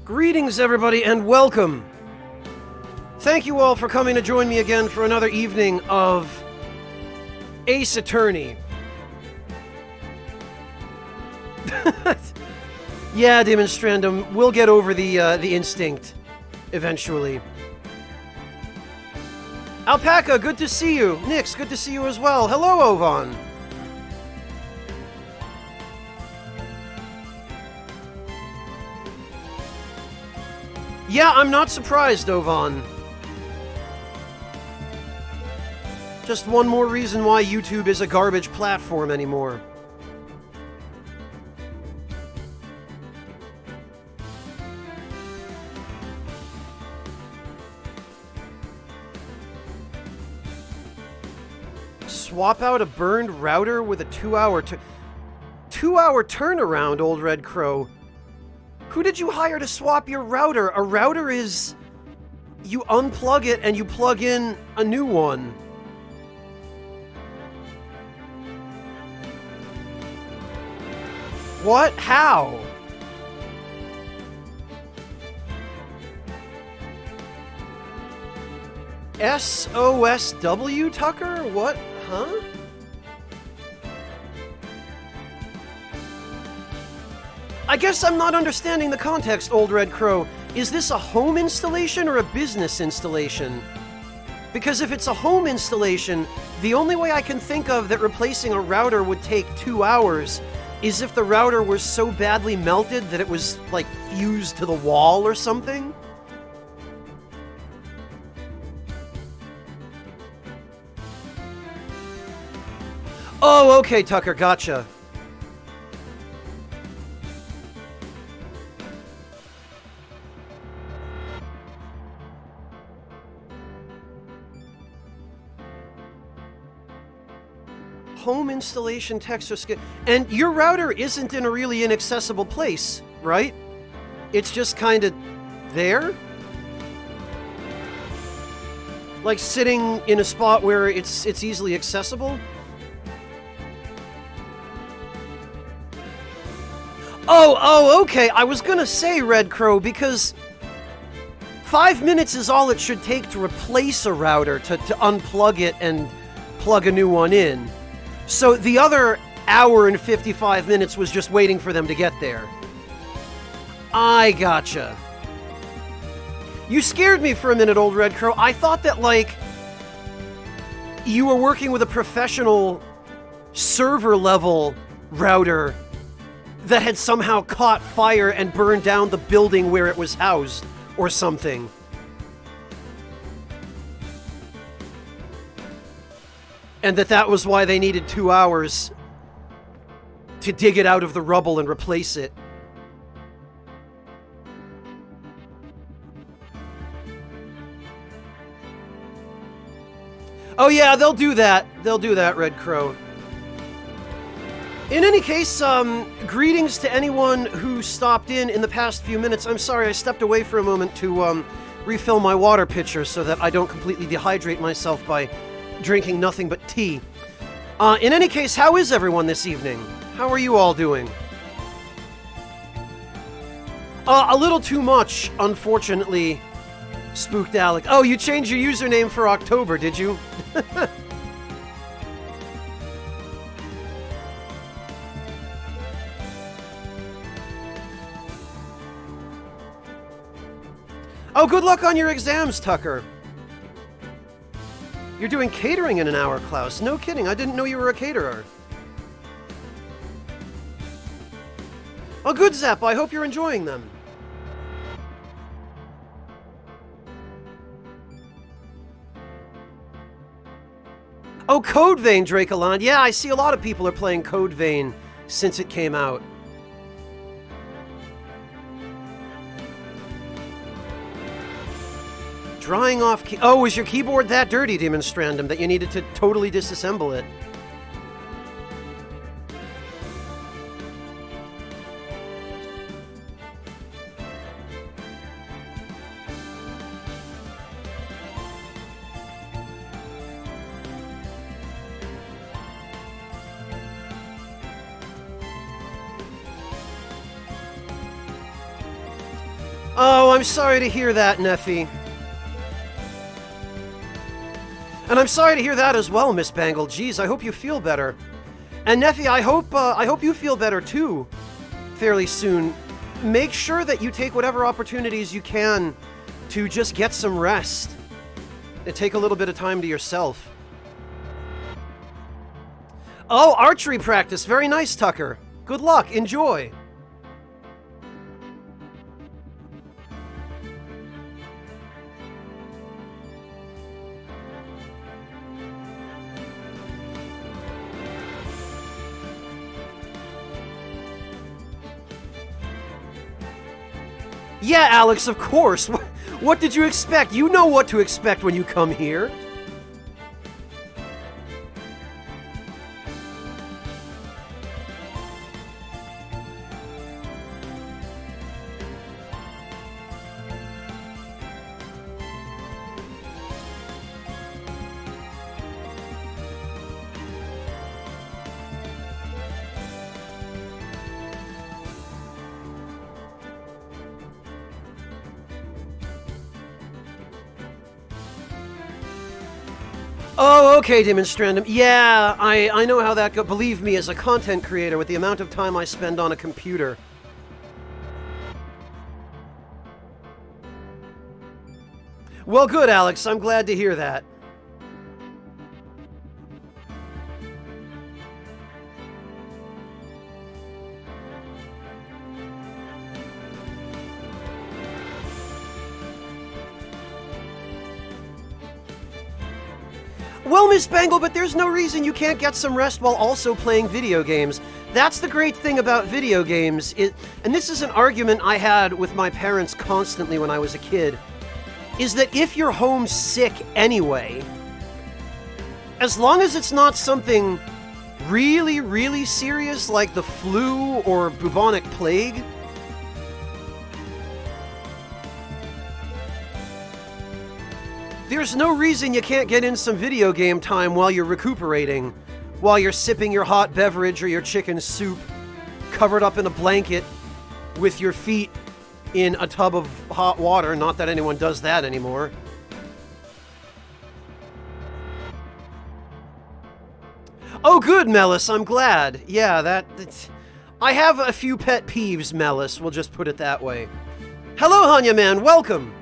Greetings, everybody, and welcome. Thank you all for coming to join me again for another evening of Ace Attorney. Yeah, Demonstrandum, we'll get over the instinct eventually. Alpaca, good to see you. Nix, good to see you as well. Hello, Ovan. Yeah, I'm not surprised, Ovan. Just one more reason why YouTube is a garbage platform anymore. Swap out a burned router with a 2-hour turnaround, Old Red Crow. Who did you hire to swap your router? A router is... you unplug it and you plug in a new one. What? How? SOSW, Tucker? What? Huh? I guess I'm not understanding the context, Old Red Crow. Is this a home installation or a business installation? Because if it's a home installation, the only way I can think of that replacing a router would take 2 hours is if the router was so badly melted that it was, like, fused to the wall or something. Oh, okay, Tucker, gotcha. Home installation text or skip. And your router isn't in a really inaccessible place, right? It's just kind of there? Like sitting in a spot where it's easily accessible? Oh, okay. I was gonna say, Red Crow, because 5 minutes is all it should take to replace a router, to unplug it and plug a new one in. So the other hour and 55 minutes was just waiting for them to get there. I gotcha. You scared me for a minute, Old Red Crow. I thought that, like, you were working with a professional server-level router that had somehow caught fire and burned down the building where it was housed, or something. And that was why they needed 2 hours to dig it out of the rubble and replace it. Oh yeah, they'll do that. They'll do that, Red Crow. In any case, greetings to anyone who stopped in the past few minutes. I'm sorry, I stepped away for a moment to refill my water pitcher so that I don't completely dehydrate myself by drinking nothing but tea. In any case, how is everyone this evening? How are you all doing? A little too much, unfortunately, Spooked Alec. Oh, you changed your username for October, did you? Oh, good luck on your exams, Tucker. You're doing catering in an hour, Klaus. No kidding, I didn't know you were a caterer. Oh, good, Zap. I hope you're enjoying them. Oh, Code Vein, Dracolon. Yeah, I see a lot of people are playing Code Vein since it came out. Drying off key... Oh, was your keyboard that dirty, Demonstrandum, that you needed to totally disassemble it? Oh, I'm sorry to hear that, Neffy. And I'm sorry to hear that as well, Miss Bangle. Geez, I hope you feel better. And Neffy, I hope you feel better too, fairly soon. Make sure that you take whatever opportunities you can to just get some rest. And take a little bit of time to yourself. Oh, archery practice. Very nice, Tucker. Good luck. Enjoy. Yeah, Alex, of course. What did you expect? You know what to expect when you come here. Oh, okay, Demonstrandum. Yeah, I know how that goes. Believe me, as a content creator, with the amount of time I spend on a computer. Well, good, Alex. I'm glad to hear that. Well, Miss Bangle, but there's no reason you can't get some rest while also playing video games. That's the great thing about video games. And this is an argument I had with my parents constantly when I was a kid, is that if you're homesick anyway, as long as it's not something really, really serious like the flu or bubonic plague, there's no reason you can't get in some video game time while you're recuperating, while you're sipping your hot beverage or your chicken soup, covered up in a blanket with your feet in a tub of hot water. Not that anyone does that anymore. Oh, good, Mellis. I'm glad. Yeah, that's... I have a few pet peeves, Mellis. We'll just put it that way. Hello, Hanya Man. Welcome.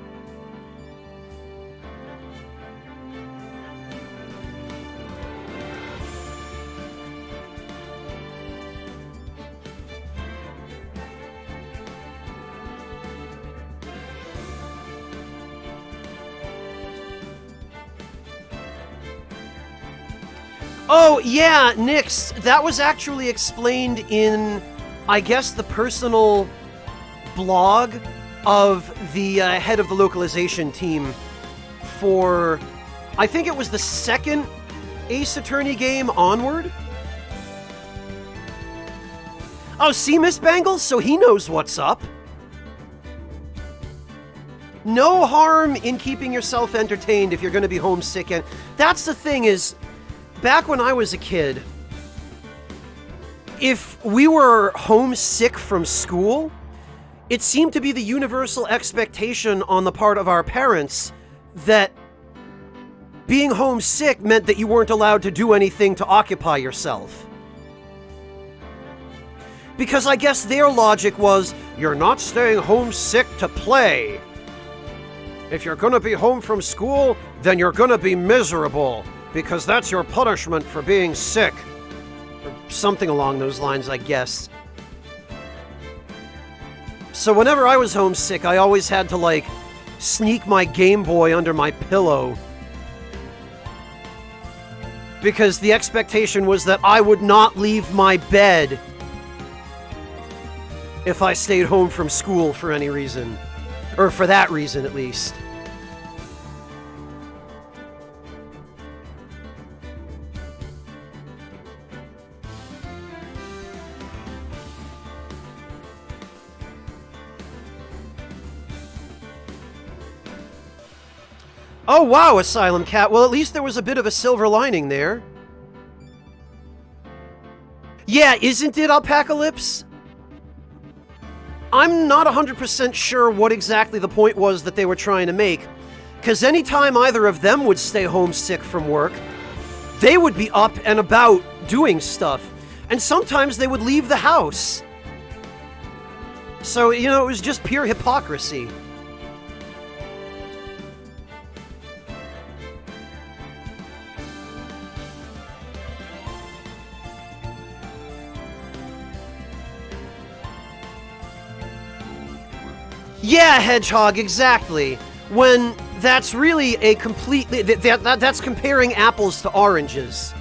Oh, yeah, Nix, that was actually explained in, I guess, the personal blog of the head of the localization team for, I think it was the second Ace Attorney game onward. Oh, see, Miss Bangles? So he knows what's up. No harm in keeping yourself entertained if you're going to be homesick. And that's the thing is, back when I was a kid, if we were homesick from school, it seemed to be the universal expectation on the part of our parents that being homesick meant that you weren't allowed to do anything to occupy yourself. Because I guess their logic was, you're not staying homesick to play. If you're gonna be home from school, then you're gonna be miserable. Because that's your punishment for being sick. Or something along those lines, I guess. So whenever I was homesick, I always had to, like, sneak my Game Boy under my pillow. Because the expectation was that I would not leave my bed if I stayed home from school for any reason. Or for that reason, at least. Oh, wow, Asylum Cat. Well, at least there was a bit of a silver lining there. Yeah, isn't it, Alpacalypse? I'm not 100% sure what exactly the point was that they were trying to make, because anytime either of them would stay home sick from work, they would be up and about doing stuff, and sometimes they would leave the house. So, it was just pure hypocrisy. Yeah, Hedgehog, exactly. When that's really a completely... That's comparing apples to oranges.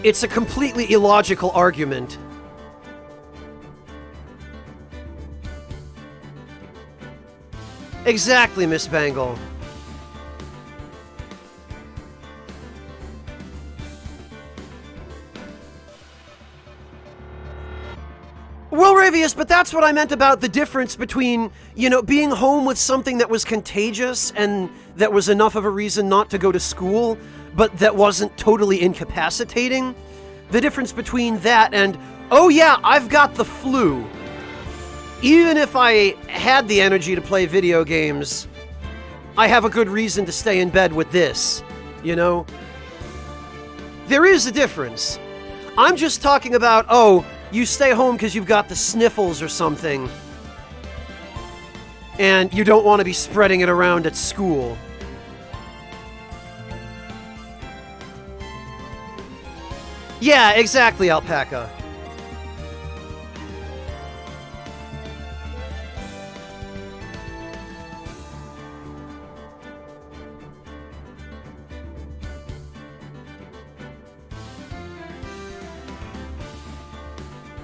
It's a completely illogical argument. Exactly, Miss Bangle. Well, Ravius, but that's what I meant about the difference between, being home with something that was contagious and that was enough of a reason not to go to school, but that wasn't totally incapacitating. The difference between that and, oh yeah, I've got the flu. Even if I had the energy to play video games, I have a good reason to stay in bed with this, There is a difference. I'm just talking about, you stay home because you've got the sniffles or something, and you don't want to be spreading it around at school. Yeah, exactly, Alpaca.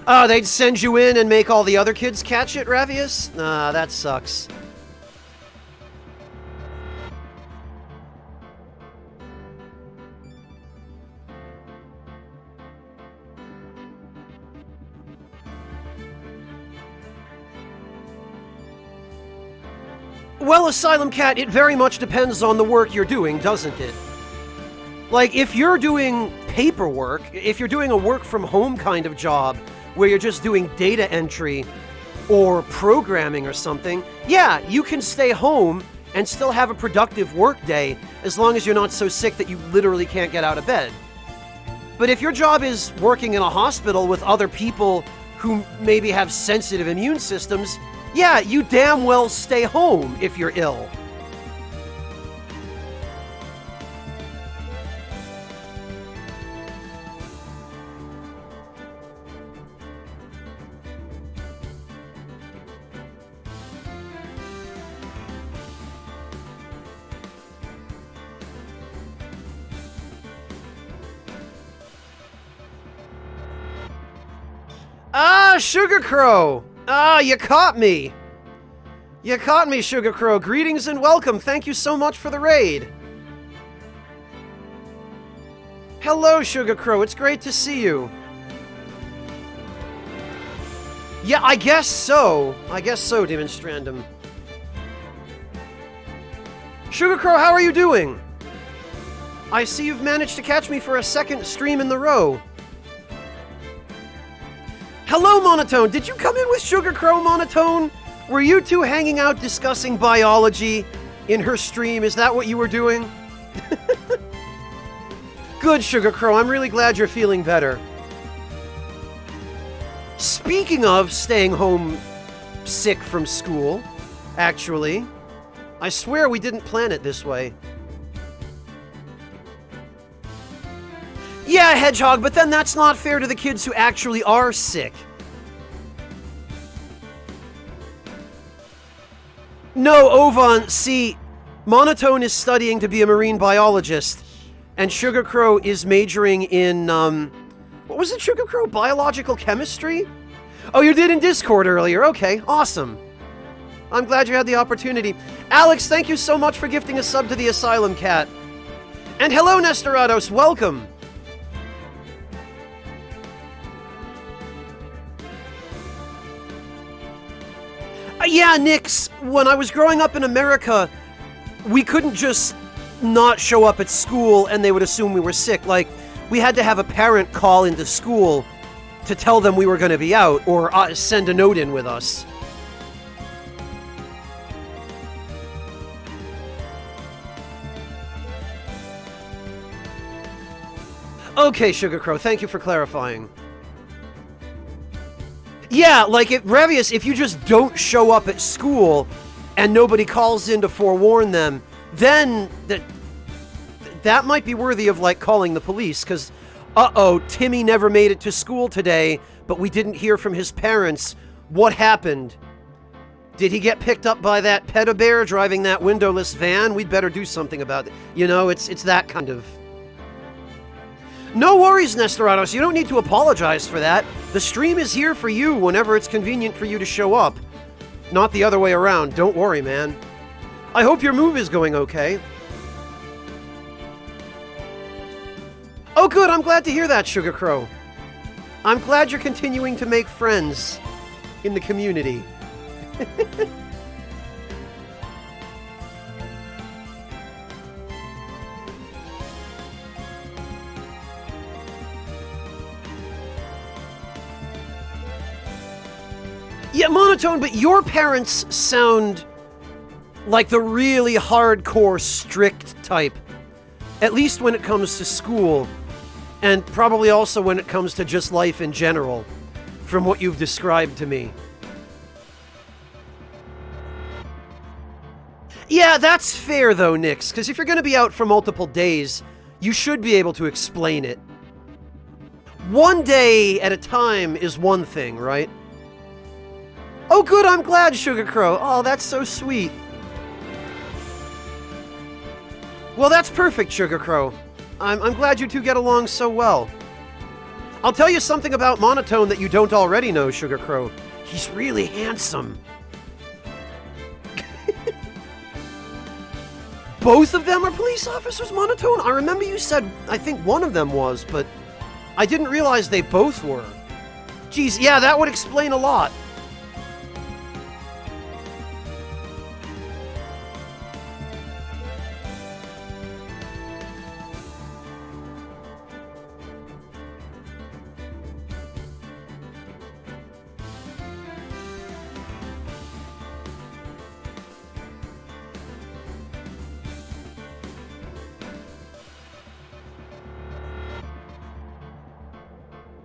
Oh, they'd send you in and make all the other kids catch it, Ravius? Nah, that sucks. Well, Asylum Cat, it very much depends on the work you're doing, doesn't it? Like, if you're doing paperwork, if you're doing a work-from-home kind of job, where you're just doing data entry or programming or something, yeah, you can stay home and still have a productive work day as long as you're not so sick that you literally can't get out of bed. But if your job is working in a hospital with other people who maybe have sensitive immune systems, yeah, you damn well stay home if you're ill. Ah, Sugar Crow! Ah, you caught me! You caught me, Sugar Crow. Greetings and welcome. Thank you so much for the raid. Hello, Sugar Crow. It's great to see you. Yeah, I guess so. Demonstrandum. Sugar Crow, how are you doing? I see you've managed to catch me for a second stream in the row. Hello, Monotone! Did you come in with Sugar Crow, Monotone? Were you two hanging out discussing biology in her stream? Is that what you were doing? Good, Sugar Crow. I'm really glad you're feeling better. Speaking of staying home sick from school, actually, I swear we didn't plan it this way. Yeah, Hedgehog, but then that's not fair to the kids who actually are sick. No, Ovan, see, Monotone is studying to be a marine biologist, and Sugar Crow is majoring in, what was it, Sugar Crow? Biological chemistry? Oh, you did in Discord earlier. Okay, awesome. I'm glad you had the opportunity. Alex, thank you so much for gifting a sub to the Asylum Cat. And hello, Nestorados, welcome. Yeah, Nix, when I was growing up in America, we couldn't just not show up at school and they would assume we were sick. Like, we had to have a parent call into school to tell them we were going to be out, or send a note in with us. Okay, Sugar Crow, thank you for clarifying. Yeah, like, Ravius, if you just don't show up at school and nobody calls in to forewarn them, then that might be worthy of, like, calling the police, because, uh-oh, Timmy never made it to school today, but we didn't hear from his parents. What happened? Did he get picked up by that pedo-bear driving that windowless van? We'd better do something about it. You know, it's that kind of... No worries, Nestorados. You don't need to apologize for that. The stream is here for you whenever it's convenient for you to show up. Not the other way around. Don't worry, man. I hope your move is going okay. Oh, good. I'm glad to hear that, Sugar Crow. I'm glad you're continuing to make friends in the community. Yeah, Monotone, but your parents sound like the really hardcore, strict type. At least when it comes to school, and probably also when it comes to just life in general, from what you've described to me. Yeah, that's fair though, Nix, because if you're going to be out for multiple days, you should be able to explain it. One day at a time is one thing, right? Oh good, I'm glad, Sugar Crow. Oh, that's so sweet. Well, that's perfect, Sugar Crow. I'm glad you two get along so well. I'll tell you something about Monotone that you don't already know, Sugar Crow. He's really handsome. Both of them are police officers, Monotone? I remember you said, I think one of them was, but I didn't realize they both were. Geez, yeah, that would explain a lot.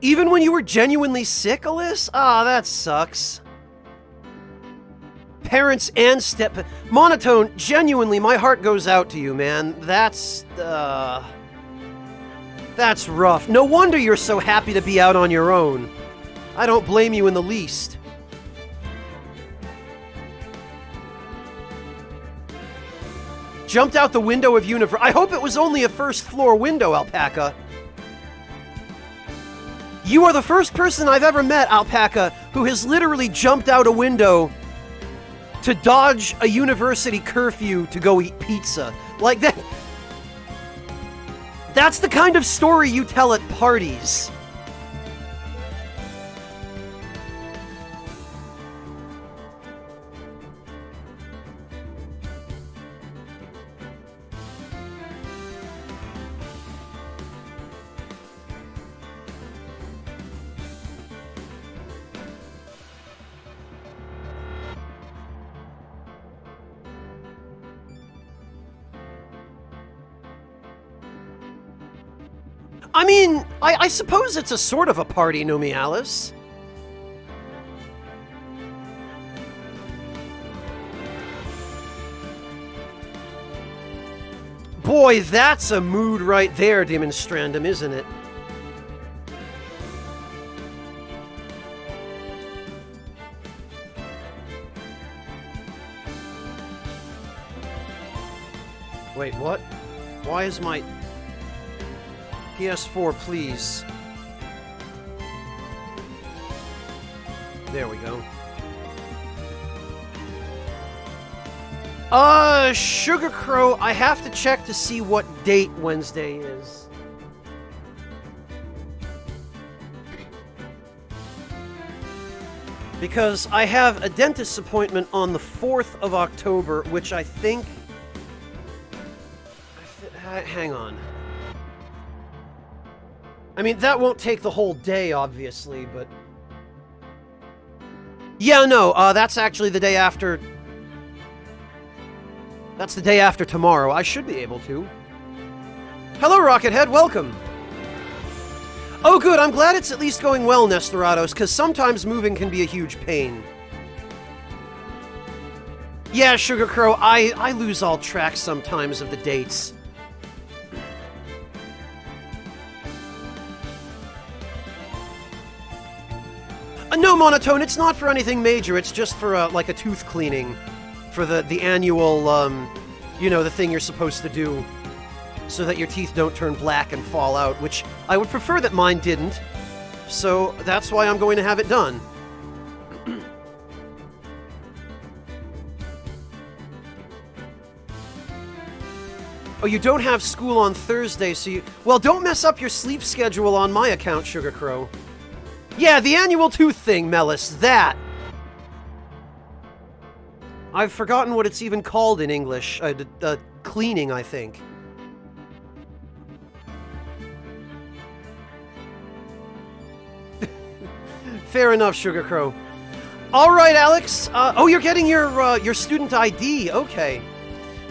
Even when you were genuinely sick, Alyss? Ah, that sucks. Parents and Monotone, genuinely, my heart goes out to you, man. That's rough. No wonder you're so happy to be out on your own. I don't blame you in the least. Jumped out the window of Universe. I hope it was only a first-floor window, Alpaca. You are the first person I've ever met, Alpaca, who has literally jumped out a window to dodge a university curfew to go eat pizza. Like that. That's the kind of story you tell at parties. I mean, I suppose it's a sort of a party, Nomialis. Boy, that's a mood right there, Demonstrandum, isn't it? Wait, what? Why is my... PS4, please. There we go. Sugar Crow, I have to check to see what date Wednesday is. Because I have a dentist's appointment on the 4th of October, which I think... Hang on. I mean, that won't take the whole day, obviously, but... Yeah, no, that's actually the day after... That's the day after tomorrow. I should be able to. Hello, Rockethead, welcome! Oh, good, I'm glad it's at least going well, Nestorados, because sometimes moving can be a huge pain. Yeah, Sugar Crow, I lose all track sometimes of the dates. No, Monotone, it's not for anything major, it's just for, like, a tooth cleaning. For the annual, you know, the thing you're supposed to do so that your teeth don't turn black and fall out, which I would prefer that mine didn't. So that's why I'm going to have it done. Oh, you don't have school on Thursday, so you... Well, don't mess up your sleep schedule on my account, Sugar Crow. Yeah, the annual tooth thing, Melis, that! I've forgotten what it's even called in English. Cleaning, I think. Fair enough, Sugar Crow. Alright, Alex. Oh, you're getting your student ID. Okay.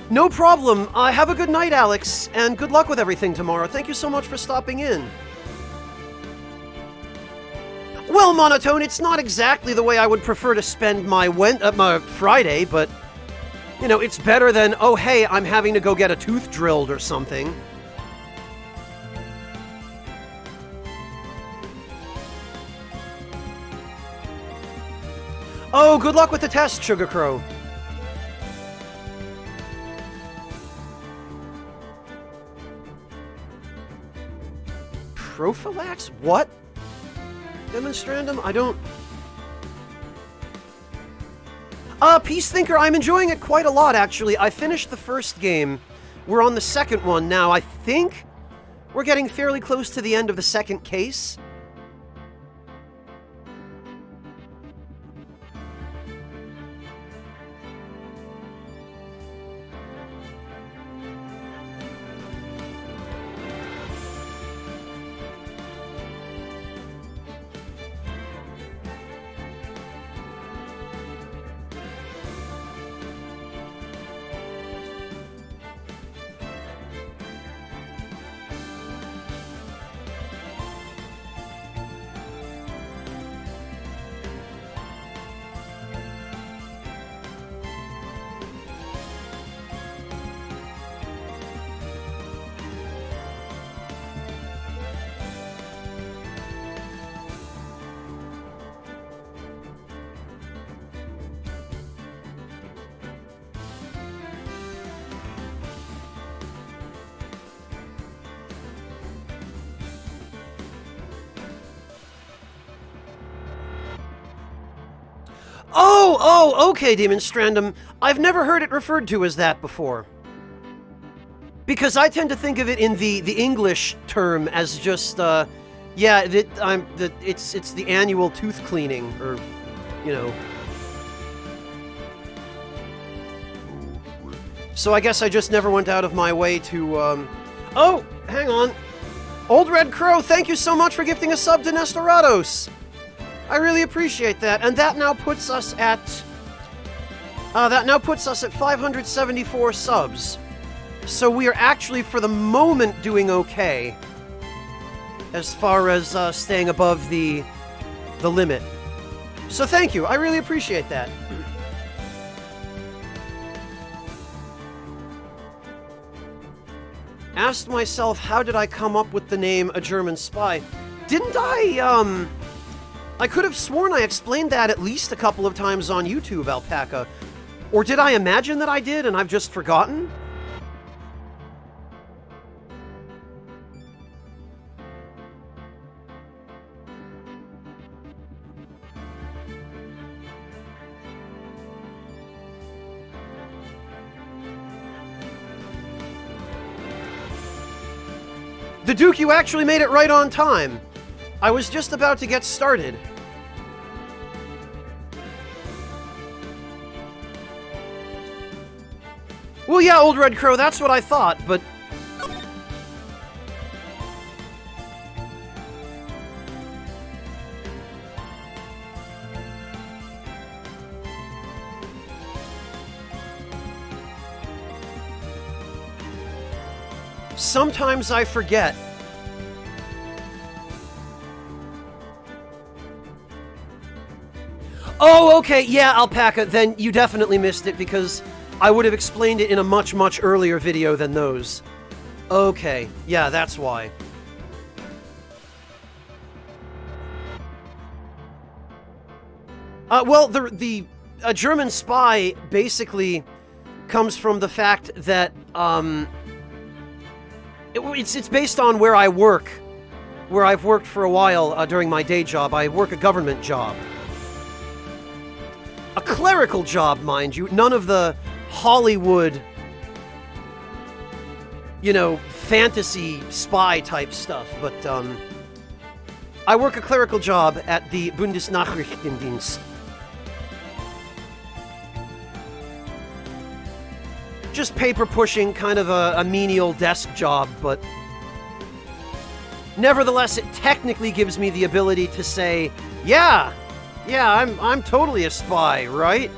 No problem. Have a good night, Alex, and good luck with everything tomorrow. Thank you so much for stopping in. Well, Monotone, it's not exactly the way I would prefer to spend my Friday, but, you know, it's better than, oh, hey, I'm having to go get a tooth drilled or something. Oh, good luck with the test, Sugar Crow. Prophylax? What? Demonstrandum? I don't... Peace Thinker, I'm enjoying it quite a lot, actually. I finished the first game. We're on the second one now. I think we're getting fairly close to the end of the second case. Oh, okay, Demonstrandum. I've never heard it referred to as that before. Because I tend to think of it in the English term as just, yeah, it's the annual tooth cleaning, or, you know. So I guess I just never went out of my way to, Oh, hang on. Old Red Crow, thank you so much for gifting a sub to Nestorados. I really appreciate that, and that now puts us at 574 subs. So we are actually, for the moment, doing okay as far as staying above the limit. So thank you, I really appreciate that. Asked myself, how did I come up with the name A German Spy? Didn't I could have sworn I explained that at least a couple of times on YouTube, Alpaca. Or did I imagine that I did and I've just forgotten? The Duke, you actually made it right on time. I was just about to get started. Well, yeah, Old Red Crow, that's what I thought, but... Sometimes I forget. Oh, okay, yeah, Alpaca, then you definitely missed it because I would have explained it in a much, much earlier video than those. Okay, yeah, that's why. Well, a German spy basically comes from the fact that, it's based on where I work, where I've worked for a while during my day job. I work a government job. A clerical job, mind you. None of the Hollywood, you know, fantasy spy type stuff, but, I work a clerical job at the Bundesnachrichtendienst. Just paper pushing, kind of a menial desk job, but nevertheless, it technically gives me the ability to say, yeah, I'm totally a spy, right?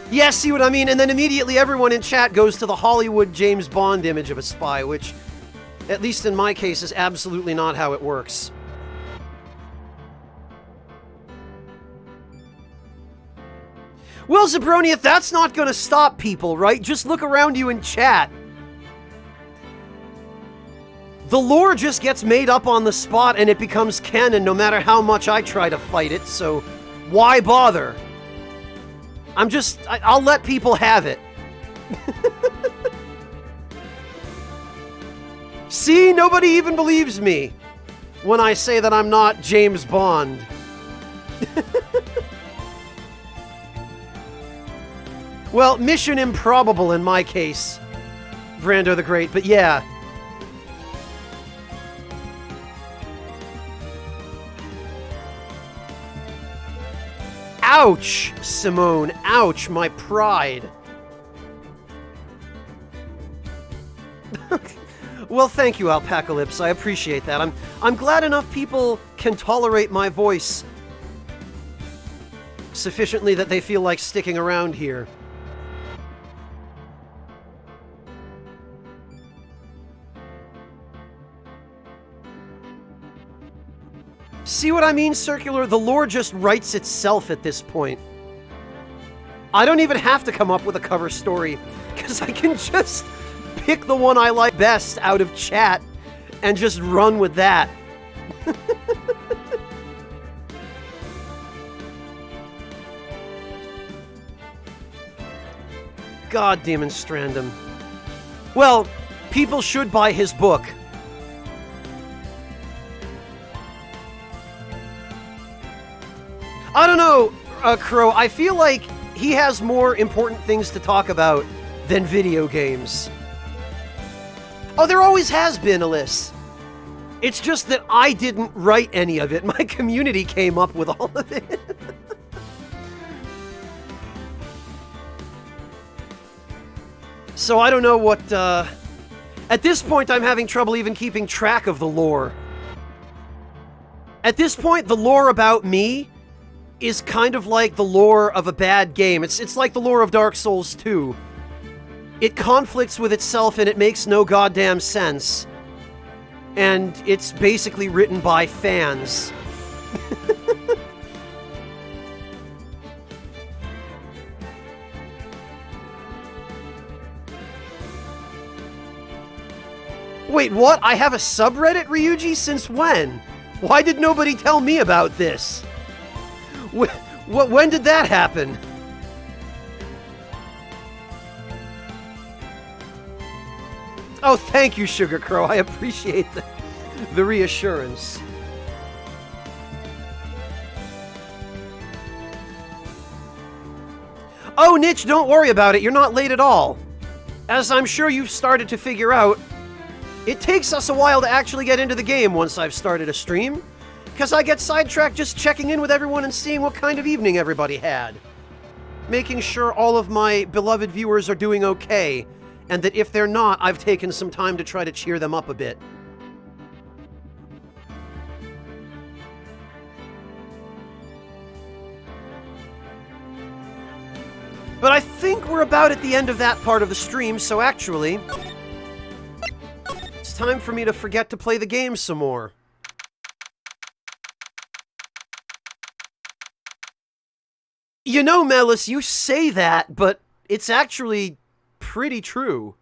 Yeah, see what I mean? And then immediately everyone in chat goes to the Hollywood James Bond image of a spy, which, at least in my case, is absolutely not how it works. Well, Zabroniath, that's not gonna stop people, right? Just look around you in chat. The lore just gets made up on the spot and it becomes canon no matter how much I try to fight it, so why bother? I'll let people have it. See, nobody even believes me when I say that I'm not James Bond. Well, mission improbable in my case, Brando the Great, but yeah. Ouch, Simone. Ouch, my pride. Well, thank you, Alpacalypse. I appreciate that. I'm glad enough people can tolerate my voice sufficiently that they feel like sticking around here. See what I mean, Circular? The lore just writes itself at this point. I don't even have to come up with a cover story, because I can just pick the one I like best out of chat and just run with that. God damn it, Strandom. Well, people should buy his book. I don't know, Crow. I feel like he has more important things to talk about than video games. Oh, there always has been, Alyss. It's just that I didn't write any of it. My community came up with all of it. So I don't know what, At this point, I'm having trouble even keeping track of the lore. At this point, the lore about me is kind of like the lore of a bad game. It's like the lore of Dark Souls 2. It conflicts with itself and it makes no goddamn sense. And it's basically written by fans. Wait, what? I have a subreddit, Ryuji? Since when? Why did nobody tell me about this? When did that happen? Oh, thank you, Sugar Crow. I appreciate the reassurance. Oh, Nitch, don't worry about it. You're not late at all. As I'm sure you've started to figure out, it takes us a while to actually get into the game once I've started a stream. Because I get sidetracked just checking in with everyone and seeing what kind of evening everybody had. Making sure all of my beloved viewers are doing okay, and that if they're not, I've taken some time to try to cheer them up a bit. think we're about at the end of that part of the stream, so actually, it's time for me to forget to play the game some more. You know, Melis, you say that, but it's actually pretty true.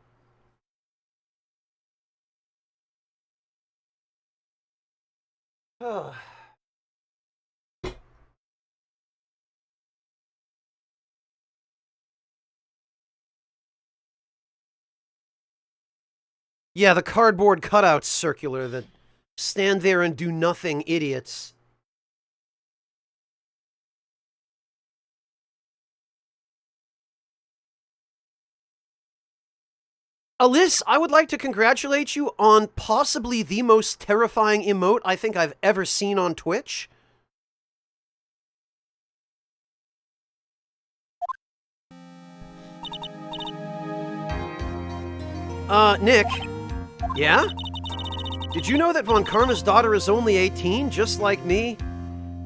Yeah, the cardboard cutouts circular that stand there and do nothing idiots. Alyss, I would like to congratulate you on possibly the most terrifying emote I think I've ever seen on Twitch. Nick? Yeah? Did you know that Von Karma's daughter is only 18, just like me?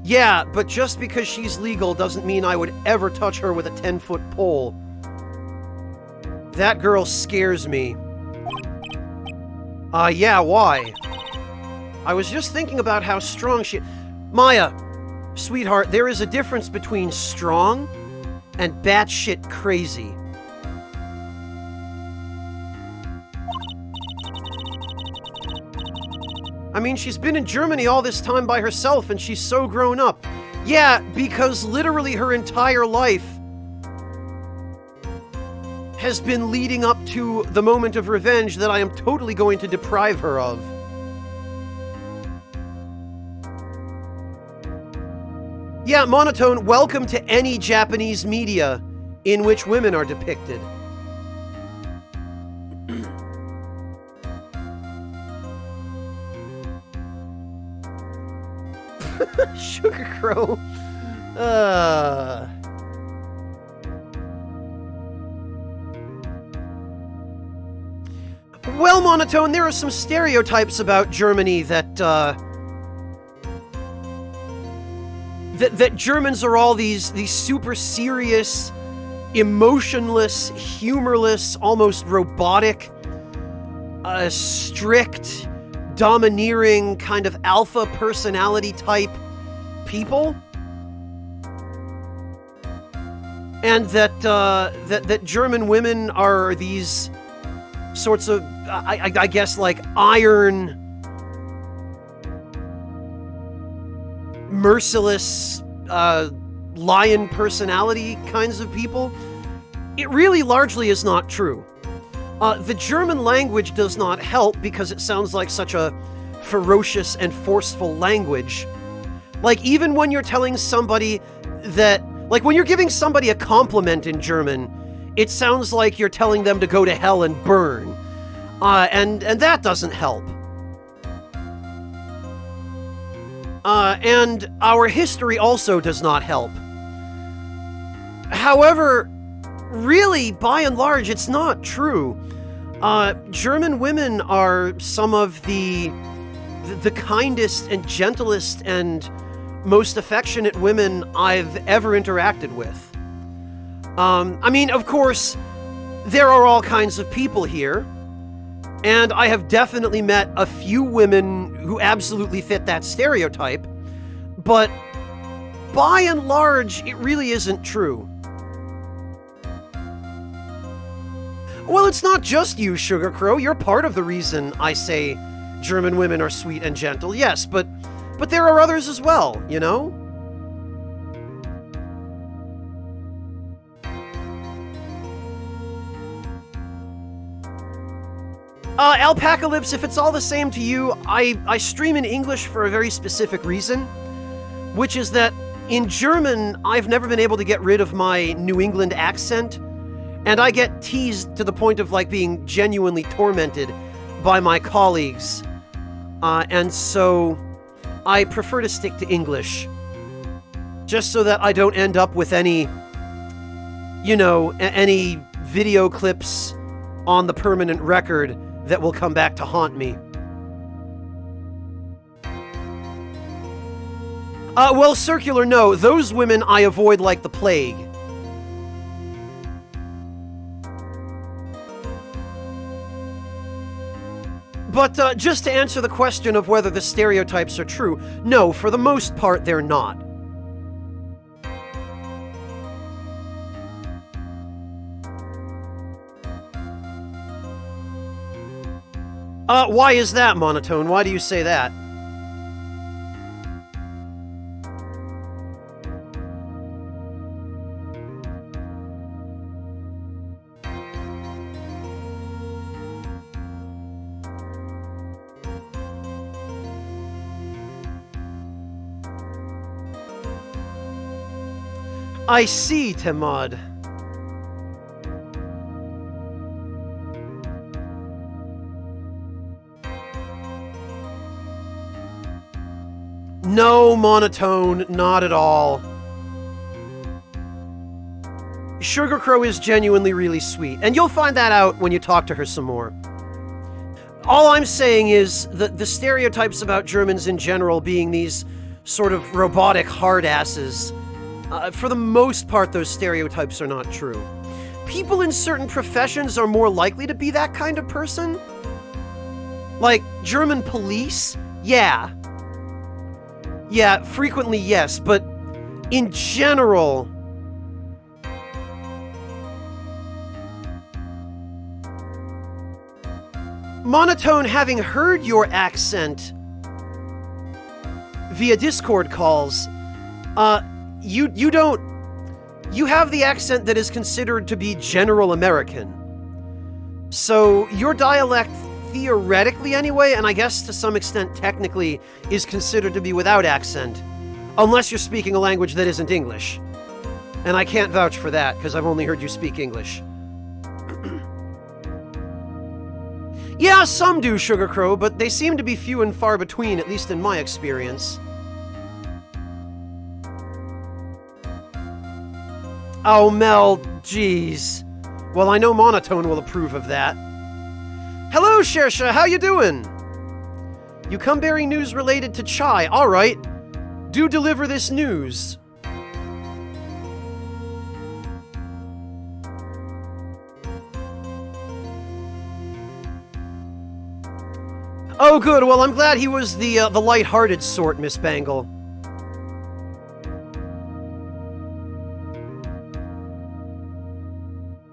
Yeah, but just because she's legal doesn't mean I would ever touch her with a 10-foot pole. That girl scares me. Yeah, why? I was just thinking about how strong she... Maya, sweetheart, there is a difference between strong and batshit crazy. I mean, she's been in Germany all this time by herself, and she's so grown up. Yeah, because literally her entire life has been leading up to the moment of revenge that I am totally going to deprive her of. Yeah, Monotone, welcome to any Japanese media in which women are depicted. Sugar Crow. Well, Monotone, there are some stereotypes about Germany that Germans are all these super serious, emotionless, humorless, almost robotic, strict, domineering, kind of alpha personality type people. And that German women are these sorts of, I guess, like iron, merciless, lion personality kinds of people. It really largely is not true. The German language does not help because it sounds like such a ferocious and forceful language. Like, even when you're telling somebody that, like, when you're giving somebody a compliment in German, it sounds like you're telling them to go to hell and burn. And that doesn't help. And our history also does not help. However, really, by and large, it's not true. German women are some of the kindest and gentlest and most affectionate women I've ever interacted with. I mean, of course, there are all kinds of people here, and I have definitely met a few women who absolutely fit that stereotype, but by and large, it really isn't true. Well, it's not just you, Sugar Crow. You're part of the reason I say German women are sweet and gentle, yes, but there are others as well, you know? Alpacalypse, if it's all the same to you, I stream in English for a very specific reason, which is that in German, I've never been able to get rid of my New England accent, and I get teased to the point of, like, being genuinely tormented by my colleagues. And so I prefer to stick to English, just so that I don't end up with any, you know, any video clips on the permanent record that will come back to haunt me. Well, Circular, no, those women I avoid like the plague. But just to answer the question of whether the stereotypes are true, no, for the most part, they're not. Why is that, Monotone? Why do you say that? I see, Temad. No, Monotone, not at all. Sugar Crow is genuinely really sweet, and you'll find that out when you talk to her some more. All I'm saying is that the stereotypes about Germans in general being these sort of robotic hard-asses, for the most part, those stereotypes are not true. People in certain professions are more likely to be that kind of person. Like, German police? Yeah. Yeah, frequently yes, but in general... Monotone, having heard your accent via Discord calls, you have the accent that is considered to be general American. So your dialect, theoretically anyway, and I guess to some extent technically, is considered to be without accent, unless you're speaking a language that isn't English. And I can't vouch for that, because I've only heard you speak English. Yeah, some do, Sugar Crow, but they seem to be few and far between, at least in my experience. Oh, Mel, jeez. Well, I know Monotone will approve of that. Hello, Shersha, how you doing? You come bearing news related to Chai. All right. Do deliver this news. Oh, good. Well, I'm glad he was the light-hearted sort, Miss Bangle.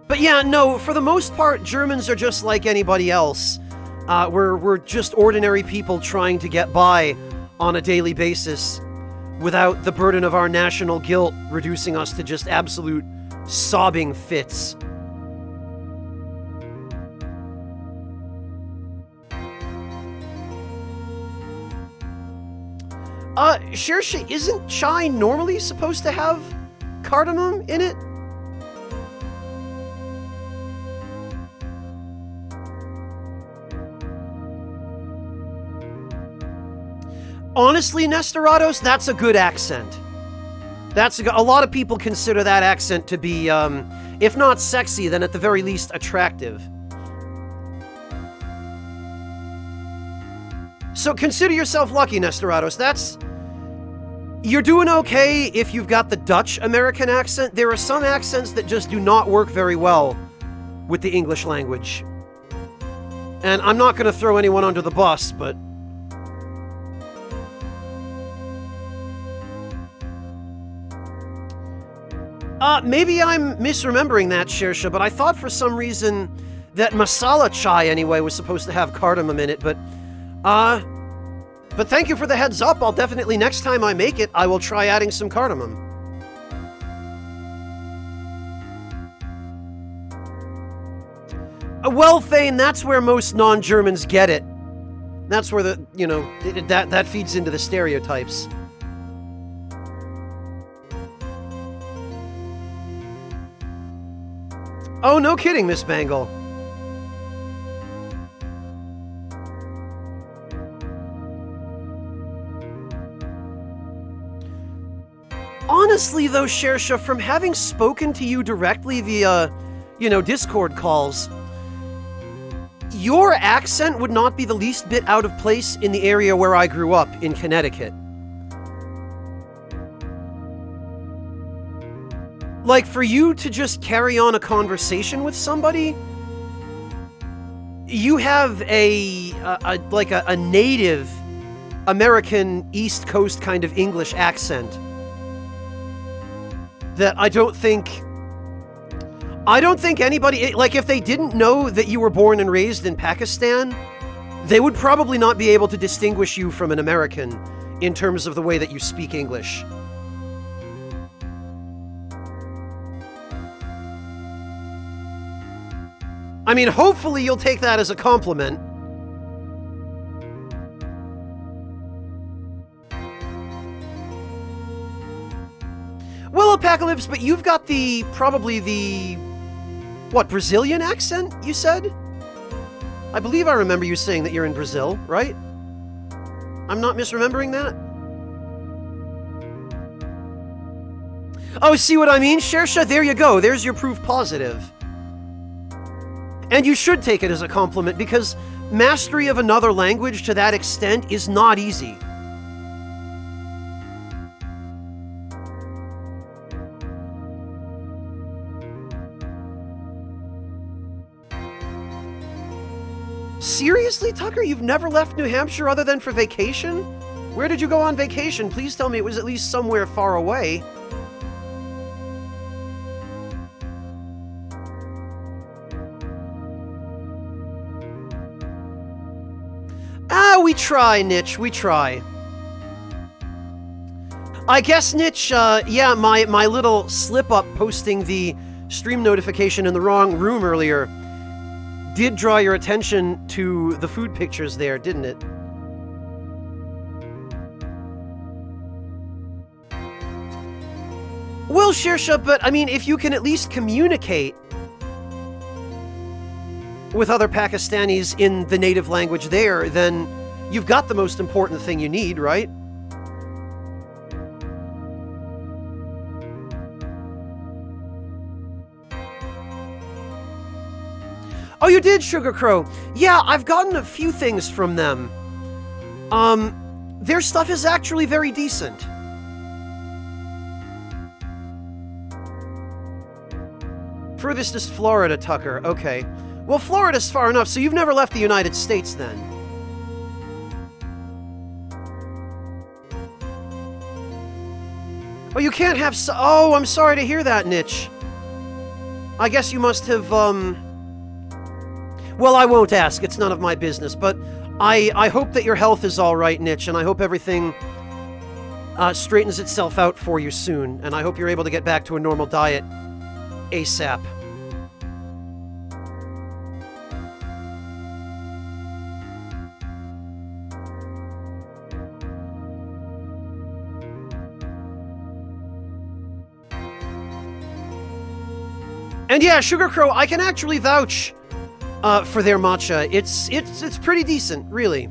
But yeah, no, for the most part, Germans are just like anybody else. We're just ordinary people trying to get by on a daily basis without the burden of our national guilt reducing us to just absolute sobbing fits. Shersha, isn't chai normally supposed to have cardamom in it? Honestly, Nestorados, that's a good accent. A lot of people consider that accent to be, if not sexy, then at the very least attractive. So consider yourself lucky, Nestorados. You're doing okay if you've got the Dutch American accent. There are some accents that just do not work very well with the English language. And I'm not going to throw anyone under the bus, but... maybe I'm misremembering that, Shersha, but I thought for some reason that masala chai, anyway, was supposed to have cardamom in it, but thank you for the heads up. I'll definitely, next time I make it, I will try adding some cardamom. Well, Thane, that's where most non-Germans get it. That's where that feeds into the stereotypes. Oh, no kidding, Miss Bangle. Honestly, though, Shersha, from having spoken to you directly via, Discord calls, your accent would not be the least bit out of place in the area where I grew up, in Connecticut. Like, for you to just carry on a conversation with somebody, You have a native American East Coast kind of English accent that I don't think anybody, like, if they didn't know that you were born and raised in Pakistan, they would probably not be able to distinguish you from an American in terms of the way that you speak English. I mean, hopefully you'll take that as a compliment. Well, Apocalypse, but you've got probably the Brazilian accent, you said? I believe I remember you saying that you're in Brazil, right? I'm not misremembering that? Oh, see what I mean, Shersha? There you go. There's your proof positive. And you should take it as a compliment, because mastery of another language to that extent is not easy. Seriously, Tucker? You've never left New Hampshire other than for vacation? Where did you go on vacation? Please tell me it was at least somewhere far away. We try, Nitch, we try. I guess, Nitch, yeah, my little slip-up posting the stream notification in the wrong room earlier did draw your attention to the food pictures there, didn't it? Well, Shersha, but, I mean, if you can at least communicate with other Pakistanis in the native language there, then you've got the most important thing you need, right? Oh, you did, Sugar Crow. Yeah, I've gotten a few things from them. Their stuff is actually very decent. Furthest is Florida, Tucker. Okay. Well, Florida's far enough, so you've never left the United States then. Oh, you can't have oh, I'm sorry to hear that, Nitch. I guess you must have, well, I won't ask. It's none of my business, but I hope that your health is all right, Nitch, and I hope everything straightens itself out for you soon, and I hope you're able to get back to a normal diet ASAP. And yeah, Sugar Crow, I can actually vouch for their matcha. It's pretty decent, really.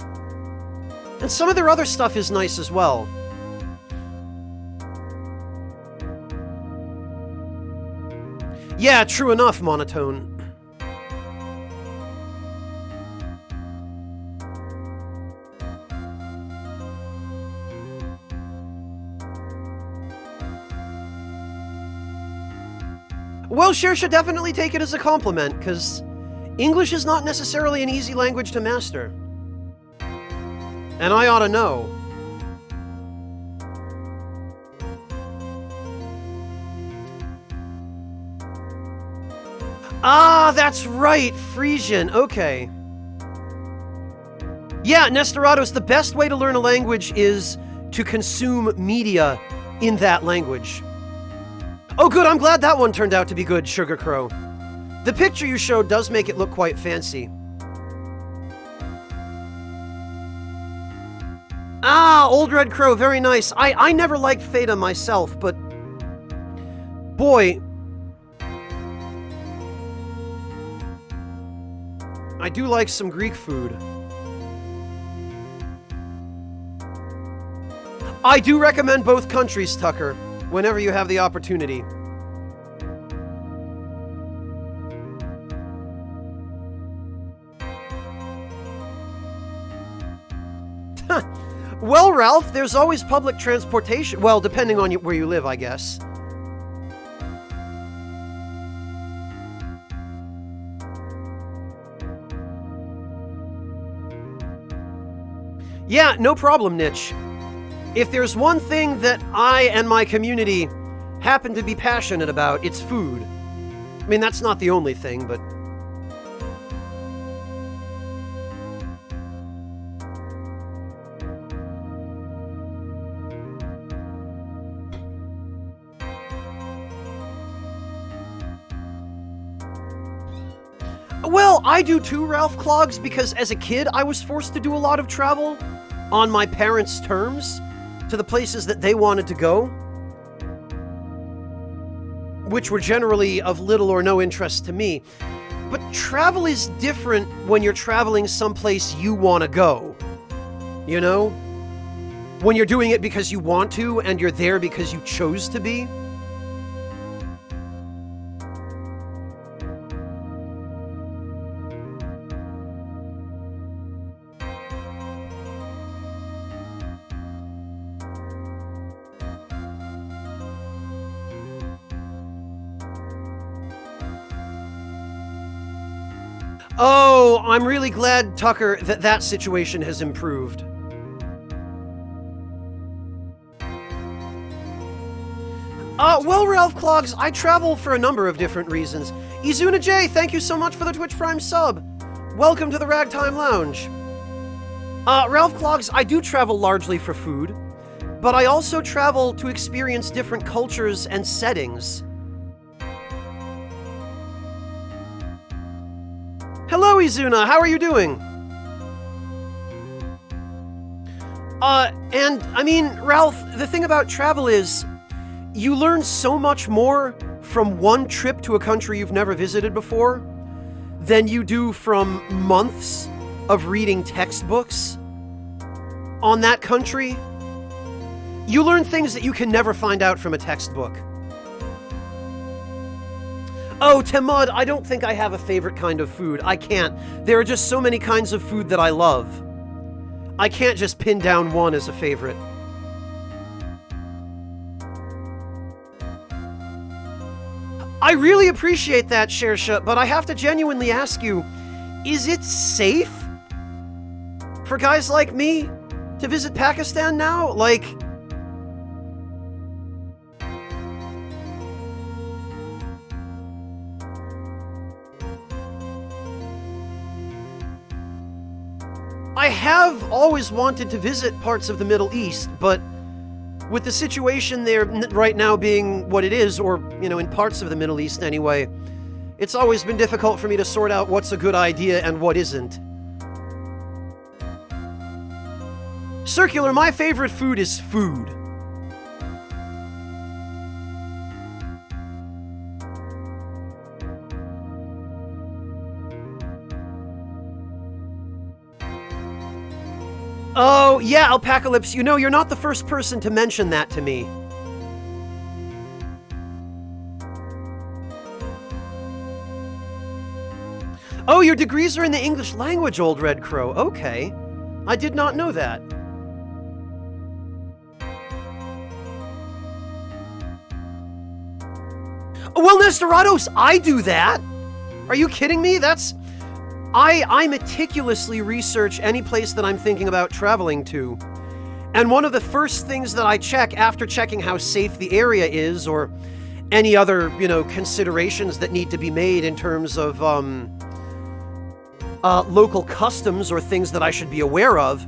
And some of their other stuff is nice as well. Yeah, true enough, Monotone. Well, Cher should definitely take it as a compliment, because English is not necessarily an easy language to master. And I ought to know. Ah, that's right, Frisian, okay. Yeah, Nesterados, the best way to learn a language is to consume media in that language. Oh good, I'm glad that one turned out to be good, Sugar Crow. The picture you showed does make it look quite fancy. Ah, Old Red Crow, very nice. I never liked Feta myself, but boy, I do like some Greek food. I do recommend both countries, Tucker, whenever you have the opportunity. Well, Ralph, there's always public transportation. Well, depending on where you live, I guess. Yeah, no problem, Nitch. If there's one thing that I and my community happen to be passionate about, it's food. I mean, that's not the only thing, but... Well, I do too, Ralph Clogs, because as a kid, I was forced to do a lot of travel on my parents' terms to the places that they wanted to go, which were generally of little or no interest to me. But travel is different when you're traveling someplace you want to go, you know? When you're doing it because you want to and you're there because you chose to be. Oh, I'm really glad, Tucker, that that situation has improved. Well, Ralph Clogs, I travel for a number of different reasons. Izuna J, thank you so much for the Twitch Prime sub. Welcome to the Ragtime Lounge. Ralph Clogs, I do travel largely for food, but I also travel to experience different cultures and settings. Hello, Izuna, how are you doing? And, I mean, Ralph, the thing about travel is, you learn so much more from one trip to a country you've never visited before than you do from months of reading textbooks on that country. You learn things that you can never find out from a textbook. Oh, Temud, I don't think I have a favorite kind of food. I can't. There are just so many kinds of food that I love. I can't just pin down one as a favorite. I really appreciate that, Shersha, but I have to genuinely ask you, is it safe for guys like me to visit Pakistan now? Like... I have always wanted to visit parts of the Middle East, but with the situation there right now being what it is, or, you know, in parts of the Middle East anyway, it's always been difficult for me to sort out what's a good idea and what isn't. Circular, my favorite food is food. Oh, yeah, Alpacalypse, you know, you're not the first person to mention that to me. Oh, your degrees are in the English language, Old Red Crow. Okay. I did not know that. Well, Nesterados, I do that! Are you kidding me? That's... I meticulously research any place that I'm thinking about traveling to. And one of the first things that I check after checking how safe the area is, or any other, you know, considerations that need to be made in terms of, local customs or things that I should be aware of,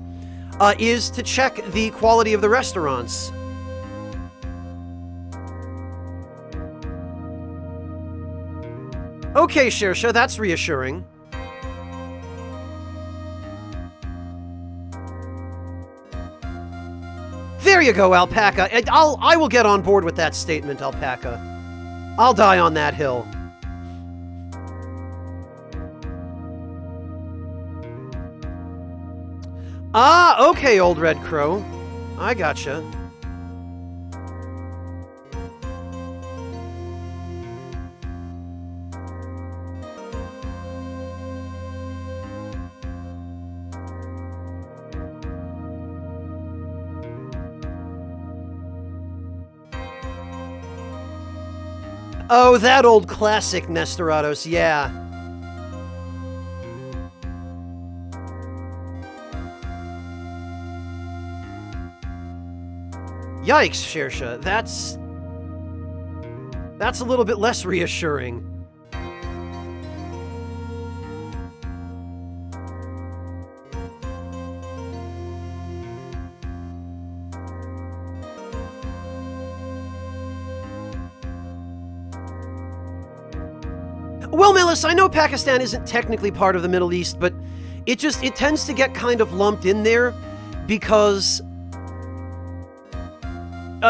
is to check the quality of the restaurants. Okay, Shersha, that's reassuring. There you go, Alpaca. I will get on board with that statement, Alpaca. I'll die on that hill. Ah, okay, Old Red Crow. I gotcha. Oh, that old classic, Nesterados, yeah. Yikes, Shersha. That's a little bit less reassuring. Well, Melis, I know Pakistan isn't technically part of the Middle East, but it tends to get kind of lumped in there because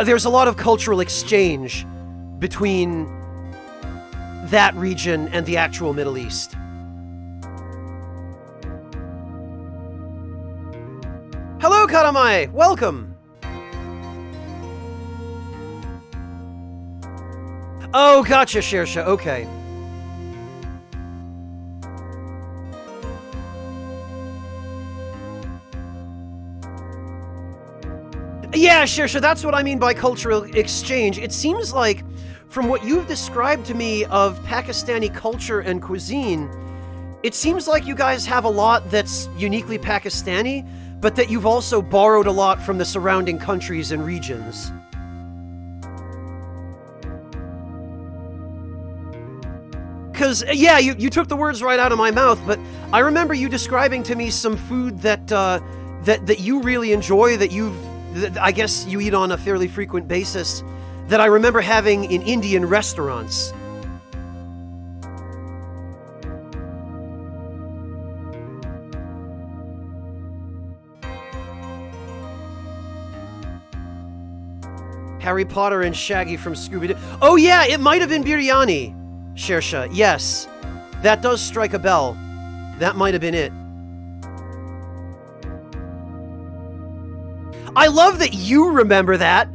there's a lot of cultural exchange between that region and the actual Middle East. Hello, Karamai! Welcome! Oh, gotcha, Shersha, okay. Yeah, Shersha, that's what I mean by cultural exchange. It seems like, from what you've described to me of Pakistani culture and cuisine, it seems like you guys have a lot that's uniquely Pakistani, but that you've also borrowed a lot from the surrounding countries and regions. Because, yeah, you took the words right out of my mouth, but I remember you describing to me some food that you really enjoy, that I guess you eat on a fairly frequent basis, that I remember having in Indian restaurants. Harry Potter and Shaggy from Scooby-Doo. Oh yeah, it might have been biryani, Shersha. Yes, that does strike a bell. That might have been it. I love that you remember that.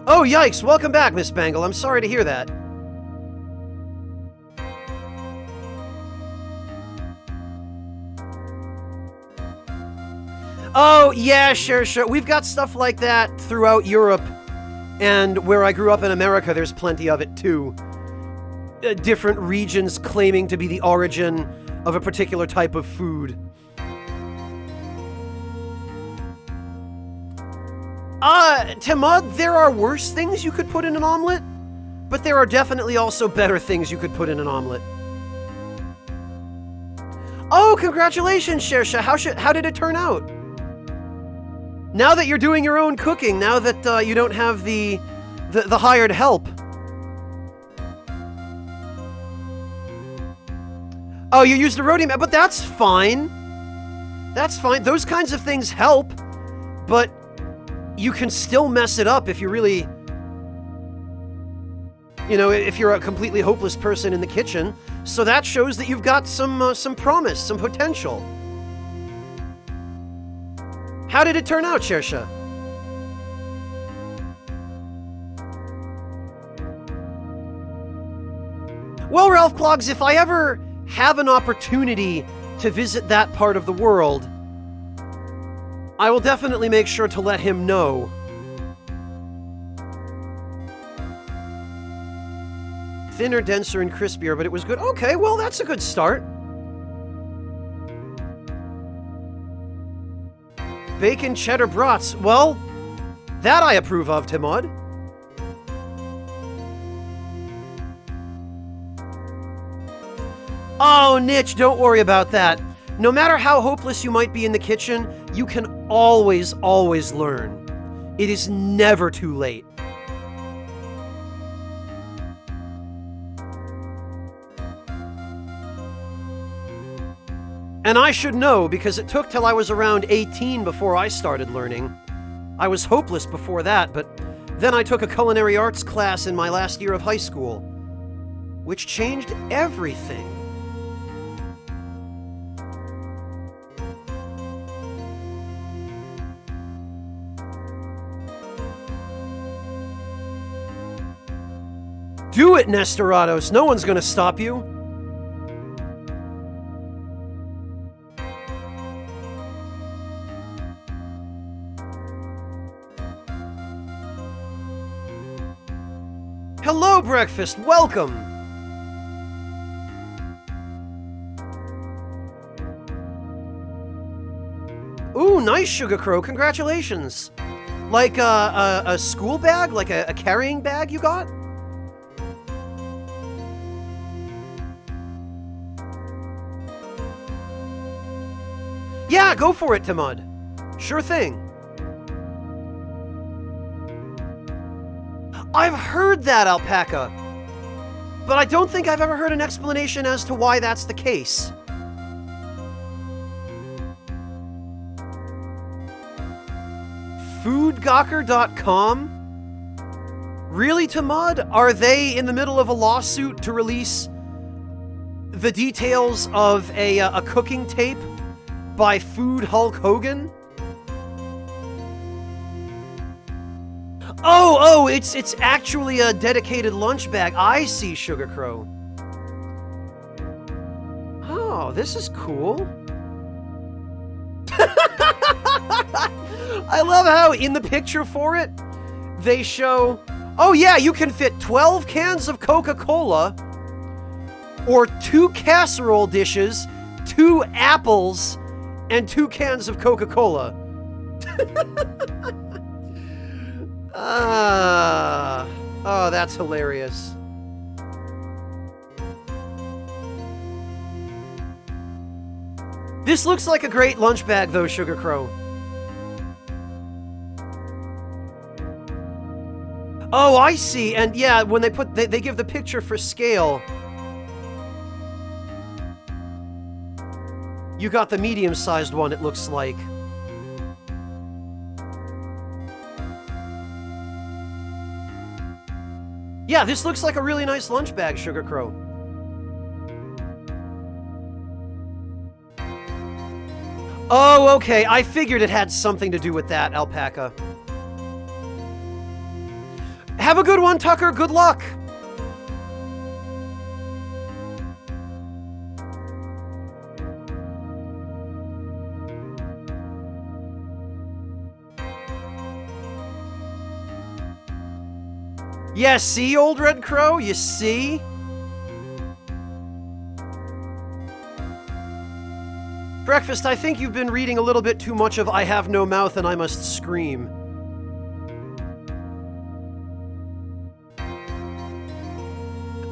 Oh, yikes. Welcome back, Miss Bangle. I'm sorry to hear that. Oh, yeah, sure. We've got stuff like that throughout Europe, and where I grew up in America, there's plenty of it, too. Different regions claiming to be the origin of a particular type of food. Timud, there are worse things you could put in an omelet, but there are definitely also better things you could put in an omelet. Oh, congratulations, Shersha. How did it turn out? Now that you're doing your own cooking, now that you don't have the hired help. Oh, you used a roadie mat, but that's fine. That's fine. Those kinds of things help, but you can still mess it up if you really, if you're a completely hopeless person in the kitchen. So that shows that you've got some promise, some potential. How did it turn out, Shersha? Well, Ralph Clogs, if I ever have an opportunity to visit that part of the world, I will definitely make sure to let him know. Thinner, denser, and crispier, but it was good. Okay, well, that's a good start. Bacon cheddar brats. Well, that I approve of, Timod. Oh, Nitch, don't worry about that. No matter how hopeless you might be in the kitchen, you can always learn. It is never too late. And I should know, because it took till I was around 18 before I started learning. I was hopeless before that, but then I took a culinary arts class in my last year of high school, which changed everything. Do it, Nestorados. No one's gonna stop you. Hello, breakfast. Welcome. Ooh, nice, Sugar Crow. Congratulations. Like a school bag? Like a carrying bag you got? Yeah, go for it, Tamud. Sure thing. I've heard that, Alpaca. But I don't think I've ever heard an explanation as to why that's the case. Foodgawker.com? Really, Tamud? Are they in the middle of a lawsuit to release the details of a cooking tape by Food Hulk Hogan? Oh, it's actually a dedicated lunch bag. I see, Sugar Crow. Oh, this is cool. I love how in the picture for it, they show, oh yeah, you can fit 12 cans of Coca-Cola, or 2 casserole dishes, 2 apples, and 2 cans of Coca-Cola. Oh, that's hilarious. This looks like a great lunch bag, though, Sugar Crow. Oh, I see. And yeah, when they give the picture for scale, you got the medium-sized one, it looks like. Yeah, this looks like a really nice lunch bag, Sugar Crow. Oh, okay. I figured it had something to do with that, Alpaca. Have a good one, Tucker. Good luck. Yeah, see, Old Red Crow? You see? Breakfast, I think you've been reading a little bit too much of I Have No Mouth and I Must Scream.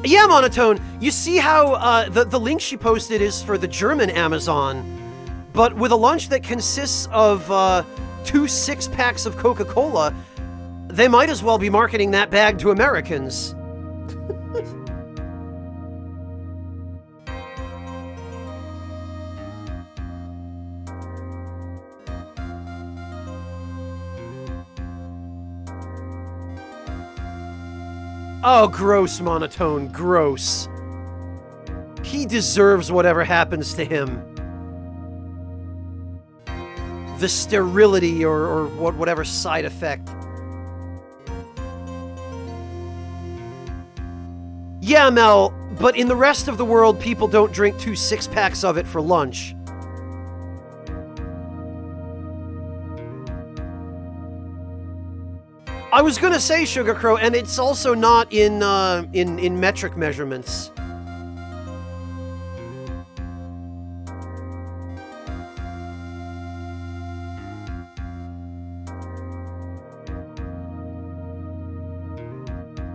Yeah, Monotone, you see how the link she posted is for the German Amazon, but with a lunch that consists of 2 6-packs of Coca-Cola, they might as well be marketing that bag to Americans. Oh, gross, Monotone, gross. He deserves whatever happens to him. The sterility or whatever side effect. Yeah, Mel, but in the rest of the world, people don't drink 2 6-packs of it for lunch. I was gonna say, Sugar Crow, and it's also not in metric measurements.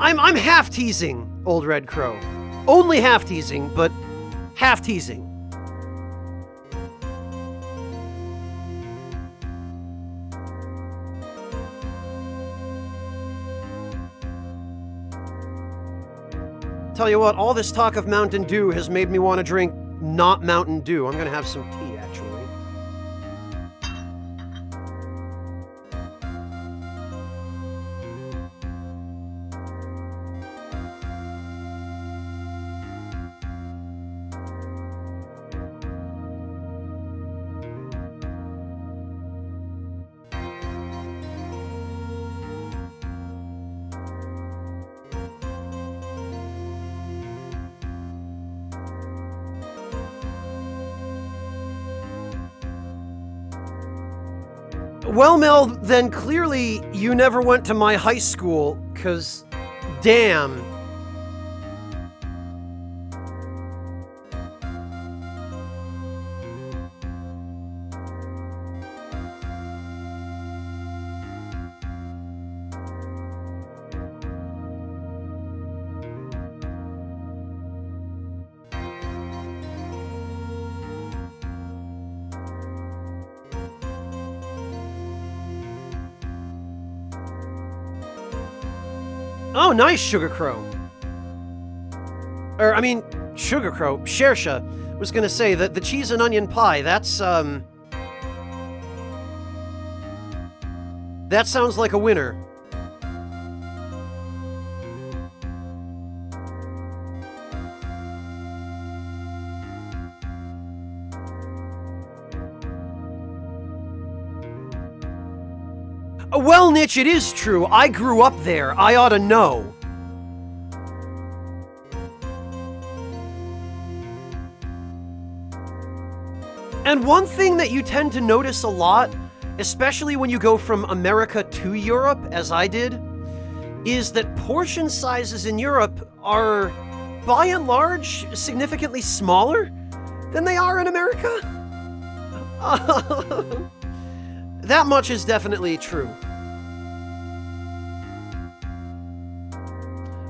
I'm half teasing, Old Red Crow. Only half teasing, but half teasing. Tell you what, all this talk of Mountain Dew has made me want to drink not Mountain Dew. I'm gonna have some tea, actually. Well, Mel, then clearly you never went to my high school, because Damn. Oh, nice, Sugar Crow. I mean, Sugar Crow, Shersha. Was gonna say that the cheese and onion pie, that's, that sounds like a winner. Well, Nitch, it is true. I grew up there. I ought to know. And one thing that you tend to notice a lot, especially when you go from America to Europe, as I did, is that portion sizes in Europe are, by and large, significantly smaller than they are in America. That much is definitely true.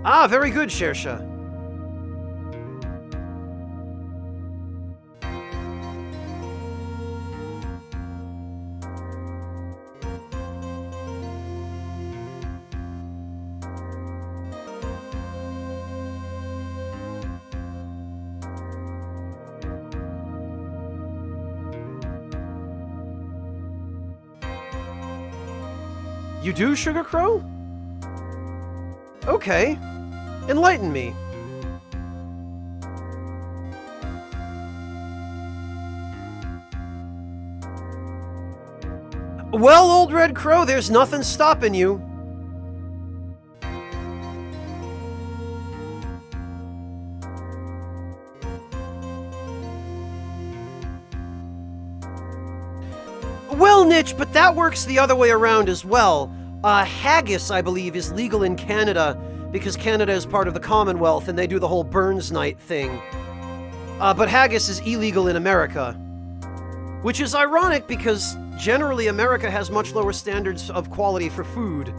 Ah, very good, Shersha. You do, Sugar Crow? Okay. Enlighten me. Well, old Red Crow, there's nothing stopping you. Well, Nitch, but that works the other way around as well. Haggis, I believe, is legal in Canada because Canada is part of the Commonwealth and they do the whole Burns Night thing. But haggis is illegal in America. Which is ironic because generally America has much lower standards of quality for food.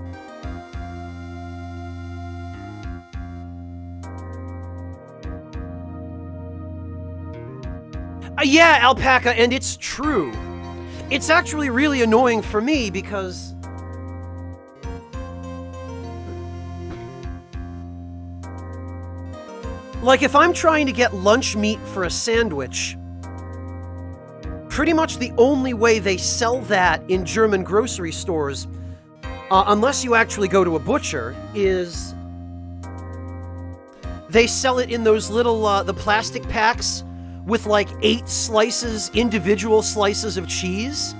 Yeah, Alpaca, and it's true. It's actually really annoying for me because... like, if I'm trying to get lunch meat for a sandwich, pretty much the only way they sell that in German grocery stores, unless you actually go to a butcher, is they sell it in those little, the plastic packs with like 8 slices, individual slices of cheese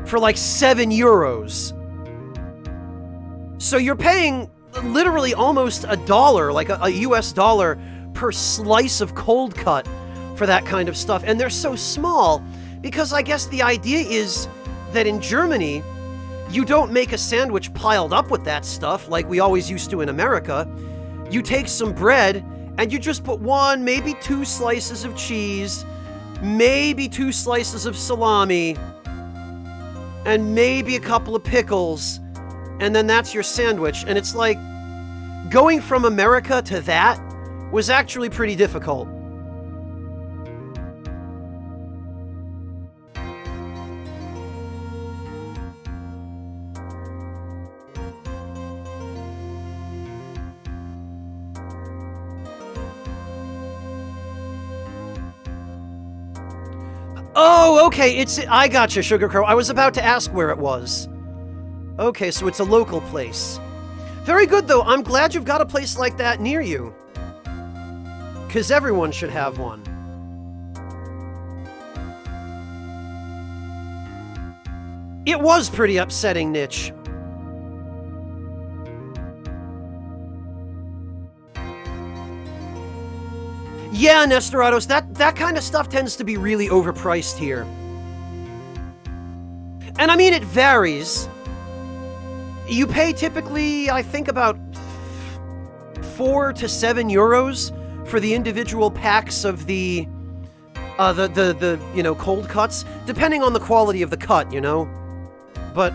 for like €7. So you're paying literally almost $1, like a US dollar per slice of cold cut for that kind of stuff. And they're so small because I guess the idea is that in Germany, you don't make a sandwich piled up with that stuff like we always used to in America. You take some bread and you just put 1, maybe 2 slices of cheese, maybe 2 slices of salami, and maybe a couple of pickles, and then that's your sandwich. And it's like, going from America to that was actually pretty difficult. Oh, okay, I gotcha, Sugar Crow. I was about to ask where it was. Okay, so it's a local place. Very good, though. I'm glad you've got a place like that near you. 'Cause everyone should have one. It was pretty upsetting, Nitch. Yeah, Nestorados, that kind of stuff tends to be really overpriced here. And I mean, it varies. You pay typically, I think, about 4 to 7 euros for the individual packs of the cold cuts, depending on the quality of the cut, But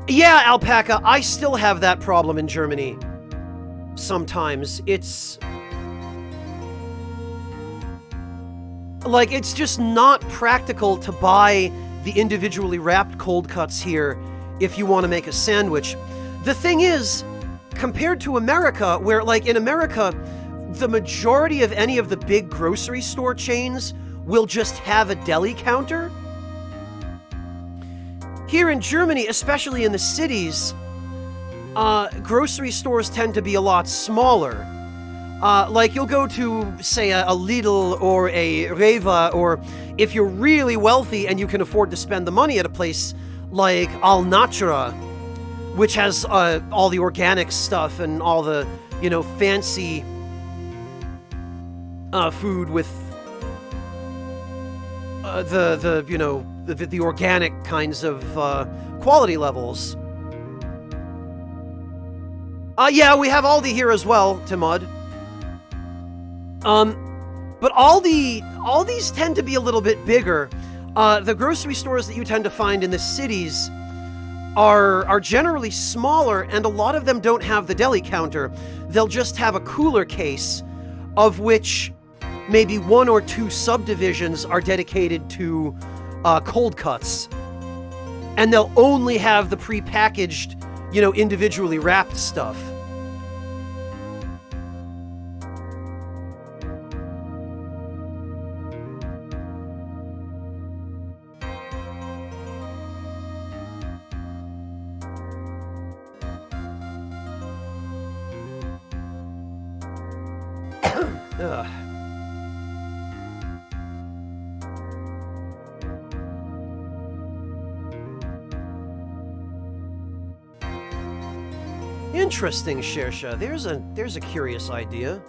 yeah, Alpaca, I still have that problem in Germany. Sometimes it's just not practical to buy the individually wrapped cold cuts here if you want to make a sandwich. The thing is, compared to America, where, in America, the majority of any of the big grocery store chains will just have a deli counter. Here in Germany, especially in the cities, grocery stores tend to be a lot smaller. You'll go to, say, a Lidl or a Rewe, or if you're really wealthy and you can afford to spend the money at a place like Al Natura, which has all the organic stuff and all the, fancy food with the organic kinds of quality levels. Yeah, we have Aldi here as well, Timud. But Aldi's tend to be a little bit bigger. The grocery stores that you tend to find in the cities are generally smaller, and a lot of them don't have the deli counter. They'll just have a cooler case, of which maybe 1 or 2 subdivisions are dedicated to cold cuts. And they'll only have the prepackaged, individually wrapped stuff. Ugh. Interesting, Shersha. There's a curious idea.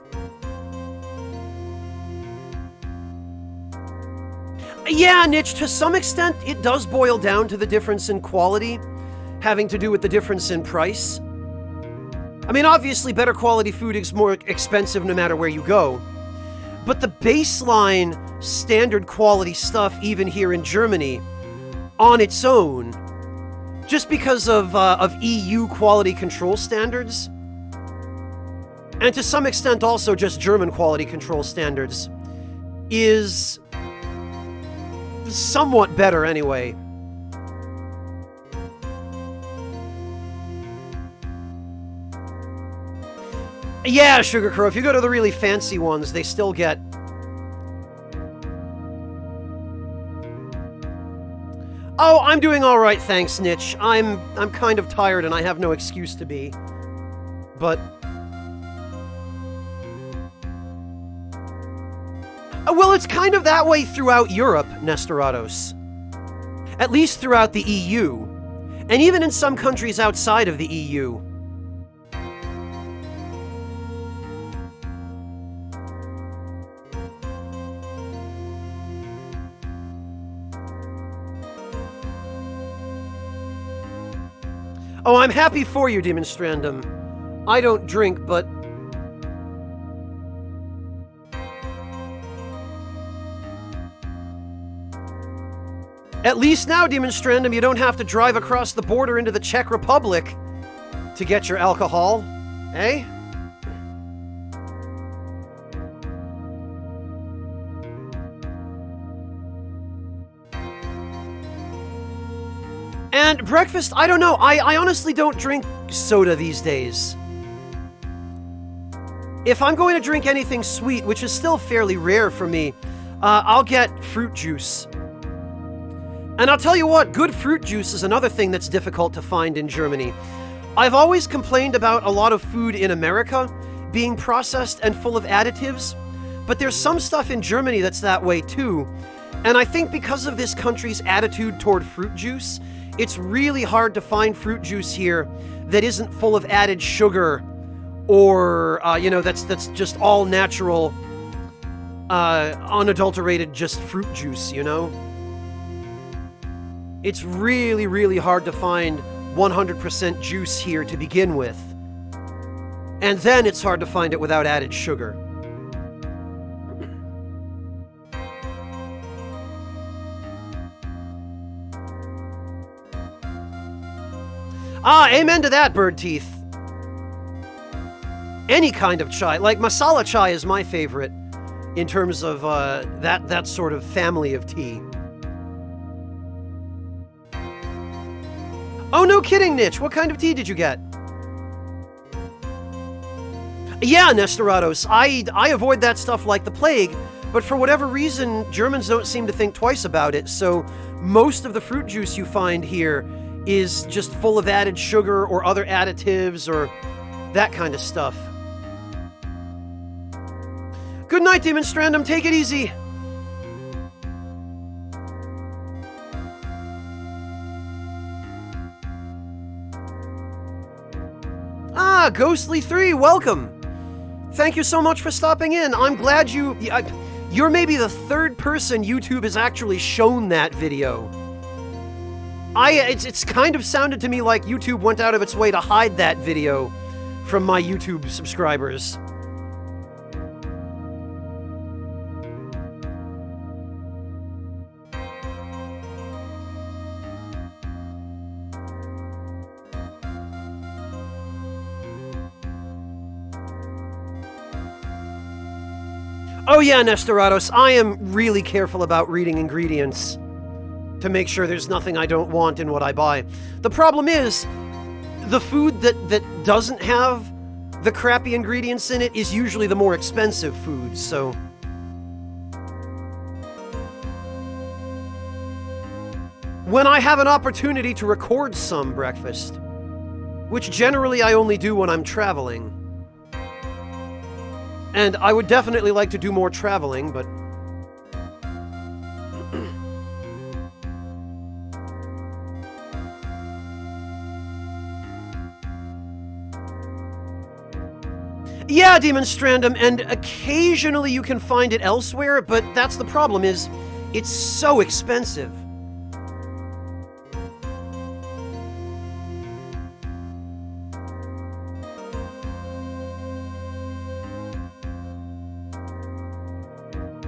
Yeah, Nitch, to some extent, it does boil down to the difference in quality, having to do with the difference in price. I mean, obviously, better quality food is more expensive no matter where you go. But the baseline standard quality stuff, even here in Germany, on its own, just because of EU quality control standards, and to some extent also just German quality control standards, is somewhat better anyway. Yeah, Sugar Crow, if you go to the really fancy ones, they still get... Oh, I'm doing all right, thanks, Nitch. I'm kind of tired and I have no excuse to be. But... well, it's kind of that way throughout Europe, Nestorados. At least throughout the EU. And even in some countries outside of the EU. Oh, I'm happy for you, Demonstrandum. I don't drink, but... At least now, Demonstrandum, you don't have to drive across the border into the Czech Republic to get your alcohol, eh? And breakfast, I don't know. I honestly don't drink soda these days. If I'm going to drink anything sweet, which is still fairly rare for me, I'll get fruit juice. And I'll tell you what, good fruit juice is another thing that's difficult to find in Germany. I've always complained about a lot of food in America being processed and full of additives, but there's some stuff in Germany that's that way too. And I think because of this country's attitude toward fruit juice, it's really hard to find fruit juice here that isn't full of added sugar or, that's just all natural unadulterated just fruit juice, you know? It's really, really hard to find 100% juice here to begin with. And then it's hard to find it without added sugar. Ah, amen to that, Bird Teeth. Any kind of chai, like masala chai is my favorite in terms of that sort of family of tea. Oh, no kidding, Nitch. What kind of tea did you get? Yeah, Nestorados. I avoid that stuff like the plague, but for whatever reason, Germans don't seem to think twice about it, so most of the fruit juice you find here is just full of added sugar or other additives or that kind of stuff. Good night, Demon Strandum. Take it easy. Ah, Ghostly3, welcome. Thank you so much for stopping in. I'm glad you're maybe the third person YouTube has actually shown that video. It's kind of sounded to me like YouTube went out of its way to hide that video from my YouTube subscribers. Oh yeah, Nestorados, I am really careful about reading ingredients to make sure there's nothing I don't want in what I buy. The problem is, the food that doesn't have the crappy ingredients in it is usually the more expensive food, so... When I have an opportunity to record some breakfast, which generally I only do when I'm traveling, and I would definitely like to do more traveling, but... Yeah, Demon Strandum, and occasionally you can find it elsewhere, but that's the problem, is it's so expensive.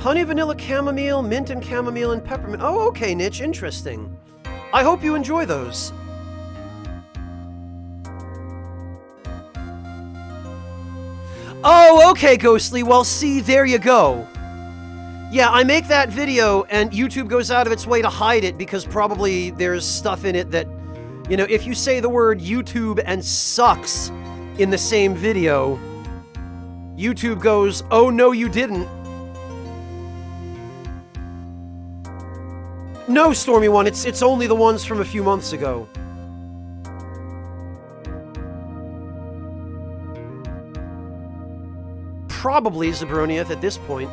Honey, vanilla, chamomile, mint and chamomile, and peppermint. Oh, okay, Nitch, interesting. I hope you enjoy those. Oh, okay, Ghostly. Well, see, there you go. Yeah, I make that video, and YouTube goes out of its way to hide it because probably there's stuff in it that, you know, if you say the word YouTube and sucks in the same video, YouTube goes, oh, no, you didn't. No, Stormy One, it's only the ones from a few months ago. Probably Zabroniath at this point.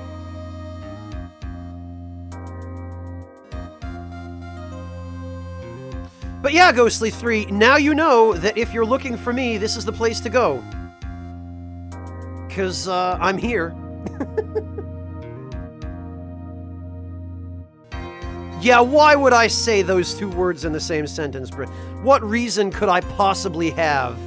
But yeah, Ghostly3, now you know that if you're looking for me, this is the place to go. 'Cause, I'm here. Yeah, why would I say those two words in the same sentence, Britt? What reason could I possibly have?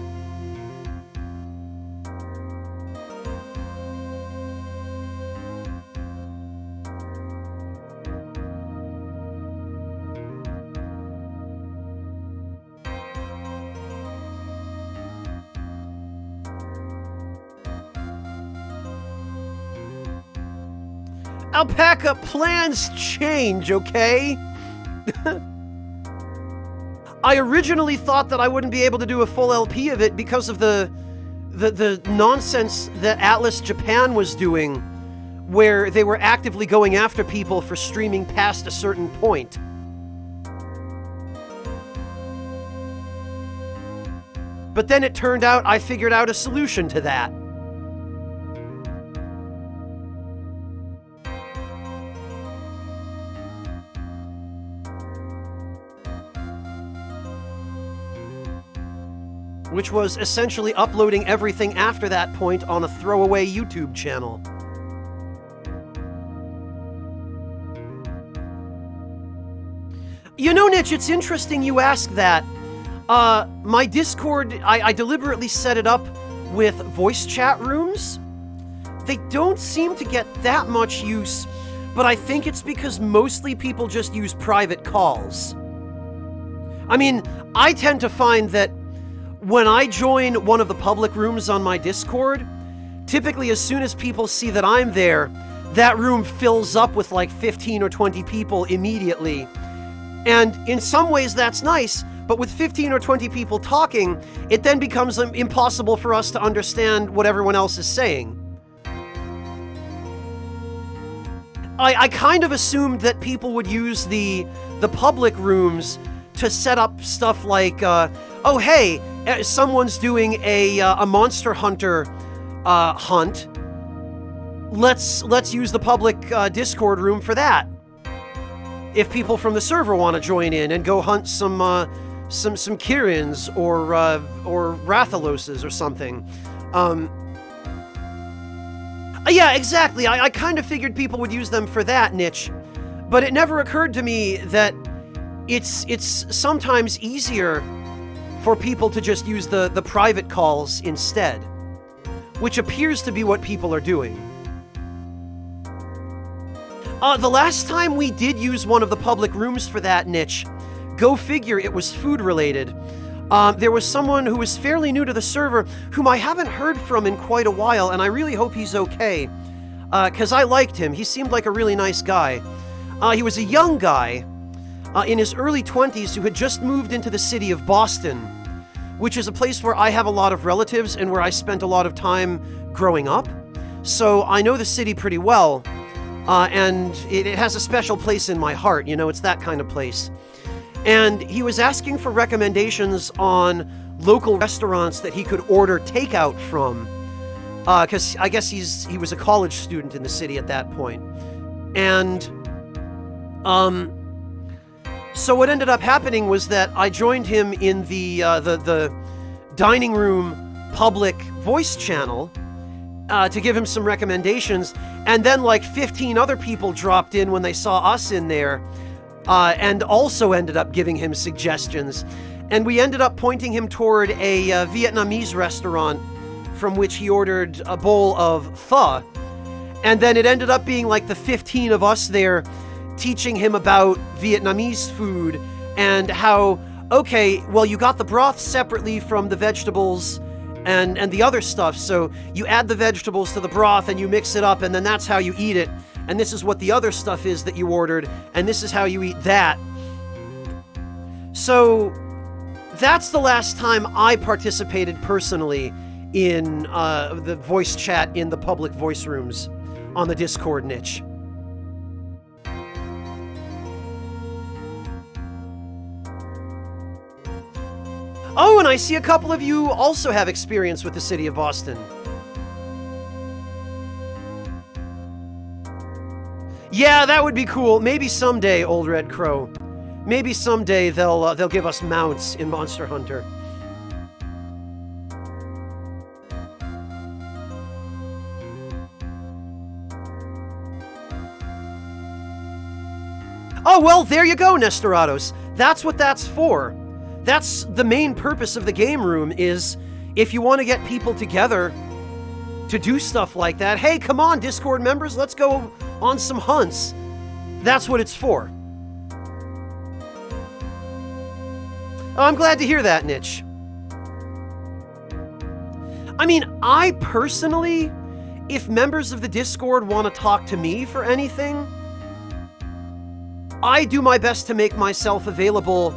Alpaca, plans change, okay? I originally thought that I wouldn't be able to do a full LP of it because of the nonsense that Atlas Japan was doing, where they were actively going after people for streaming past a certain point. But then it turned out I figured out a solution to that. Which was essentially uploading everything after that point on a throwaway YouTube channel. You know, Nitch, it's interesting you ask that. My Discord, I deliberately set it up with voice chat rooms. They don't seem to get that much use, but I think it's because mostly people just use private calls. I mean, I tend to find that when I join one of the public rooms on my Discord, typically as soon as people see that I'm there, that room fills up with like 15 or 20 people immediately. And in some ways that's nice, but with 15 or 20 people talking, it then becomes impossible for us to understand what everyone else is saying. I kind of assumed that people would use the public rooms to set up stuff like, oh hey, someone's doing a Monster Hunter hunt. Let's use the public Discord room for that. If people from the server want to join in and go hunt some Kirins or Rathaloses or something. Yeah, exactly. I kind of figured people would use them for that niche, but it never occurred to me that it's sometimes easier for people to just use the private calls instead, which appears to be what people are doing. The last time we did use one of the public rooms for that niche, go figure, it was food related. There was someone who was fairly new to the server whom I haven't heard from in quite a while, and I really hope he's okay, because I liked him. He seemed like a really nice guy. He was a young guy in his early 20s who had just moved into the city of Boston, which is a place where I have a lot of relatives and where I spent a lot of time growing up. So I know the city pretty well, and it has a special place in my heart. You know, it's that kind of place. And he was asking for recommendations on local restaurants that he could order takeout from, because I guess he was a college student in the city at that point. And so what ended up happening was that I joined him in the dining room public voice channel to give him some recommendations, and then like 15 other people dropped in when they saw us in there. And also ended up giving him suggestions. And we ended up pointing him toward a Vietnamese restaurant from which he ordered a bowl of pho. And then it ended up being like the 15 of us there teaching him about Vietnamese food and how, okay, well, you got the broth separately from the vegetables and the other stuff. So you add the vegetables to the broth and you mix it up, and then that's how you eat it. And this is what the other stuff is that you ordered, and this is how you eat that. So that's the last time I participated personally in the voice chat in the public voice rooms on the Discord niche. Oh, and I see a couple of you also have experience with the city of Boston. Yeah, that would be cool. Maybe someday, Old Red Crow. Maybe someday they'll give us mounts in Monster Hunter. Oh, well, there you go, Nestorados. That's what that's for. That's the main purpose of the game room, is if you want to get people together to do stuff like that, hey, come on, Discord members, let's go on some hunts. That's what it's for. Oh, I'm glad to hear that, Nitch. I mean, I personally, if members of the Discord want to talk to me for anything, I do my best to make myself available.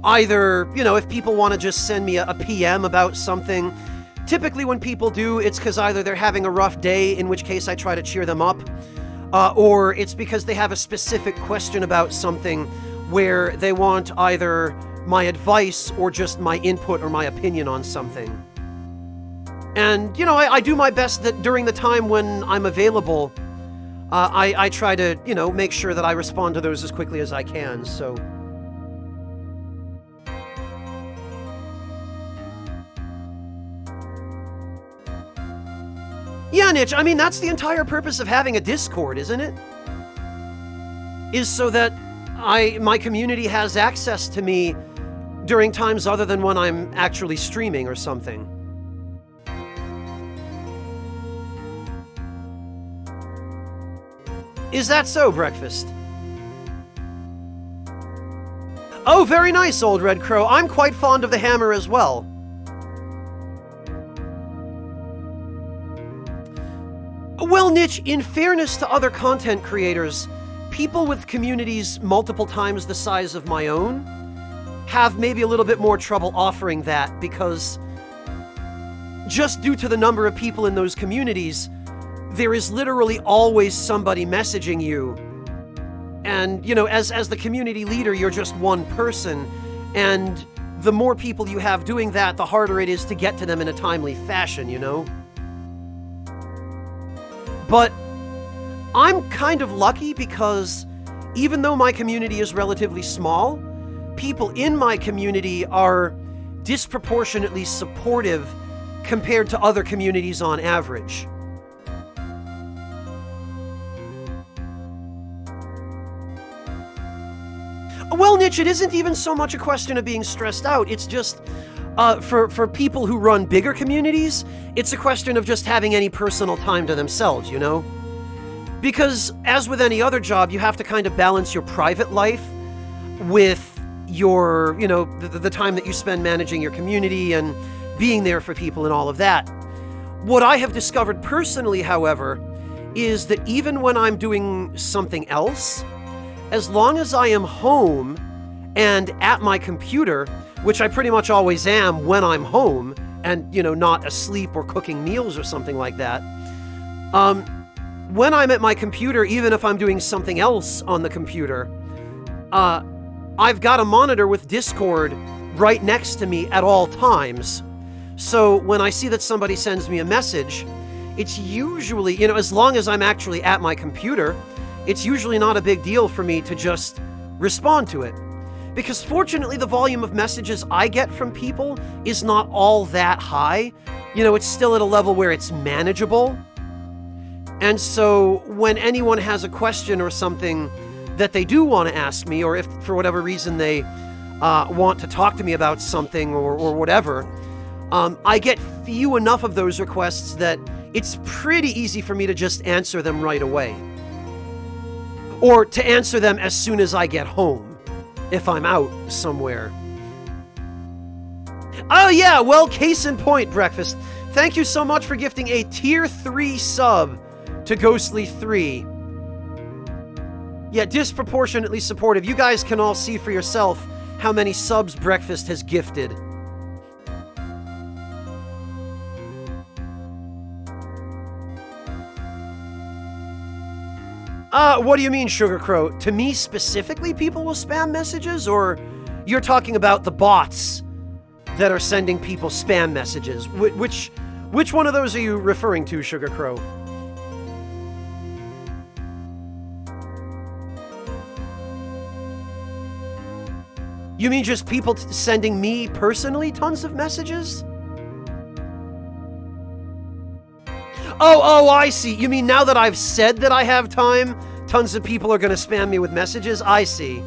Either, you know, if people want to just send me a PM about something. Typically when people do, it's because either they're having a rough day, in which case I try to cheer them up, or it's because they have a specific question about something where they want either my advice or just my input or my opinion on something. And, you know, I do my best that during the time when I'm available, I try to, you know, make sure that I respond to those as quickly as I can, so... Yeah, Nitch, I mean, that's the entire purpose of having a Discord, isn't it? Is so that my community has access to me during times other than when I'm actually streaming or something. Is that so, Breakfast? Oh, very nice, Old Red Crow. I'm quite fond of the hammer as well. Well, Niche, in fairness to other content creators, people with communities multiple times the size of my own have maybe a little bit more trouble offering that, because just due to the number of people in those communities, there is literally always somebody messaging you. And, you know, as the community leader, you're just one person, and the more people you have doing that, the harder it is to get to them in a timely fashion, you know? But I'm kind of lucky because even though my community is relatively small, people in my community are disproportionately supportive compared to other communities on average. Well, Niche, it isn't even so much a question of being stressed out. It's just, for people who run bigger communities, it's a question of just having any personal time to themselves, you know? Because, as with any other job, you have to kind of balance your private life with your, you know, the time that you spend managing your community and being there for people and all of that. What I have discovered personally, however, is that even when I'm doing something else, as long as I am home and at my computer, which I pretty much always am when I'm home and, you know, not asleep or cooking meals or something like that, when I'm at my computer, even if I'm doing something else on the computer, I've got a monitor with Discord right next to me at all times. So when I see that somebody sends me a message, it's usually, you know, as long as I'm actually at my computer, it's usually not a big deal for me to just respond to it. Because fortunately, the volume of messages I get from people is not all that high. You know, it's still at a level where it's manageable. And so when anyone has a question or something that they do want to ask me, or if for whatever reason they want to talk to me about something or whatever, I get few enough of those requests that it's pretty easy for me to just answer them right away. Or to answer them as soon as I get home, if I'm out somewhere. Oh yeah, well, case in point, Breakfast. Thank you so much for gifting a tier 3 sub to Ghostly3. Yeah, disproportionately supportive. You guys can all see for yourself how many subs Breakfast has gifted. What do you mean, Sugar Crow? To me specifically, people will spam messages? Or you're talking about the bots that are sending people spam messages? Which one of those are you referring to, Sugar Crow? You mean just people sending me personally tons of messages? Oh, I see. You mean now that I've said that I have time, tons of people are going to spam me with messages? I see.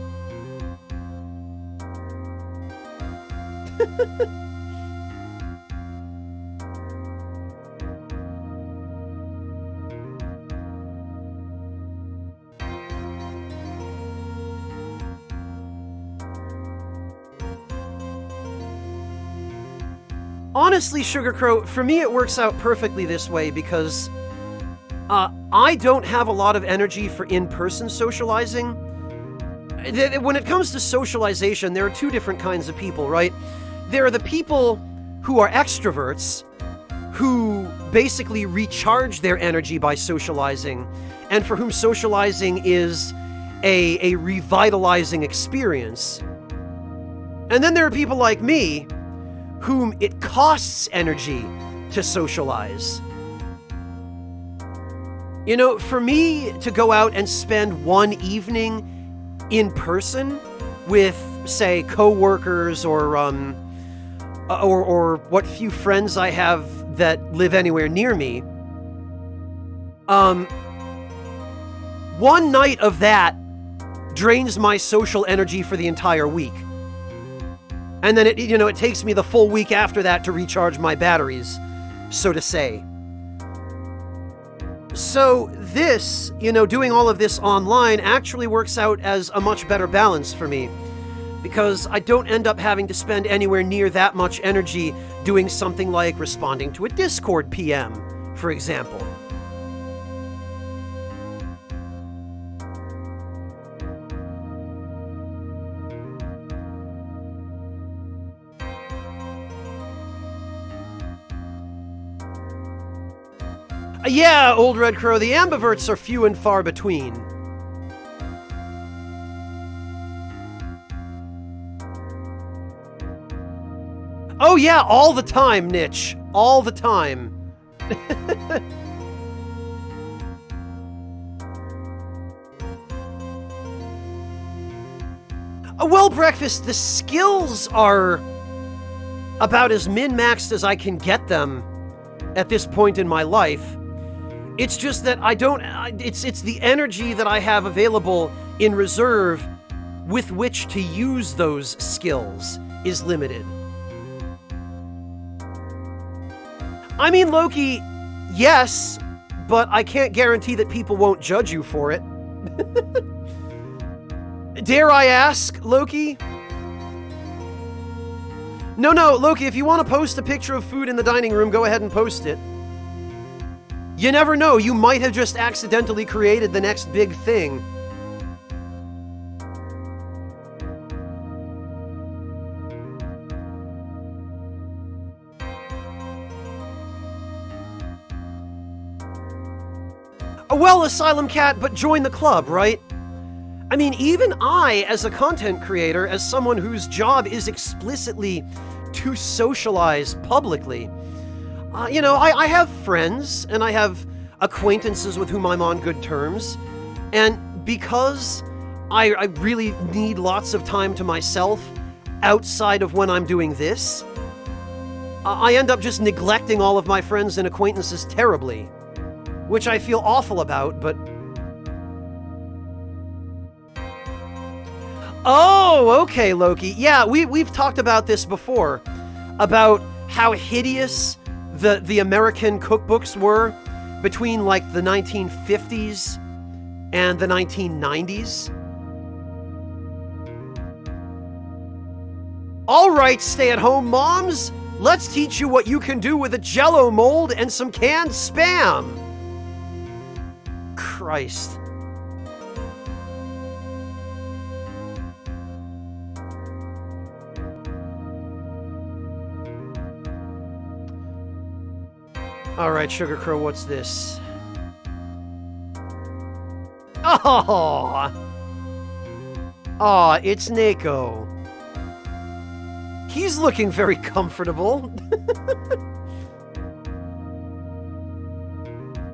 Honestly, Sugar Crow, for me it works out perfectly this way because I don't have a lot of energy for in-person socializing. When it comes to socialization, there are two different kinds of people, right? There are the people who are extroverts, who basically recharge their energy by socializing, and for whom socializing is a revitalizing experience. And then there are people like me, whom it costs energy to socialize. You know, for me to go out and spend one evening in person with, say, co-workers or what few friends I have that live anywhere near me, one night of that drains my social energy for the entire week. And then it takes me the full week after that to recharge my batteries, so to say. So this, doing all of this online actually works out as a much better balance for me, because I don't end up having to spend anywhere near that much energy doing something like responding to a Discord PM, for example. Yeah, Old Red Crow, the ambiverts are few and far between. Oh yeah, all the time, Nitch. All the time. Well, Breakfast, the skills are about as min-maxed as I can get them at this point in my life. It's just that it's the energy that I have available in reserve with which to use those skills is limited. I mean, Loki, yes, but I can't guarantee that people won't judge you for it. Dare I ask, Loki? No, Loki, if you want to post a picture of food in the dining room, go ahead and post it. You never know, you might have just accidentally created the next big thing. Well, Asylum Cat, but join the club, right? I mean, even I, as a content creator, as someone whose job is explicitly to socialize publicly, I have friends, and I have acquaintances with whom I'm on good terms, and because I really need lots of time to myself outside of when I'm doing this, I end up just neglecting all of my friends and acquaintances terribly, which I feel awful about, but... Oh, okay, Loki. Yeah, we've talked about this before, about how hideous the American cookbooks were between, like, the 1950s and the 1990s. All right, stay-at-home moms, let's teach you what you can do with a Jell-O mold and some canned Spam. Christ. All right, Sugar Crow, what's this? Oh, it's Neko. He's looking very comfortable.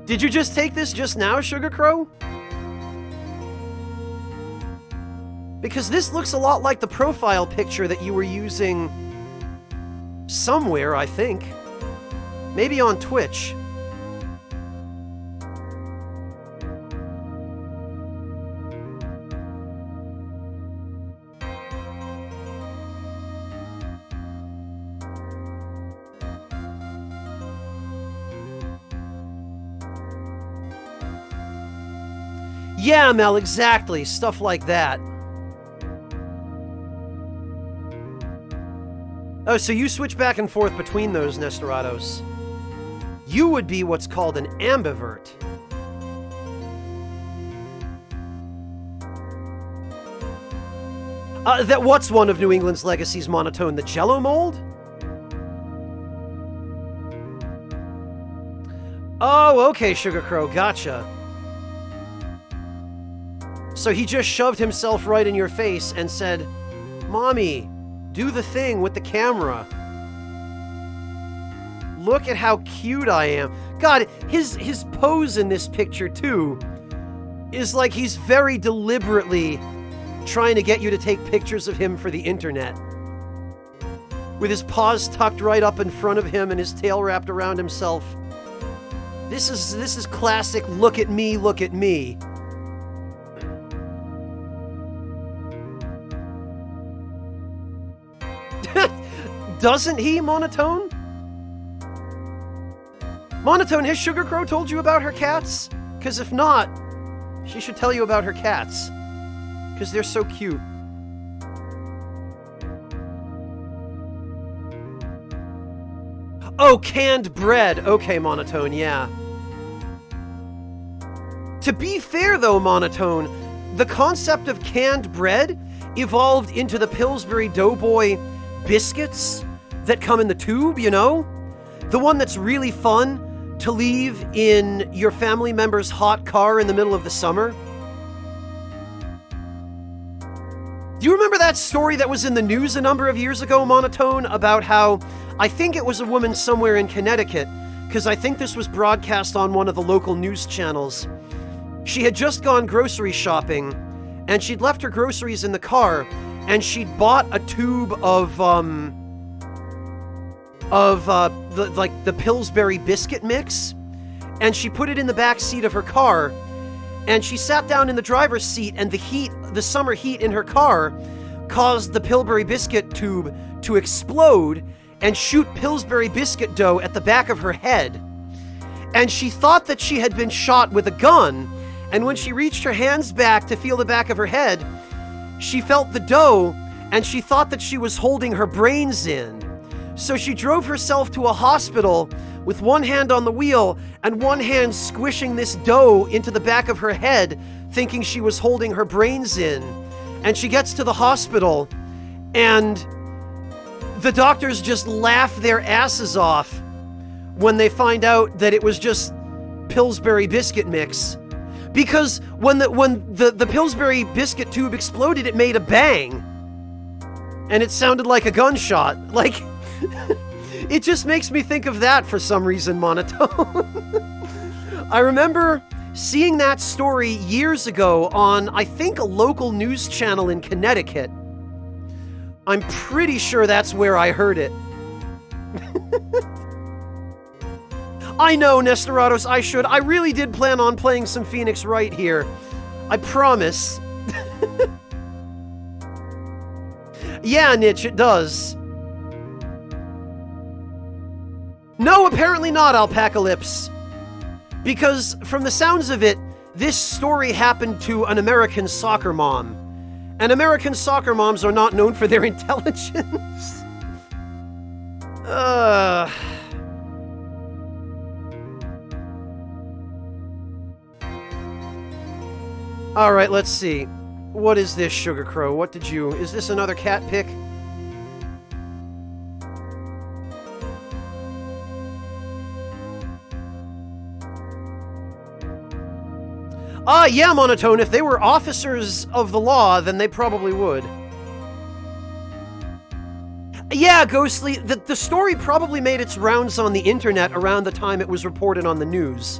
Did you just take this just now, Sugar Crow? Because this looks a lot like the profile picture that you were using somewhere, I think. Maybe on Twitch. Yeah, Mel, exactly. Stuff like that. Oh, so you switch back and forth between those, Nestorados. You would be what's called an ambivert. What's one of New England's legacies, Monotone? The Jell-O mold? Oh, okay, Sugar Crow, gotcha. So he just shoved himself right in your face and said, "Mommy, do the thing with the camera. Look at how cute I am." God, his pose in this picture, too, is like he's very deliberately trying to get you to take pictures of him for the internet. With his paws tucked right up in front of him and his tail wrapped around himself. This is classic look at me, look at me. Doesn't he, Monotone? Monotone, has Sugar Crow told you about her cats? Because if not, she should tell you about her cats. Because they're so cute. Oh, canned bread. Okay, Monotone, yeah. To be fair, though, Monotone, the concept of canned bread evolved into the Pillsbury Doughboy biscuits that come in the tube, you know? The one that's really fun to leave in your family member's hot car in the middle of the summer. Do you remember that story that was in the news a number of years ago, Monotone, about how, I think it was a woman somewhere in Connecticut, because I think this was broadcast on one of the local news channels. She had just gone grocery shopping, and she'd left her groceries in the car, and she'd bought a tube of the Pillsbury biscuit mix, and she put it in the back seat of her car, and she sat down in the driver's seat, and the summer heat in her car caused the Pillsbury biscuit tube to explode and shoot Pillsbury biscuit dough at the back of her head. And she thought that she had been shot with a gun, and when she reached her hands back to feel the back of her head, she felt the dough, and she thought that she was holding her brains in. So she drove herself to a hospital with one hand on the wheel and one hand squishing this dough into the back of her head, thinking she was holding her brains in. And she gets to the hospital, and the doctors just laugh their asses off when they find out that it was just Pillsbury biscuit mix. Because when the Pillsbury biscuit tube exploded, it made a bang. And it sounded like a gunshot. Like, it just makes me think of that for some reason, Monotone. I remember seeing that story years ago on, I think, a local news channel in Connecticut. I'm pretty sure that's where I heard it. I know, Nestorados, I really did plan on playing some Phoenix Wright here. I promise. Yeah, Nitch, it does. No, apparently not, Alpacalypse. Because, from the sounds of it, this story happened to an American soccer mom. And American soccer moms are not known for their intelligence. Alright, let's see. What is this, Sugar Crow? What did you... Is this another cat pick? Yeah, Monotone. If they were officers of the law, then they probably would. Yeah, Ghostly, the story probably made its rounds on the internet around the time it was reported on the news.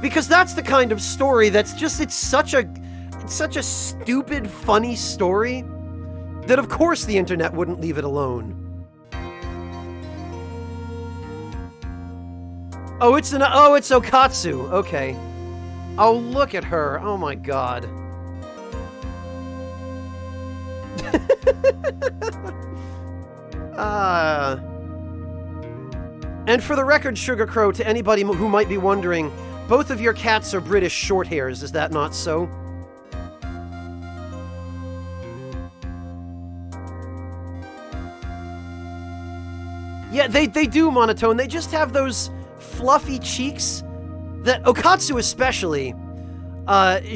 Because that's the kind of story that's just, it's such a stupid, funny story that of course the internet wouldn't leave it alone. Oh, it's Okatsu. Okay. Oh, look at her. Oh my god. And for the record, Sugar Crow, to anybody who might be wondering, both of your cats are British Shorthairs, is that not so? Yeah, they do, Monotone. They just have those fluffy cheeks that Okatsu especially,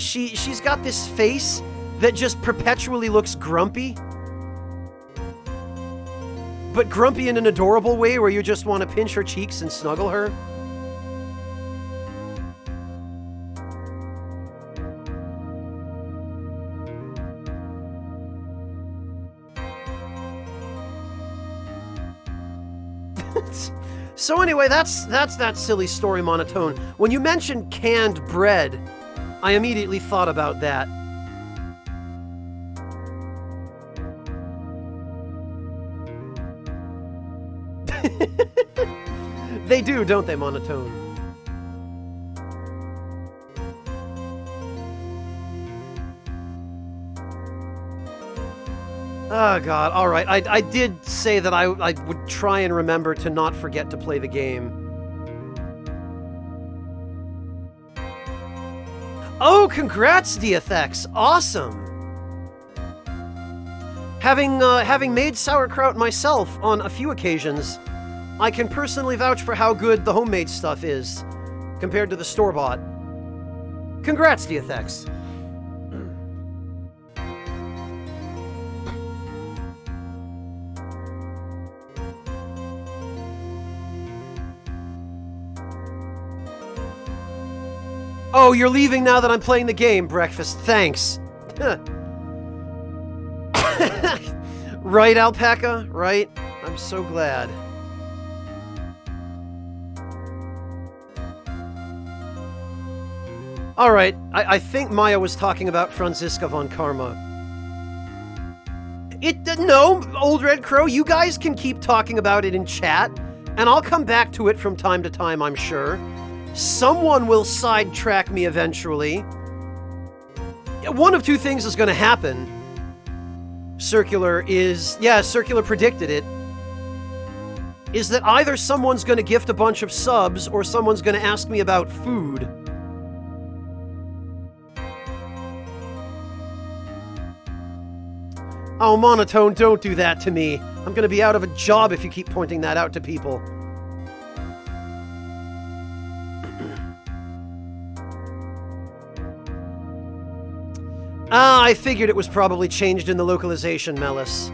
she's got this face that just perpetually looks grumpy. But grumpy in an adorable way where you just want to pinch her cheeks and snuggle her. So anyway, that's that silly story, Monotone. When you mentioned canned bread, I immediately thought about that. They do, don't they, Monotone? Oh, God. All right. I did say that I would try and remember to not forget to play the game. Oh, congrats, DFX. Awesome. Having made sauerkraut myself on a few occasions, I can personally vouch for how good the homemade stuff is compared to the store-bought. Congrats, DFX. Oh, you're leaving now that I'm playing the game, Breakfast. Thanks. Right, Alpaca? Right? I'm so glad. Alright, I think Maya was talking about Franziska von Karma. No, Old Red Crow, you guys can keep talking about it in chat, and I'll come back to it from time to time, I'm sure. Someone will sidetrack me eventually. One of two things is going to happen. Circular predicted it. Is that either someone's going to gift a bunch of subs or someone's going to ask me about food. Oh, Monotone, don't do that to me. I'm going to be out of a job if you keep pointing that out to people. I figured it was probably changed in the localization, Melis.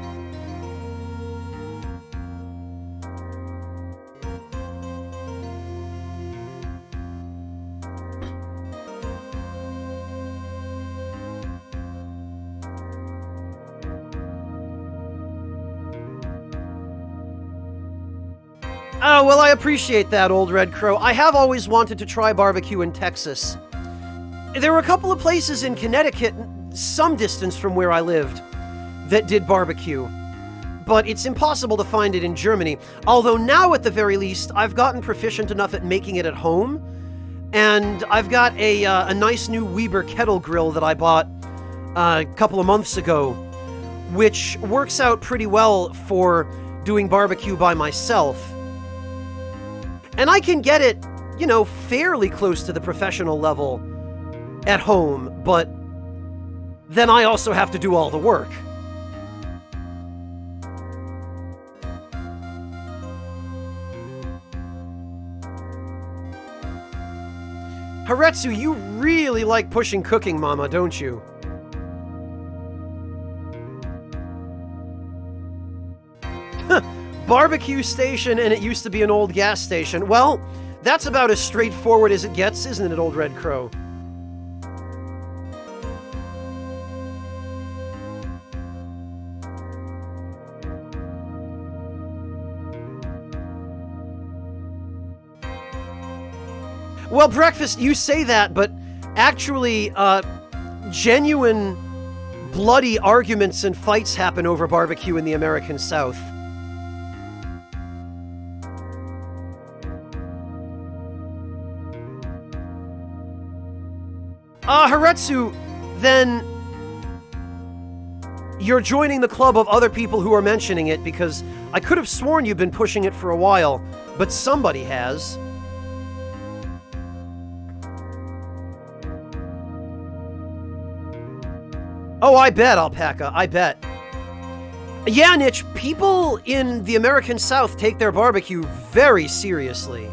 Oh, well, I appreciate that, Old Red Crow. I have always wanted to try barbecue in Texas. There were a couple of places in Connecticut, some distance from where I lived, that did barbecue. But it's impossible to find it in Germany. Although now, at the very least, I've gotten proficient enough at making it at home. And I've got a nice new Weber kettle grill that I bought a couple of months ago, which works out pretty well for doing barbecue by myself. And I can get it, you know, fairly close to the professional level at home, but then I also have to do all the work. Haretsu, you really like pushing Cooking Mama, don't you? Barbecue station, and it used to be an old gas station. Well, that's about as straightforward as it gets, isn't it, Old Red Crow? Well, Breakfast, you say that, but actually, genuine bloody arguments and fights happen over barbecue in the American South. Haretsu, then you're joining the club of other people who are mentioning it, because I could have sworn you've been pushing it for a while, but somebody has. Oh, I bet, Alpaca, I bet. Yeah, Nitch, people in the American South take their barbecue very seriously.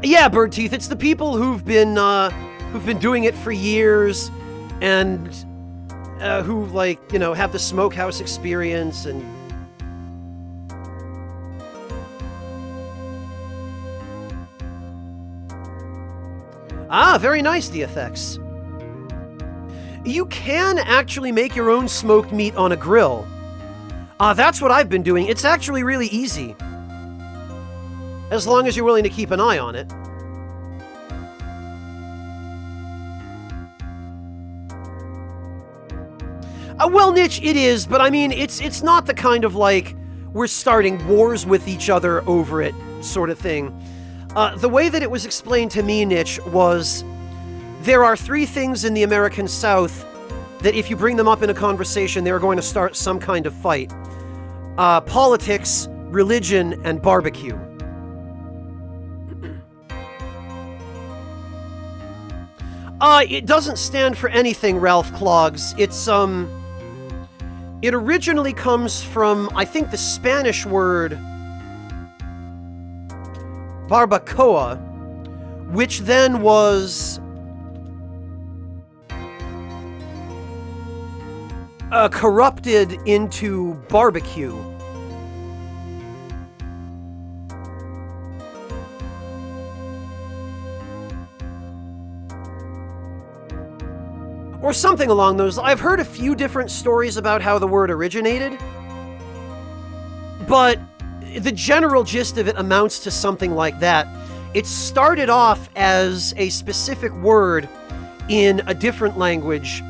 Yeah, Birdteeth, it's the people who've been doing it for years, and who, like, you know, have the smokehouse experience and. Ah, very nice, DFX. You can actually make your own smoked meat on a grill. That's what I've been doing. It's actually really easy. As long as you're willing to keep an eye on it. Well, Nitch, it is, but I mean, it's not the kind of, like, we're starting wars with each other over it sort of thing. The way that it was explained to me, Nitch, was there are three things in the American South that if you bring them up in a conversation, they're going to start some kind of fight. Politics, religion, and barbecue. It doesn't stand for anything, Ralph Clogs. It originally comes from, I think, the Spanish word barbacoa, which then was corrupted into barbecue. Or something along those. I've heard a few different stories about how the word originated, but the general gist of it amounts to something like that. It started off as a specific word in a different language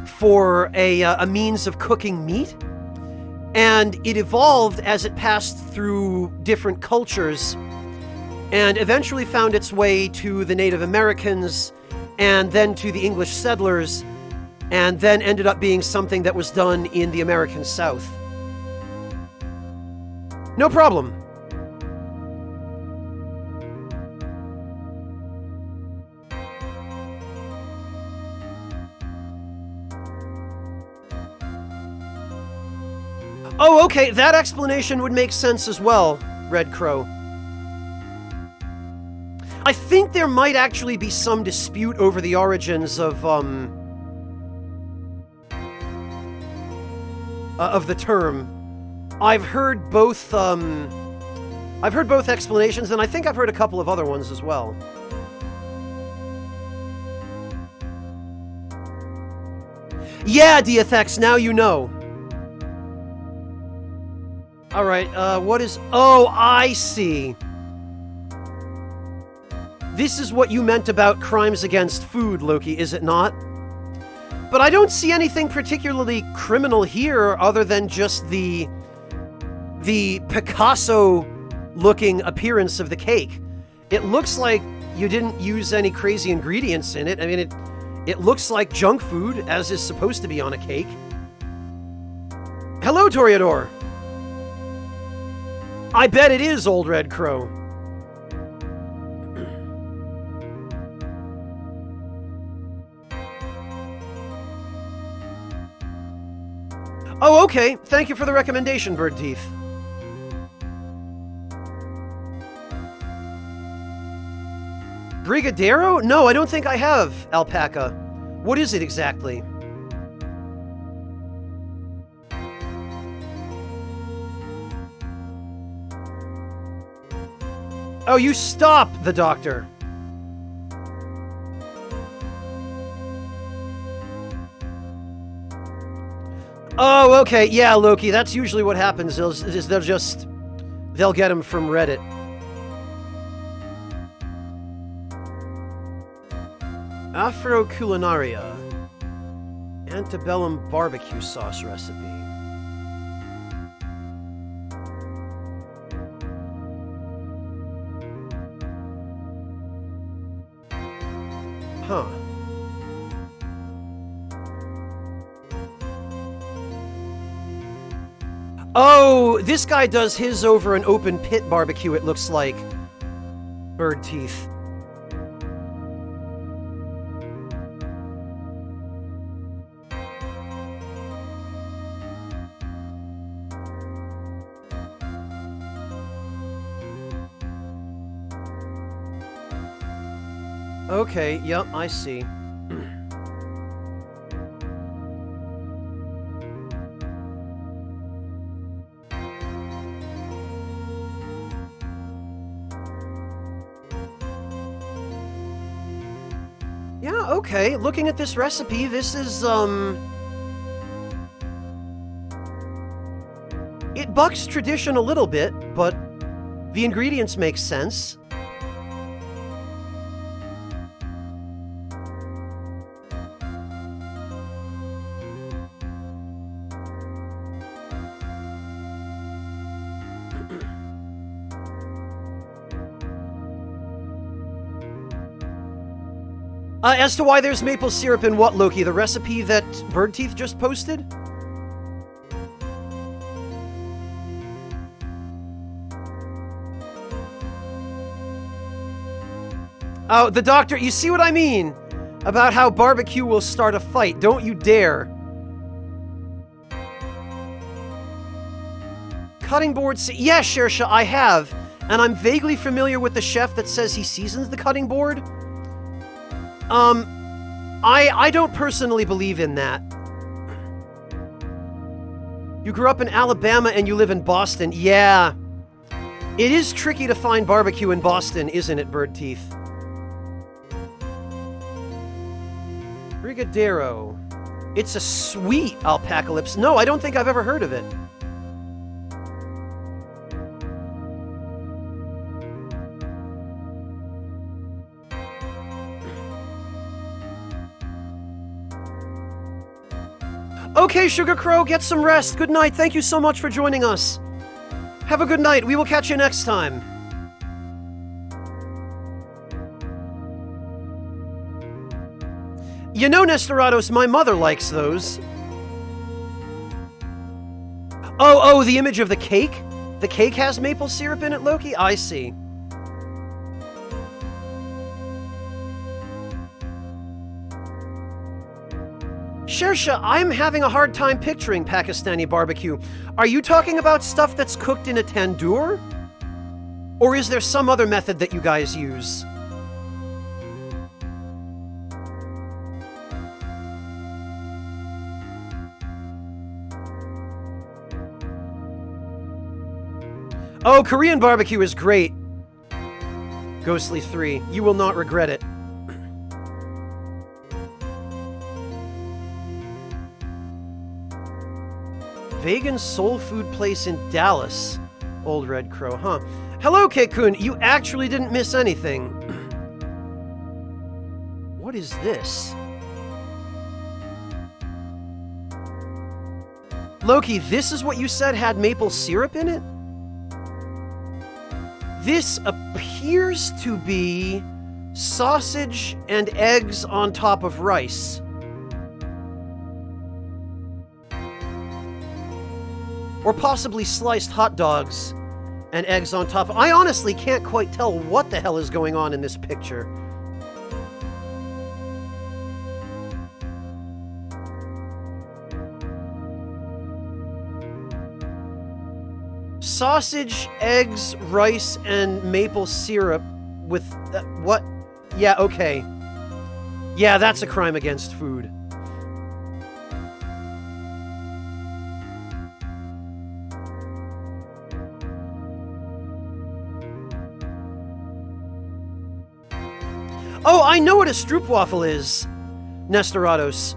for a means of cooking meat, and it evolved as it passed through different cultures and eventually found its way to the Native Americans and then to the English settlers, and then ended up being something that was done in the American South. No problem. Oh, okay, that explanation would make sense as well, Red Crow. I think there might actually be some dispute over the origins of the term. I've heard both explanations, and I think I've heard a couple of other ones as well. Yeah, DFX, now you know. Alright, what is... Oh, I see. This is what you meant about crimes against food, Loki, is it not? But I don't see anything particularly criminal here other than just the Picasso-looking appearance of the cake. It looks like you didn't use any crazy ingredients in it. I mean, it looks like junk food, as is supposed to be on a cake. Hello, Toreador! I bet it is, Old Red Crow. Oh, okay. Thank you for the recommendation, Bird Teeth. Brigadero? No, I don't think I have, Alpaca. What is it exactly? Oh, you stop the doctor. Oh, okay. Yeah, Loki, that's usually what happens. They'll get him from Reddit. Afro Culinaria. Antebellum barbecue sauce recipe. Huh. Oh, this guy does his over an open pit barbecue, it looks like. Bird Teeth. Okay, yep, I see. Yeah, okay, looking at this recipe, this is, it bucks tradition a little bit, but the ingredients make sense. As to why there's maple syrup in what, Loki? The recipe that Birdteeth just posted? Oh, the doctor, you see what I mean? About how barbecue will start a fight. Don't you dare. Cutting boards. Yeah, Shersha, I have. And I'm vaguely familiar with the chef that says he seasons the cutting board. I don't personally believe in that. You grew up in Alabama and you live in Boston. Yeah. It is tricky to find barbecue in Boston, isn't it, Birdteeth? Brigadero. It's a sweet alpacalypse. No, I don't think I've ever heard of it. Okay, Sugar Crow, get some rest. Good night. Thank you so much for joining us. Have a good night. We will catch you next time. You know, Nestorados, my mother likes those. Oh, the image of the cake? The cake has maple syrup in it, Loki? I see. Shersha, I'm having a hard time picturing Pakistani barbecue. Are you talking about stuff that's cooked in a tandoor? Or is there some other method that you guys use? Oh, Korean barbecue is great. Ghostly 3, you will not regret it. Vegan soul food place in Dallas. Old Red Crow, huh? Hello, Kekun. You actually didn't miss anything. What is this? Loki, this is what you said had maple syrup in it? This appears to be sausage and eggs on top of rice. Or possibly sliced hot dogs and eggs on top. I honestly can't quite tell what the hell is going on in this picture. Sausage, eggs, rice, and maple syrup with... what? Yeah, okay. Yeah, that's a crime against food. Oh, I know what a stroopwafel is, Nestorados.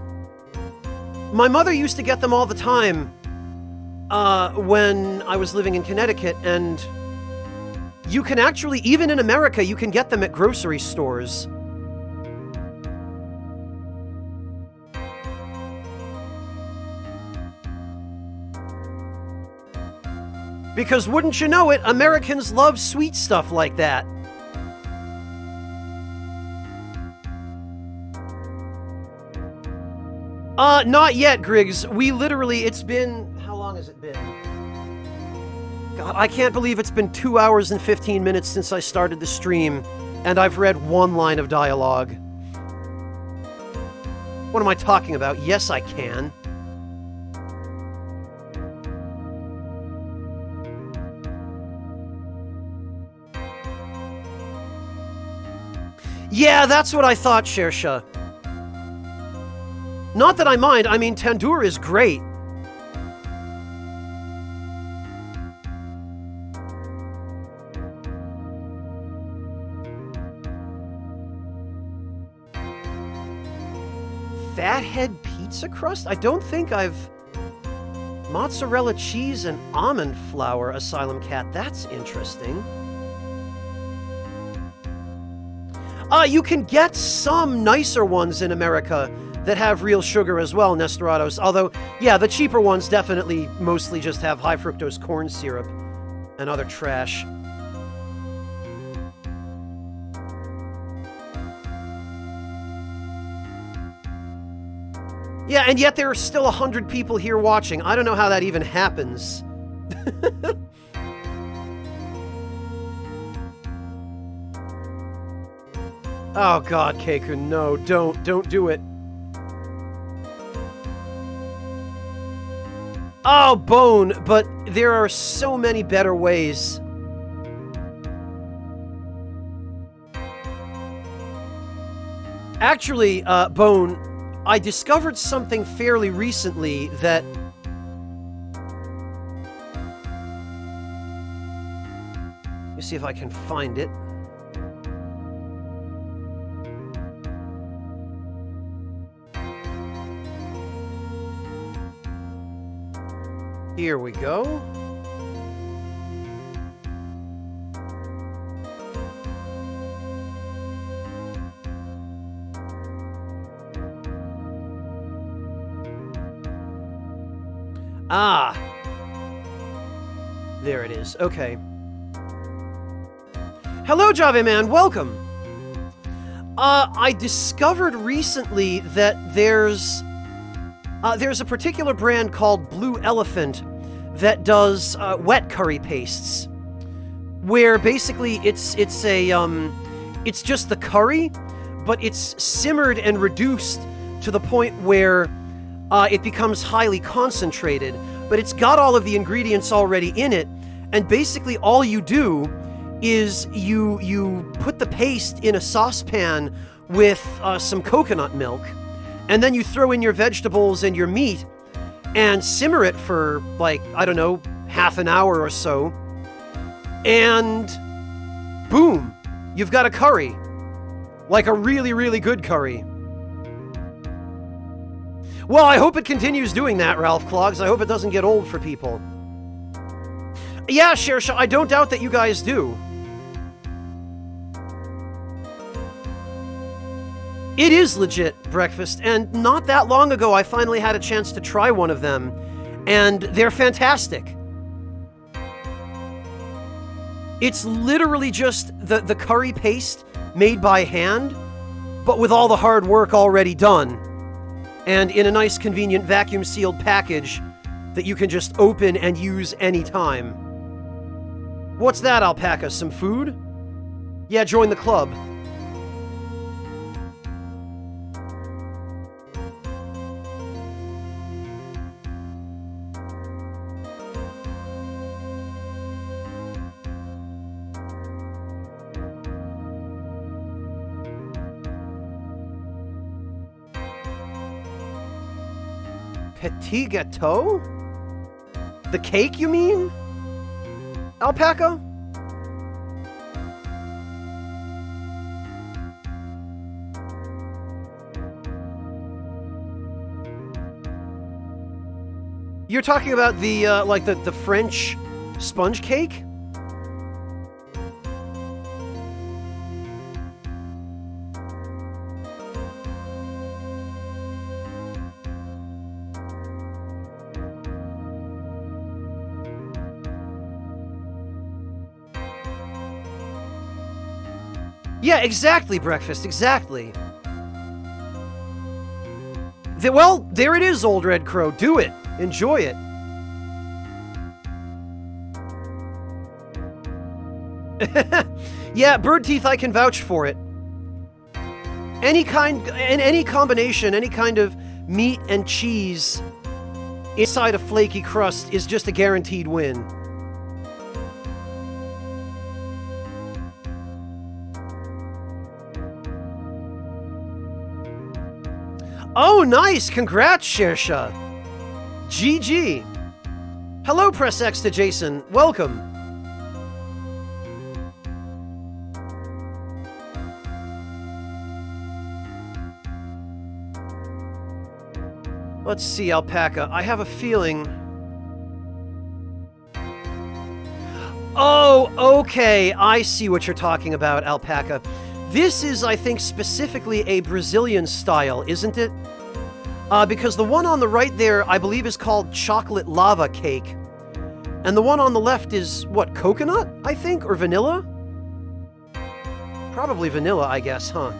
My mother used to get them all the time when I was living in Connecticut, and you can actually, even in America, you can get them at grocery stores. Because wouldn't you know it, Americans love sweet stuff like that. Not yet, Griggs. We literally, it's been, how long has it been? God, I can't believe it's been 2 hours and 15 minutes since I started the stream, and I've read one line of dialogue. What am I talking about? Yes, I can. Yeah, that's what I thought, Shersha. Not that I mind, I mean, tandoor is great. Fathead pizza crust? I don't think I've... Mozzarella cheese and almond flour, Asylum Cat. That's interesting. You can get some nicer ones in America that have real sugar as well, Nestorados. Although, yeah, the cheaper ones definitely mostly just have high fructose corn syrup and other trash. Yeah, and yet there are still 100 people here watching. I don't know how that even happens. Oh god, Keiko, no, don't do it. Oh, Bone, but there are so many better ways. Actually, Bone, I discovered something fairly recently that... Let me see if I can find it. Here we go. Ah. There it is. Okay. Hello, Java Man. Welcome. I discovered recently that there's a particular brand called Blue Elephant that does wet curry pastes, where basically it's just the curry, but it's simmered and reduced to the point where it becomes highly concentrated. But it's got all of the ingredients already in it, and basically all you do is you put the paste in a saucepan with some coconut milk. And then you throw in your vegetables and your meat and simmer it for, like, I don't know, half an hour or so. And boom, you've got a curry. Like a really, really good curry. Well, I hope it continues doing that, Ralph Clogs. I hope it doesn't get old for people. Yeah, Shersha, I don't doubt that you guys do. It is legit breakfast, and not that long ago I finally had a chance to try one of them, and they're fantastic. It's literally just the curry paste made by hand, but with all the hard work already done, and in a nice convenient vacuum-sealed package that you can just open and use anytime. What's that, Alpaca? Some food? Yeah, join the club. Petit gâteau? The cake, you mean? Alpaca? You're talking about the, like the French sponge cake? Yeah, exactly, Breakfast, exactly. Well, there it is, Old Red Crow. Do it. Enjoy it. Yeah, bird teeth, I can vouch for it. Any combination, any kind of meat and cheese inside a flaky crust is just a guaranteed win. Oh, nice! Congrats, Shersha! GG! Hello, Press X to Jason. Welcome. Let's see, Alpaca. I have a feeling... Oh, okay. I see what you're talking about, Alpaca. This is, I think, specifically a Brazilian style, isn't it? Because the one on the right there, I believe, is called chocolate lava cake. And the one on the left is, what, coconut, I think? Or vanilla? Probably vanilla, I guess, huh?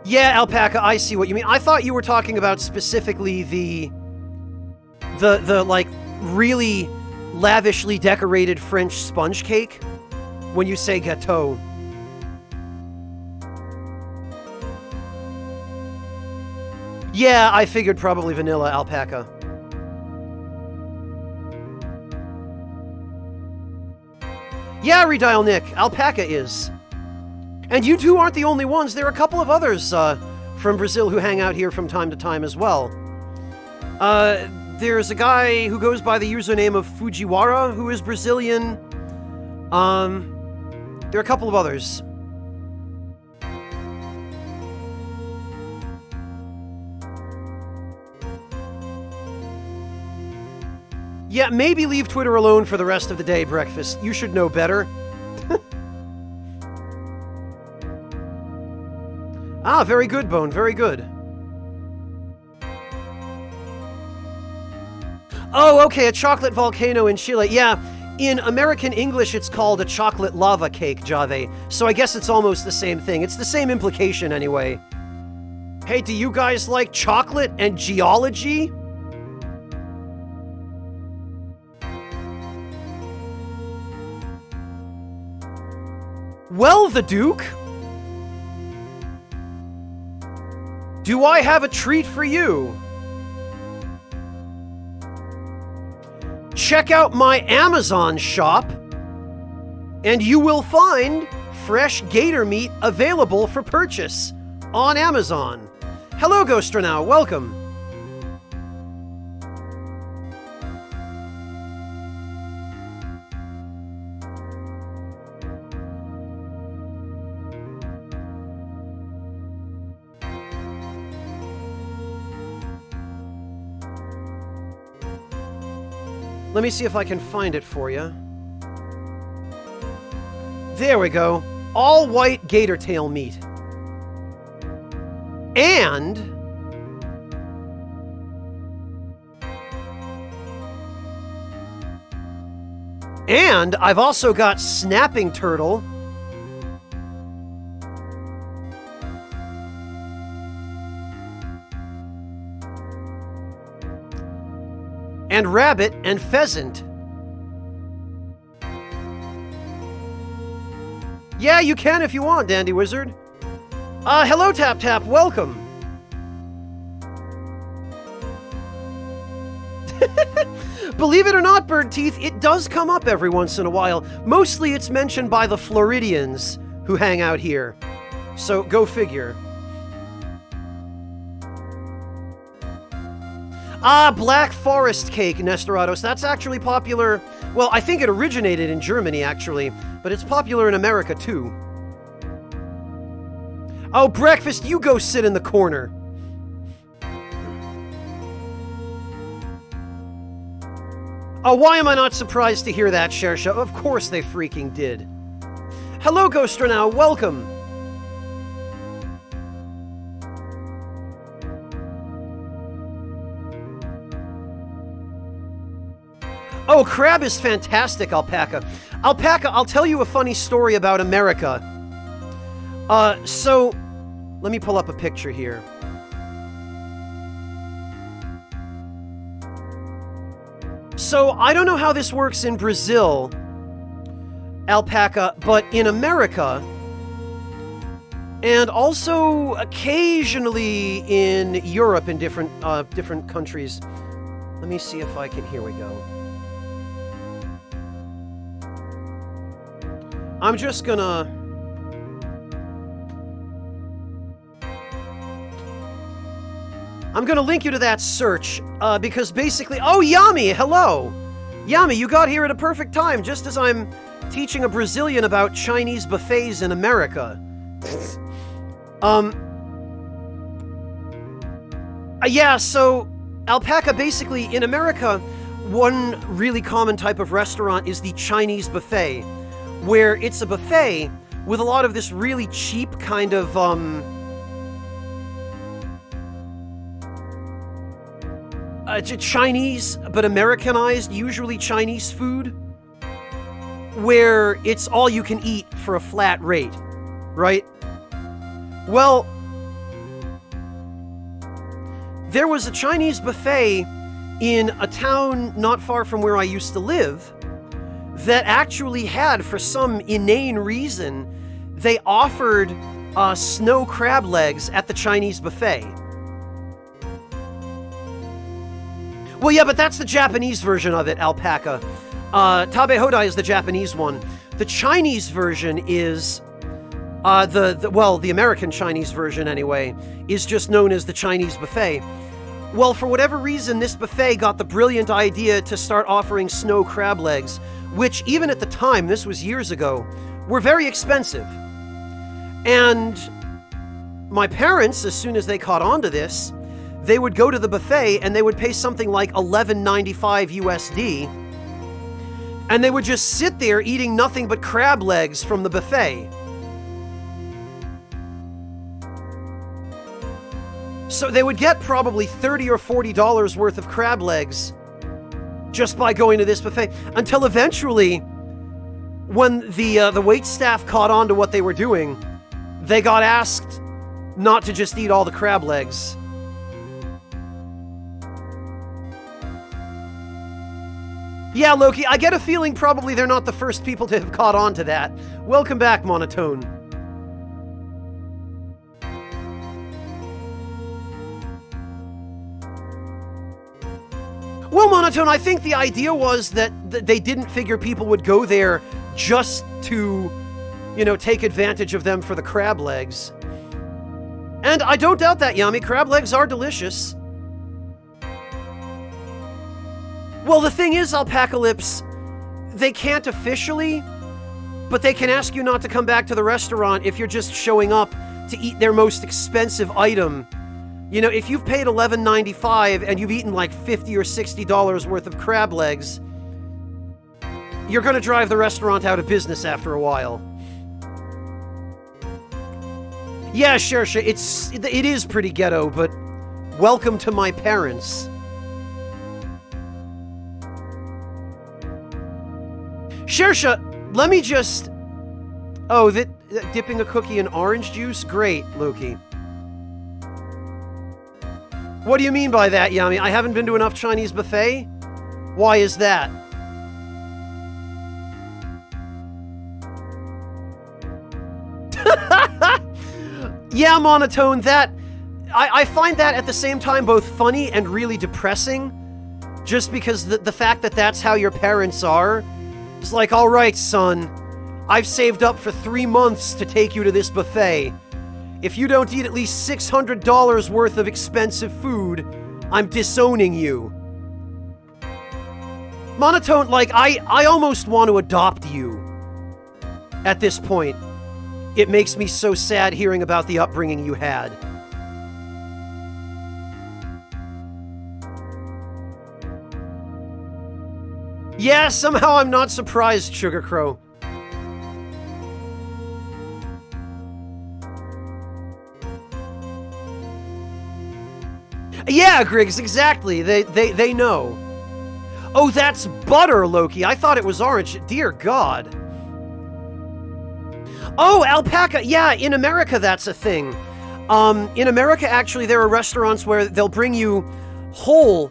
Yeah, alpaca, I see what you mean. I thought you were talking about specifically the like really lavishly decorated French sponge cake when you say gâteau. Yeah, I figured probably vanilla alpaca. Yeah, Redial Nick, alpaca is. And you two aren't the only ones. There are a couple of others from Brazil who hang out here from time to time as well. There's a guy who goes by the username of Fujiwara, who is Brazilian. There are a couple of others. Yeah, maybe leave Twitter alone for the rest of the day, Breakfast. You should know better. Ah, very good, Bone, very good. Oh, okay, a chocolate volcano in Chile. Yeah, in American English it's called a chocolate lava cake, Jave. So I guess it's almost the same thing. It's the same implication anyway. Hey, do you guys like chocolate and geology? Well, the Duke, do I have a treat for you? Check out my Amazon shop, and you will find fresh gator meat available for purchase on Amazon. Hello, Ghostranow, welcome. Let me see if I can find it for you. There we go. All white gator tail meat. And I've also got snapping turtle. And rabbit and pheasant. Yeah, you can if you want, Dandy Wizard. Hello, Tap Tap, welcome. Believe it or not, Bird Teeth, it does come up every once in a while. Mostly it's mentioned by the Floridians who hang out here. So, go figure. Ah, Black Forest cake, Nestorados. That's actually popular. Well, I think it originated in Germany, actually, but it's popular in America, too. Oh, Breakfast, you go sit in the corner. Oh, why am I not surprised to hear that, Shersha? Of course they freaking did. Hello, Ghostranow, welcome. Oh, crab is fantastic, Alpaca. Alpaca, I'll tell you a funny story about America. So, let me pull up a picture here. So, I don't know how this works in Brazil, Alpaca, but in America, and also occasionally in Europe in different countries. Let me see if I can, here we go. I'm just gonna... I'm gonna link you to that search, because basically... Oh, Yami, hello! Yami, you got here at a perfect time, just as I'm teaching a Brazilian about Chinese buffets in America. Yeah, so, Alpaca, basically, in America, one really common type of restaurant is the Chinese buffet, where it's a buffet with a lot of this really cheap kind of, Chinese, but Americanized, usually Chinese food, where it's all you can eat for a flat rate, right? Well, there was a Chinese buffet in a town not far from where I used to live that actually had, for some inane reason, they offered snow crab legs at the Chinese buffet. Well, yeah, but that's the Japanese version of it, Alpaca. Tabe Hodai is the Japanese one. The Chinese version is, the American Chinese version anyway, is just known as the Chinese buffet. Well, for whatever reason, this buffet got the brilliant idea to start offering snow crab legs, which even at the time, this was years ago, were very expensive. And my parents, as soon as they caught on to this, they would go to the buffet and they would pay something like $11.95 USD, and they would just sit there eating nothing but crab legs from the buffet. So they would get probably $30 or $40 worth of crab legs just by going to this buffet, until eventually, when the waitstaff caught on to what they were doing, they got asked not to just eat all the crab legs. Yeah, Loki, I get a feeling probably they're not the first people to have caught on to that. Welcome back, Monotone. Well, Monotone, I think the idea was that they didn't figure people would go there just to, take advantage of them for the crab legs. And I don't doubt that, Yami. Crab legs are delicious. Well, the thing is, Alpacalypse, they can't officially, but they can ask you not to come back to the restaurant if you're just showing up to eat their most expensive item. If you've paid $11.95 and you've eaten like $50 or $60 worth of crab legs, you're going to drive the restaurant out of business after a while. Yeah, sure, it is pretty ghetto, but welcome to my parents. Shersha, let me just... Oh, dipping a cookie in orange juice? Great, Loki. What do you mean by that, Yami? I haven't been to enough Chinese buffet? Why is that? Yeah, Monotone, I find that at the same time both funny and really depressing, just because the fact that that's how your parents are. It's like, all right, son, I've saved up for 3 months to take you to this buffet. If you don't eat at least $600 worth of expensive food, I'm disowning you. Monotone, I almost want to adopt you at this point. It makes me so sad hearing about the upbringing you had. Yeah, somehow I'm not surprised, Sugar Crow. Yeah, Griggs, exactly. They know. Oh, that's butter, Loki. I thought it was orange. Dear God. Oh, Alpaca. Yeah, in America, that's a thing. In America, actually, there are restaurants where they'll bring you whole,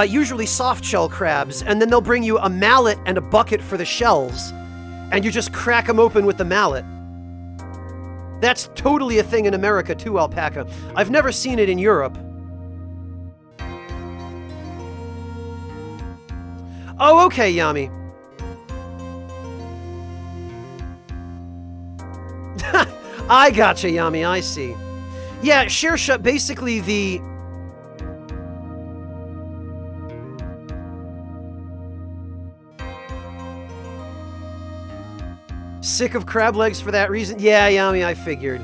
usually soft-shell crabs, and then they'll bring you a mallet and a bucket for the shells, and you just crack them open with the mallet. That's totally a thing in America, too, Alpaca. I've never seen it in Europe. Oh, okay, Yami. I gotcha, Yami, I see. Yeah, Shersha, basically the... Sick of crab legs for that reason? Yeah, Yami, I figured.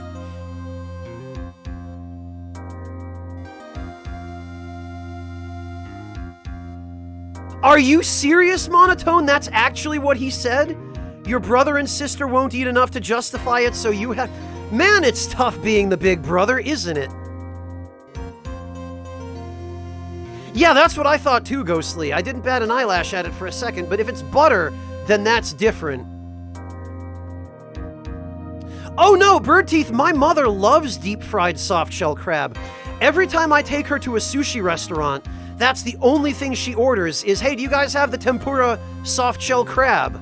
Are you serious, Monotone? That's actually what he said? Your brother and sister won't eat enough to justify it, so you have... Man, it's tough being the big brother, isn't it? Yeah, that's what I thought too, Ghostly. I didn't bat an eyelash at it for a second, but if it's butter, then that's different. Oh no, Birdteeth, my mother loves deep-fried soft-shell crab. Every time I take her to a sushi restaurant, that's the only thing she orders is, hey, do you guys have the tempura soft shell crab?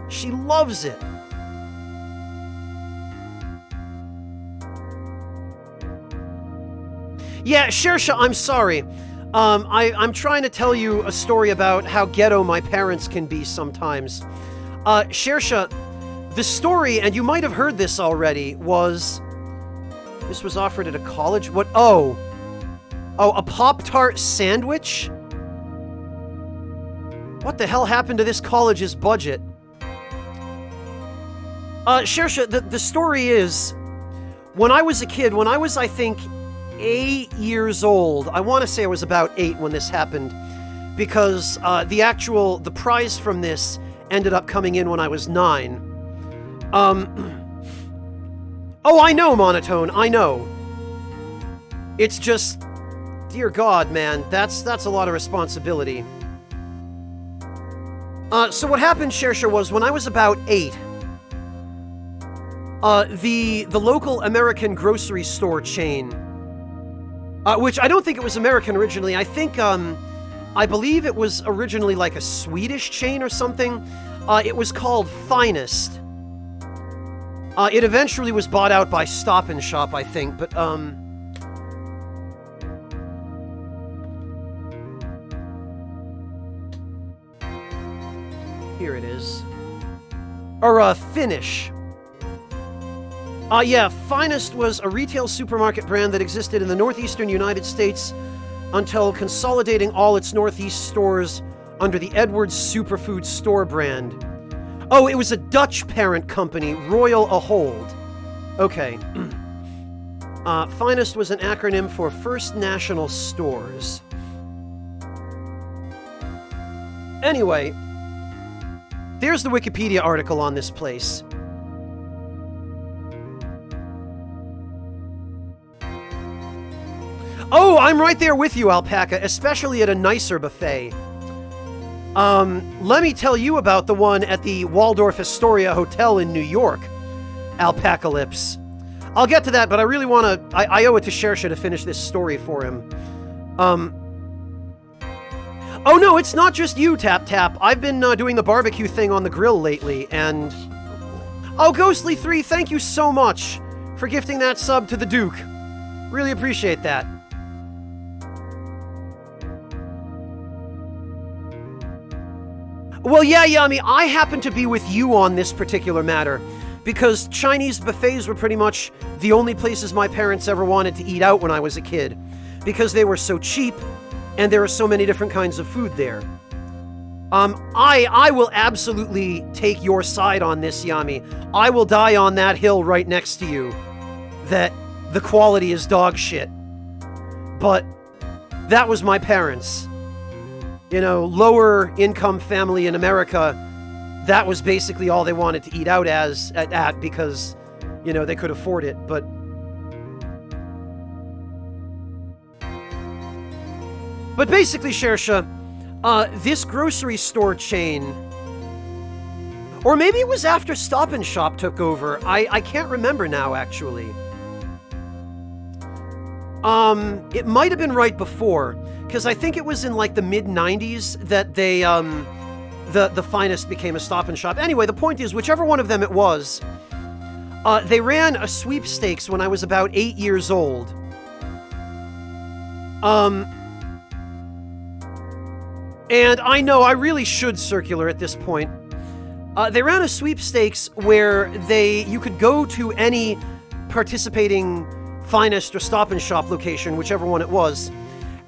She loves it. Yeah, Shersha, I'm sorry. I'm trying to tell you a story about how ghetto my parents can be sometimes. Shersha, the story, and you might have heard this already, was... This was offered at a college? What? Oh, a Pop-Tart sandwich? What the hell happened to this college's budget? Shersha, the story is, when I was a kid, when I was, I think, 8 years old, I want to say I was about 8 when this happened, because the prize from this ended up coming in when I was 9. Oh, I know, Monotone, I know. It's just, dear God, man, that's a lot of responsibility. So what happened, Shersha, was when I was about 8, the local American grocery store chain, which I don't think it was American originally, I think, I believe it was originally like a Swedish chain or something. It was called Finest. It eventually was bought out by Stop and Shop, I think, but, here it is. Or, Finish. Yeah, Finest was a retail supermarket brand that existed in the northeastern United States until consolidating all its northeast stores under the Edwards Superfood Store brand. Oh, it was a Dutch parent company, Royal Ahold. Okay. Finest was an acronym for First National Stores. Anyway, there's the Wikipedia article on this place. Oh, I'm right there with you, Alpaca, especially at a nicer buffet. Let me tell you about the one at the Waldorf Astoria Hotel in New York, Alpacalypse. I'll get to that, but I really want to... I owe it to Shersha to finish this story for him. Oh no, it's not just you, Tap Tap. I've been doing the barbecue thing on the grill lately, and... Oh, Ghostly3, thank you so much for gifting that sub to the Duke. Really appreciate that. Well, yeah, Yami, I happen to be with you on this particular matter, because Chinese buffets were pretty much the only places my parents ever wanted to eat out when I was a kid, because they were so cheap, and there are so many different kinds of food there. I will absolutely take your side on this, Yami. I will die on that hill right next to you, that the quality is dog shit. But that was my parents. You know, lower income family in America, that was basically all they wanted to eat out at because, you know, they could afford it, but... But basically, Shersha, this grocery store chain, or maybe it was after Stop and Shop took over, I can't remember now, actually. It might have been right before, because I think it was in like the mid-90s that they, the Finest became a Stop and Shop. Anyway, the point is, whichever one of them it was, they ran a sweepstakes when I was about 8 years old. And I know I really should circular at this point. They ran a sweepstakes where you could go to any participating Finest or Stop and Shop location, whichever one it was,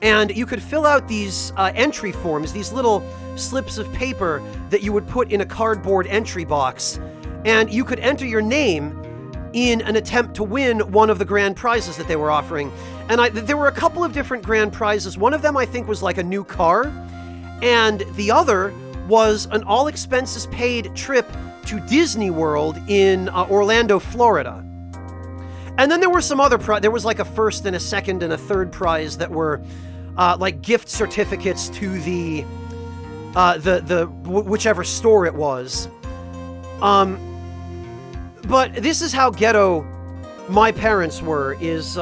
and you could fill out these entry forms, these little slips of paper that you would put in a cardboard entry box, and you could enter your name in an attempt to win one of the grand prizes that they were offering. And there were a couple of different grand prizes. One of them, I think, was like a new car, and the other was an all-expenses-paid trip to Disney World in Orlando, Florida. And then there were some other there was like a first and a second and a third prize that were like gift certificates to the whichever store it was. But this is how ghetto my parents were, is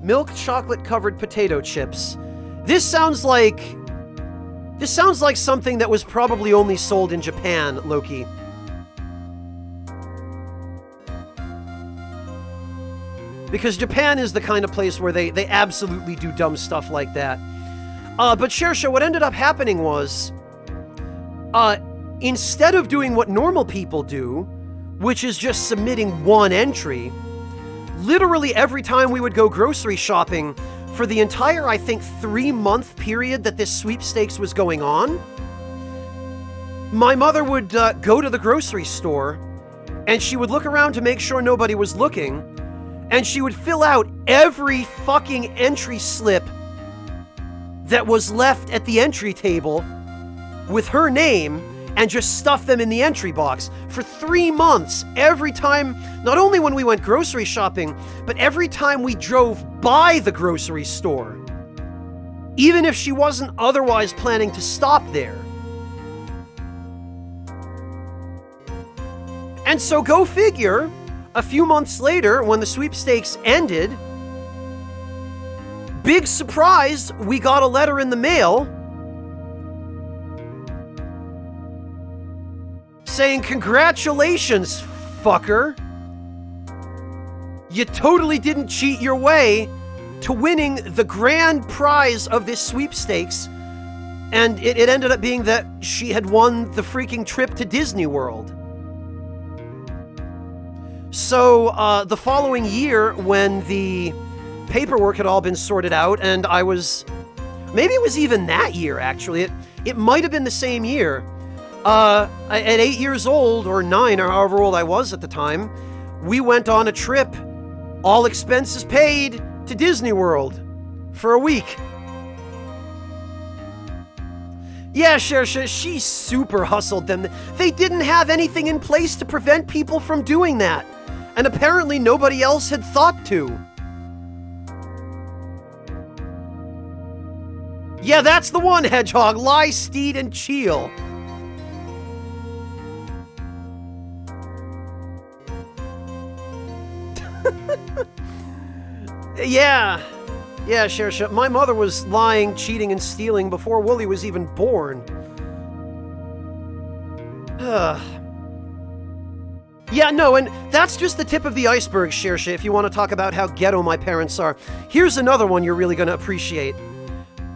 Milk chocolate covered potato chips. This sounds like something that was probably only sold in Japan, Loki. Because Japan is the kind of place where they absolutely do dumb stuff like that. But Shersha, what ended up happening was, instead of doing what normal people do, which is just submitting one entry, literally every time we would go grocery shopping for the entire, I think, 3-month period that this sweepstakes was going on, my mother would go to the grocery store and she would look around to make sure nobody was looking, and she would fill out every fucking entry slip that was left at the entry table with her name and just stuff them in the entry box for 3 months. Every time, not only when we went grocery shopping, but every time we drove by the grocery store, even if she wasn't otherwise planning to stop there. And so go figure, a few months later, when the sweepstakes ended, big surprise, we got a letter in the mail saying, "Congratulations, fucker. You totally didn't cheat your way to winning the grand prize of this sweepstakes." And it ended up being that she had won the freaking trip to Disney World. So, the following year, when the paperwork had all been sorted out, and I was... maybe it was even that year, actually. It might have been the same year. At 8 years old, or 9, or however old I was at the time, we went on a trip, all expenses paid, to Disney World for a week. Yeah, Shersha, she super hustled them. They didn't have anything in place to prevent people from doing that. And apparently nobody else had thought to. Yeah, that's the one, Hedgehog. Lie, Steed, and Cheel. Yeah, Shersha. My mother was lying, cheating, and stealing before Wooly was even born. Yeah, no, and that's just the tip of the iceberg, Shersha, if you want to talk about how ghetto my parents are. Here's another one you're really going to appreciate.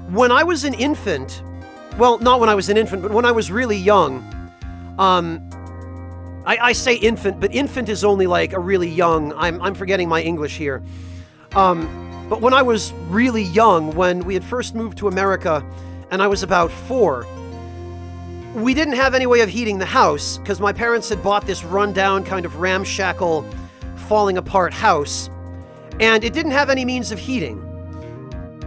When I was an infant, well, not when I was an infant, but when I was really young, I say infant, but infant is only like a really young, I'm forgetting my English here. But when I was really young, when we had first moved to America, and I was about 4, we didn't have any way of heating the house, because my parents had bought this rundown, kind of ramshackle, falling apart house, and it didn't have any means of heating.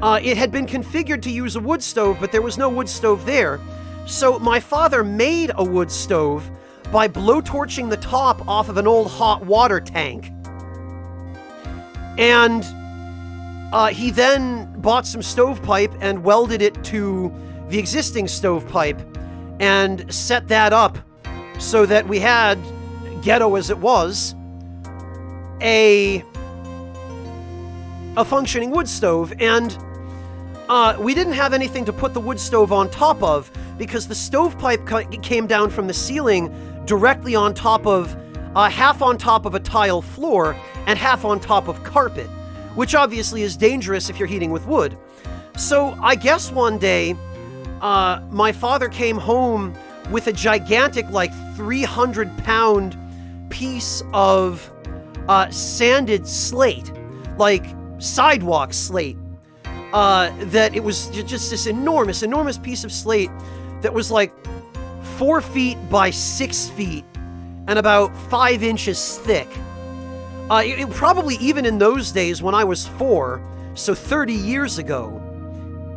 It had been configured to use a wood stove, but there was no wood stove there. So my father made a wood stove by blowtorching the top off of an old hot water tank. And he then bought some stovepipe and welded it to the existing stovepipe and set that up so that we had, ghetto as it was, a functioning wood stove. And we didn't have anything to put the wood stove on top of because the stovepipe came down from the ceiling directly on top of, half on top of a tile floor and half on top of carpet, which obviously is dangerous if you're heating with wood. So I guess one day, my father came home with a gigantic, like 300-pound piece of sanded slate, like sidewalk slate, that it was just this enormous piece of slate that was like 4 feet by 6 feet and about 5 inches thick. It probably, even in those days when I was 4, so 30 years ago,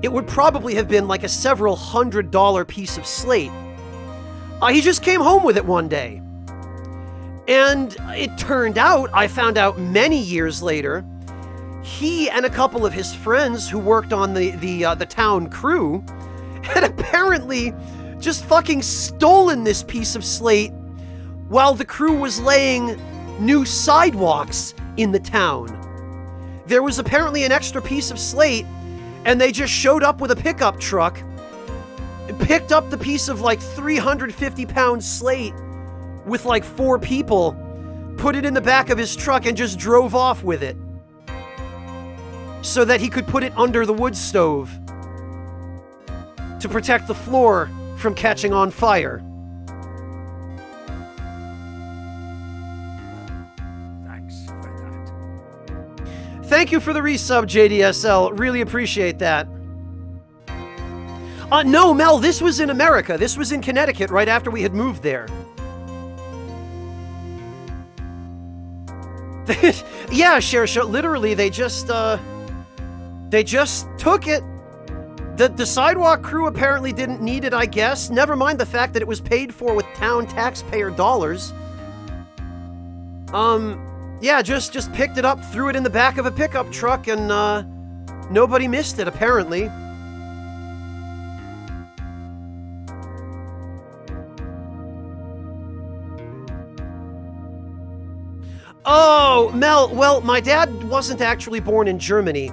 it would probably have been like a several $100 piece of slate. He just came home with it one day. And it turned out, I found out many years later, he and a couple of his friends who worked on the town crew had apparently just fucking stolen this piece of slate while the crew was laying new sidewalks in the town. there was apparently an extra piece of slate, and they just showed up with a pickup truck, picked up the piece of like 350-pound slate with like 4 people, put it in the back of his truck, and just drove off with it so that he could put it under the wood stove to protect the floor from catching on fire. Thanks for that. Thank you for the resub, JDSL. Really appreciate that. No, Mel, this was in America. This was in Connecticut right after we had moved there. Yeah, Shersha, literally, they just took it. The sidewalk crew apparently didn't need it, I guess. Never mind the fact that it was paid for with town taxpayer dollars. Yeah, just picked it up, threw it in the back of a pickup truck, and nobody missed it, apparently. Oh, Mel, well, my dad wasn't actually born in Germany.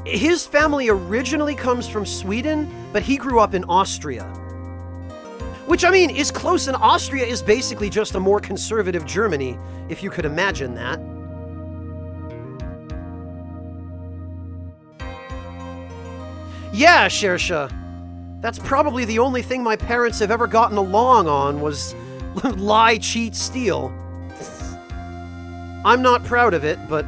His family originally comes from Sweden, but he grew up in Austria. Which, I mean, is close, and Austria is basically just a more conservative Germany, if you could imagine that. Yeah, Shersha. That's probably the only thing my parents have ever gotten along on was lie, cheat, steal. I'm not proud of it, but...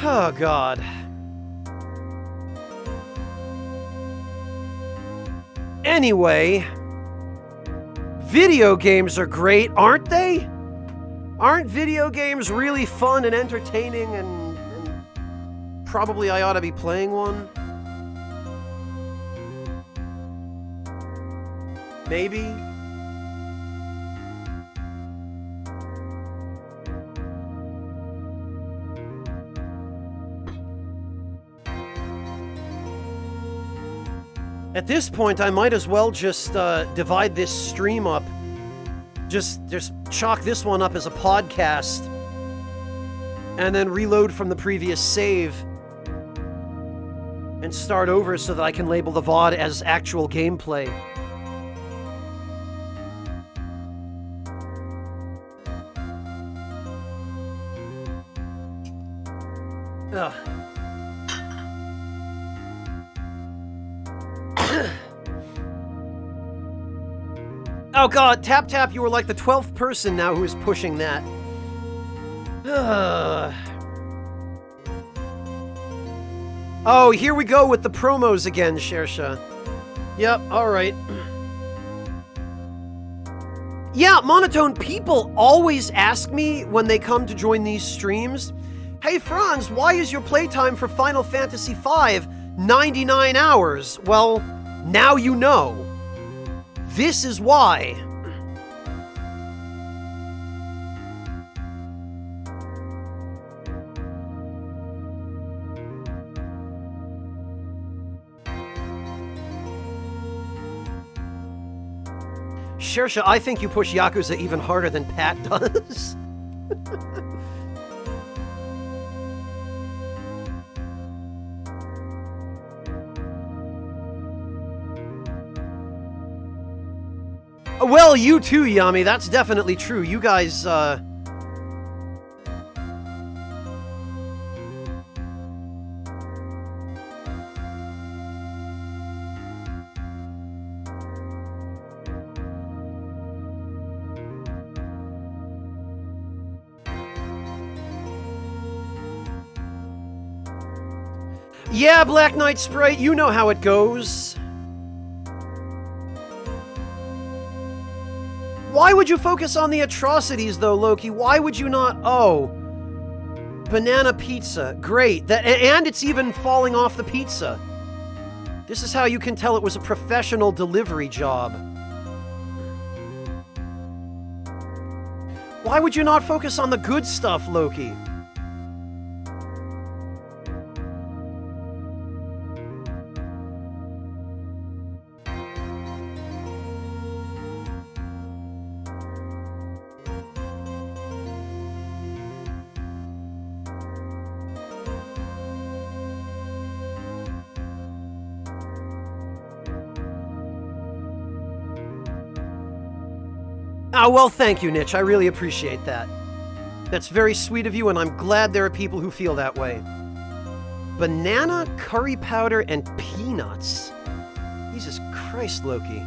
Oh, God. Anyway, video games are great, aren't they? Aren't video games really fun and entertaining, and probably I ought to be playing one? Maybe? At this point, I might as well just divide this stream up. Just chalk this one up as a podcast, and then reload from the previous save, and start over so that I can label the VOD as actual gameplay. Ugh. Oh God, Tap, you were like the 12th person now who is pushing that. Oh, here we go with the promos again, Shersha. Yep, alright. Yeah, Monotone, people always ask me when they come to join these streams, hey Franz, why is your playtime for Final Fantasy V 99 hours? Well, now you know. This is why. Shersha, I think you push Yakuza even harder than Pat does. Well, you too, Yami. That's definitely true. You guys, Yeah, Black Knight Sprite, you know how it goes. Why would you focus on the atrocities, though, Loki? Why would you not... Oh. Banana pizza. Great. And it's even falling off the pizza. This is how you can tell it was a professional delivery job. Why would you not focus on the good stuff, Loki? Oh, well, thank you, Nitch. I really appreciate that. That's very sweet of you, and I'm glad there are people who feel that way. Banana, curry powder, and peanuts. Jesus Christ, Loki.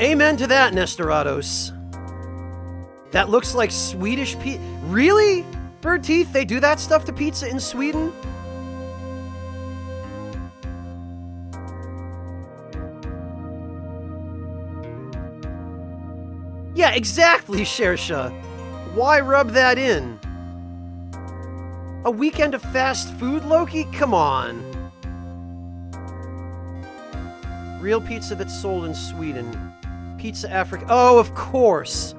Amen to that, Nestorados. That looks like Swedish pizza. Really? Bird Teeth, they do that stuff to pizza in Sweden? Yeah, exactly, Shersha. Why rub that in? A weekend of fast food, Loki? Come on. Real pizza that's sold in Sweden. Pizza Africa. Oh, of course.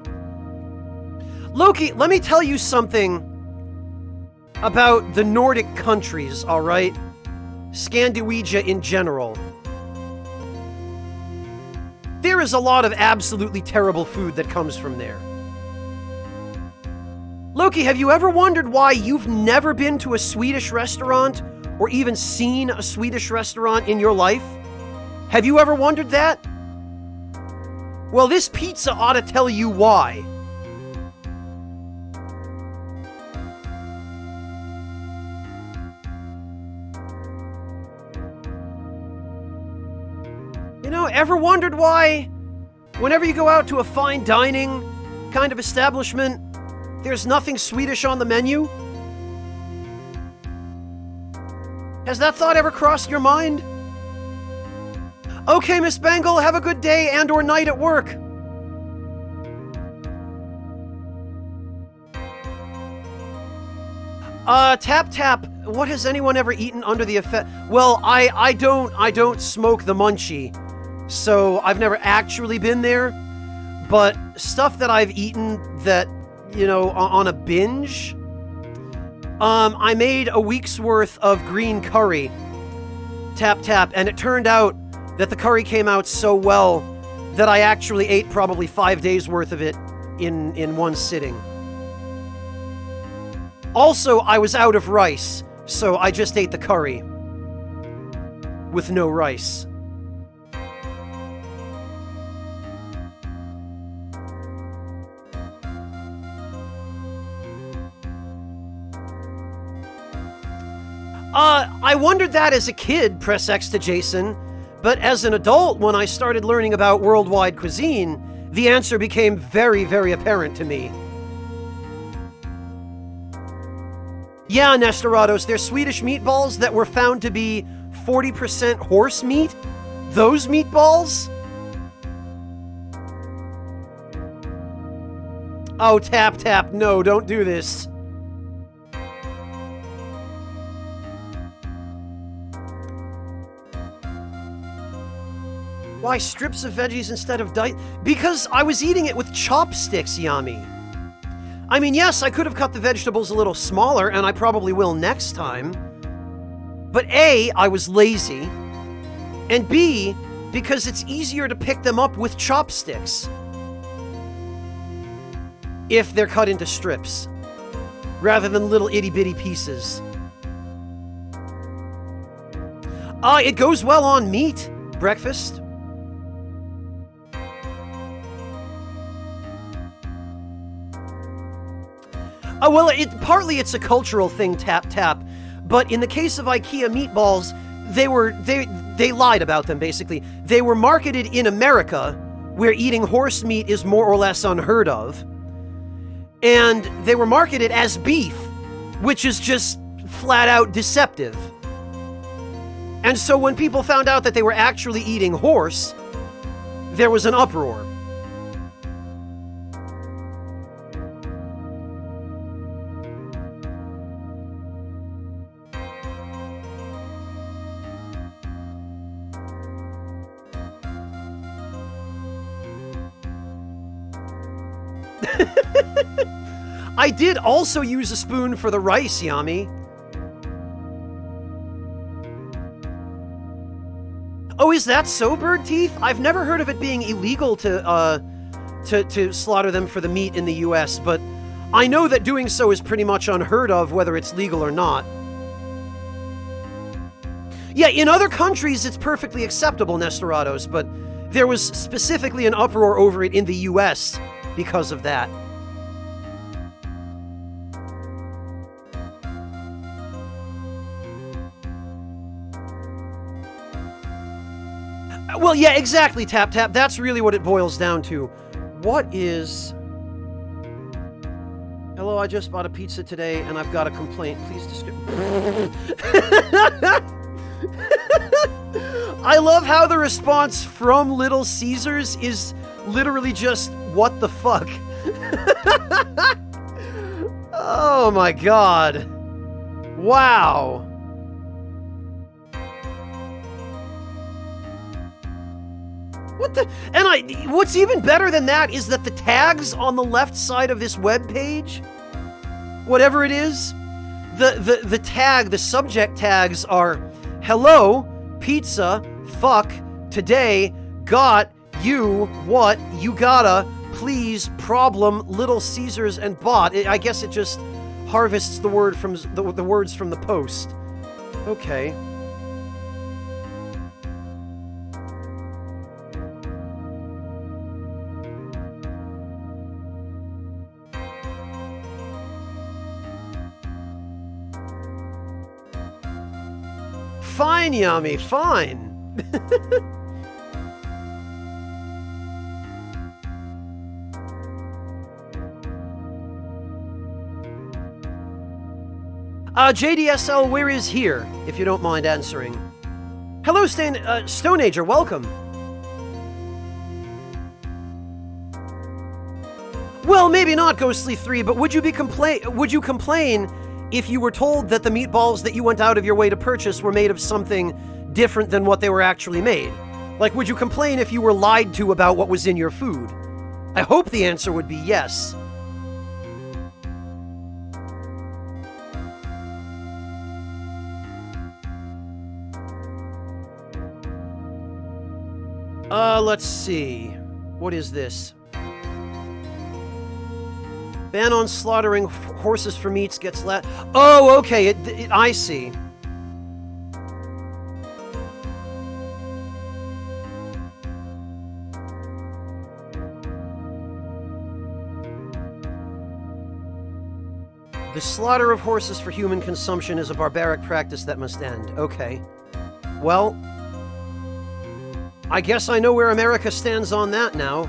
Loki, let me tell you something about the Nordic countries, all right? Scandinavia in general. There is a lot of absolutely terrible food that comes from there. Loki, have you ever wondered why you've never been to a Swedish restaurant or even seen a Swedish restaurant in your life? Have you ever wondered that? Well, this pizza ought to tell you why. You know, ever wondered why, whenever you go out to a fine dining kind of establishment, there's nothing Swedish on the menu? Has that thought ever crossed your mind? Okay, Miss Bengal, have a good day and or night at work. Tap Tap, what has anyone ever eaten under the effect? Well, I don't smoke the munchie, so I've never actually been there, but stuff that I've eaten that, you know, on a binge, I made a week's worth of green curry, Tap Tap, and it turned out that the curry came out so well that I actually ate probably 5 days worth of it in one sitting. Also, I was out of rice, so I just ate the curry with no rice. I wondered that as a kid, press X to Jason, but as an adult, when I started learning about worldwide cuisine, the answer became very, very apparent to me. Yeah, Nestorados, they're Swedish meatballs that were found to be 40% horse meat? Those meatballs? Oh, Tap Tap, no, don't do this. Why strips of veggies instead of because I was eating it with chopsticks, Yami. I mean, yes, I could have cut the vegetables a little smaller, and I probably will next time. But A, I was lazy, and B, because it's easier to pick them up with chopsticks if they're cut into strips, rather than little itty-bitty pieces. It goes well on meat, breakfast. Oh, well, partly it's a cultural thing, Tap Tap, but in the case of IKEA meatballs, they lied about them, basically. They were marketed in America, where eating horse meat is more or less unheard of, and they were marketed as beef, which is just flat out deceptive. And so when people found out that they were actually eating horse, there was an uproar. I did also use a spoon for the rice, Yami. Oh, is that so, Bird Teeth? I've never heard of it being illegal to slaughter them for the meat in the US, but I know that doing so is pretty much unheard of, whether it's legal or not. Yeah, in other countries it's perfectly acceptable, Nestorados, but there was specifically an uproar over it in the US because of that. Well, yeah, exactly, Tap Tap. That's really what it boils down to. What is... Hello, I just bought a pizza today and I've got a complaint. Please describe... I love how the response from Little Caesars is literally just, what the fuck? Oh my god. Wow. What the? And what's even better than that is that the tags on the left side of this web page, whatever it is, the subject tags are hello, pizza, fuck, today, got, you, what, you gotta, please, problem, Little Caesars, and bot. I guess it just harvests the word from the words from the post. Okay. Fine, Yummy, fine. JDSL, where is here, if you don't mind answering? Hello, Stone Ager, welcome. Well, maybe not, Ghostly 3, but would you complain if you were told that the meatballs that you went out of your way to purchase were made of something different than what they were actually made? Like, would you complain if you were lied to about what was in your food? I hope the answer would be yes. Let's see. What is this? Ban on slaughtering horses for meats gets Oh, okay, I see. The slaughter of horses for human consumption is a barbaric practice that must end. Okay. Well, I guess I know where America stands on that now.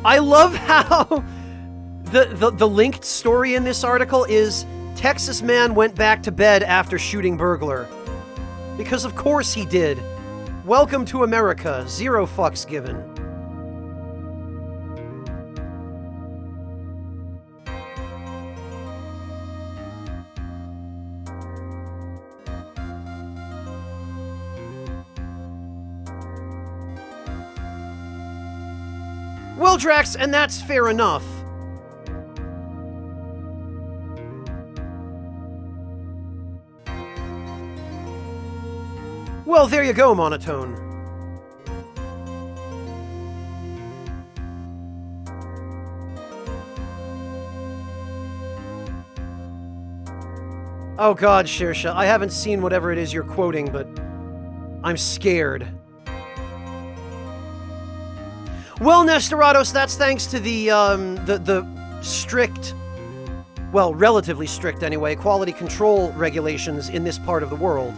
I love how the linked story in this article is Texas man went back to bed after shooting burglar. Because of course he did. Welcome to America. 0 fucks given. Well, Drax, and that's fair enough. Well, there you go, Monotone. Oh god, Shersha, I haven't seen whatever it is you're quoting, but I'm scared. Well, Nestorados, that's thanks to the strict, well, relatively strict anyway, quality control regulations in this part of the world.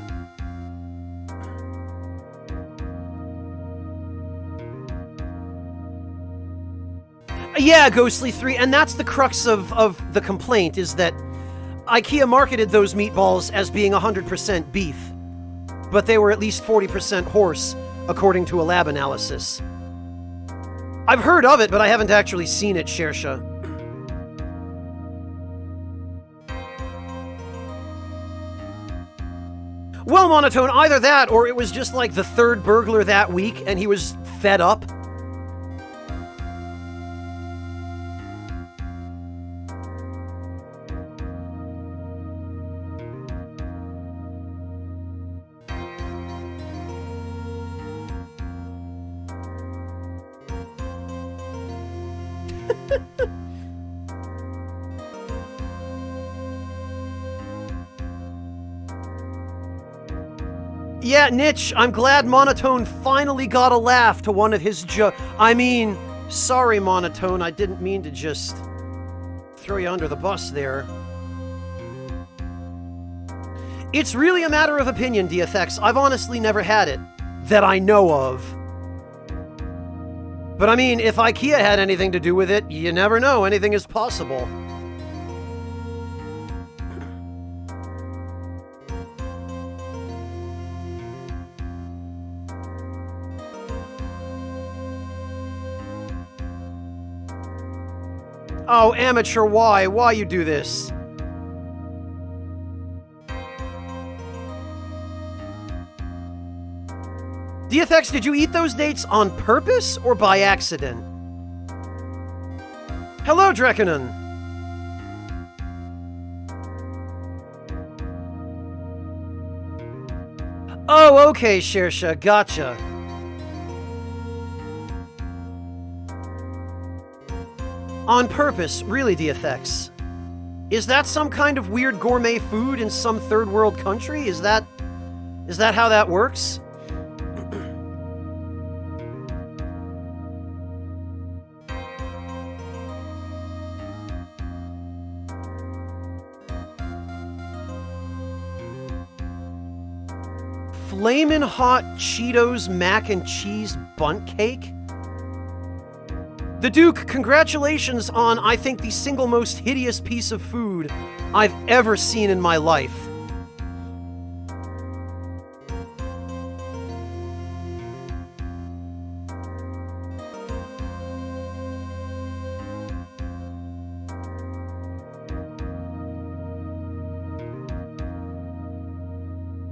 Yeah, Ghostly 3, and that's the crux of the complaint, is that IKEA marketed those meatballs as being 100% beef, but they were at least 40% horse, according to a lab analysis. I've heard of it, but I haven't actually seen it, Shersha. Well, Monotone, either that, or it was just like the 3rd burglar that week, and he was fed up. Yeah, Nitch, I'm glad Monotone finally got a laugh to one of his I mean, sorry, Monotone, I didn't mean to just throw you under the bus there. It's really a matter of opinion, DFX. I've honestly never had it, that I know of. But I mean, if IKEA had anything to do with it, you never know, anything is possible. Oh, amateur, why? Why you do this? DFX, did you eat those dates on purpose or by accident? Hello, Drekkanen. Oh, okay, Shersha, gotcha. On purpose, really, DFX? Is that some kind of weird gourmet food in some third world country? Is that how that works? Flamin' Hot Cheetos mac and cheese bunt cake? The Duke, congratulations on, I think, the single most hideous piece of food I've ever seen in my life.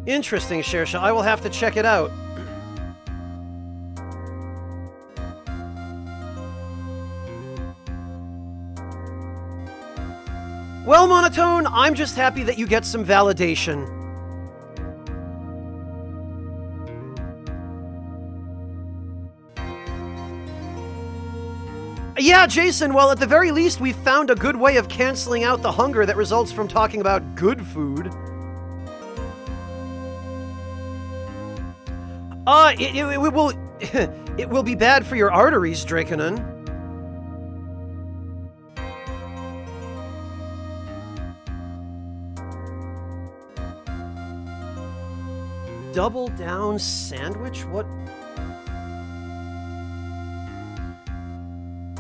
Interesting, Shersha. I will have to check it out. Well, Monotone, I'm just happy that you get some validation. Yeah, Jason, well, at the very least, we've found a good way of canceling out the hunger that results from talking about good food. It will... it will be bad for your arteries, Drekkanen. Double down sandwich? What?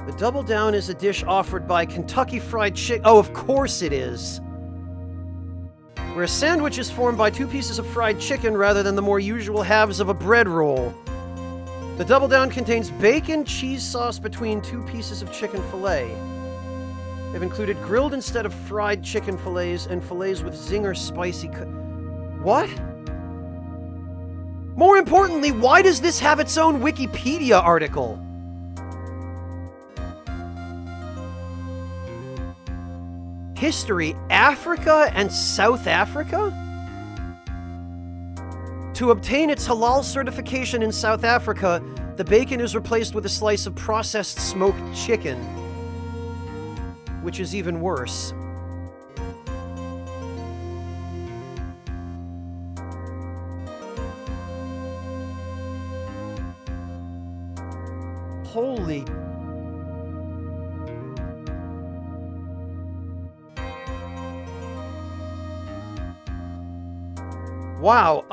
The Double Down is a dish offered by Kentucky Fried Chicken. Oh, of course it is. Where a sandwich is formed by 2 pieces of fried chicken rather than the more usual halves of a bread roll. The Double Down contains bacon, cheese sauce between 2 pieces of chicken fillet. They've included grilled instead of fried chicken fillets and fillets with zinger spicy What? More importantly, why does this have its own Wikipedia article? History, Africa and South Africa? To obtain its halal certification in South Africa, the bacon is replaced with a slice of processed smoked chicken, which is even worse. Holy... Wow,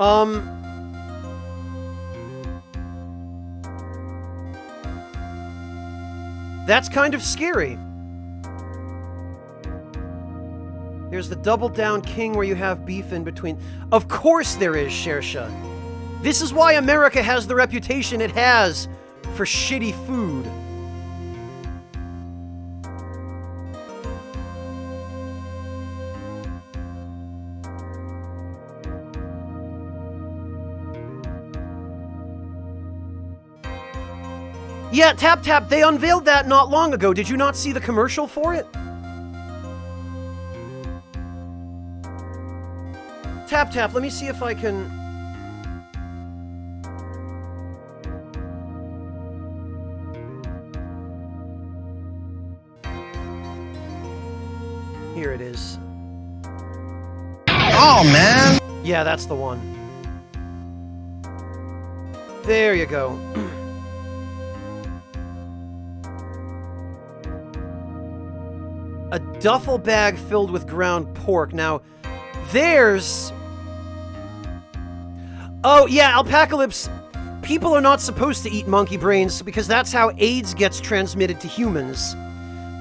that's kind of scary. There's the Double Down King where you have beef in between. Of course there is, Shersha. This is why America has the reputation it has for shitty food. Yeah, Tap Tap, they unveiled that not long ago. Did you not see the commercial for it? Tap Tap, let me see if I can... Here it is. Oh, man! Yeah, that's the one. There you go. A duffel bag filled with ground pork. Now, there's... Oh, yeah, Alpacalypse. People are not supposed to eat monkey brains because that's how AIDS gets transmitted to humans.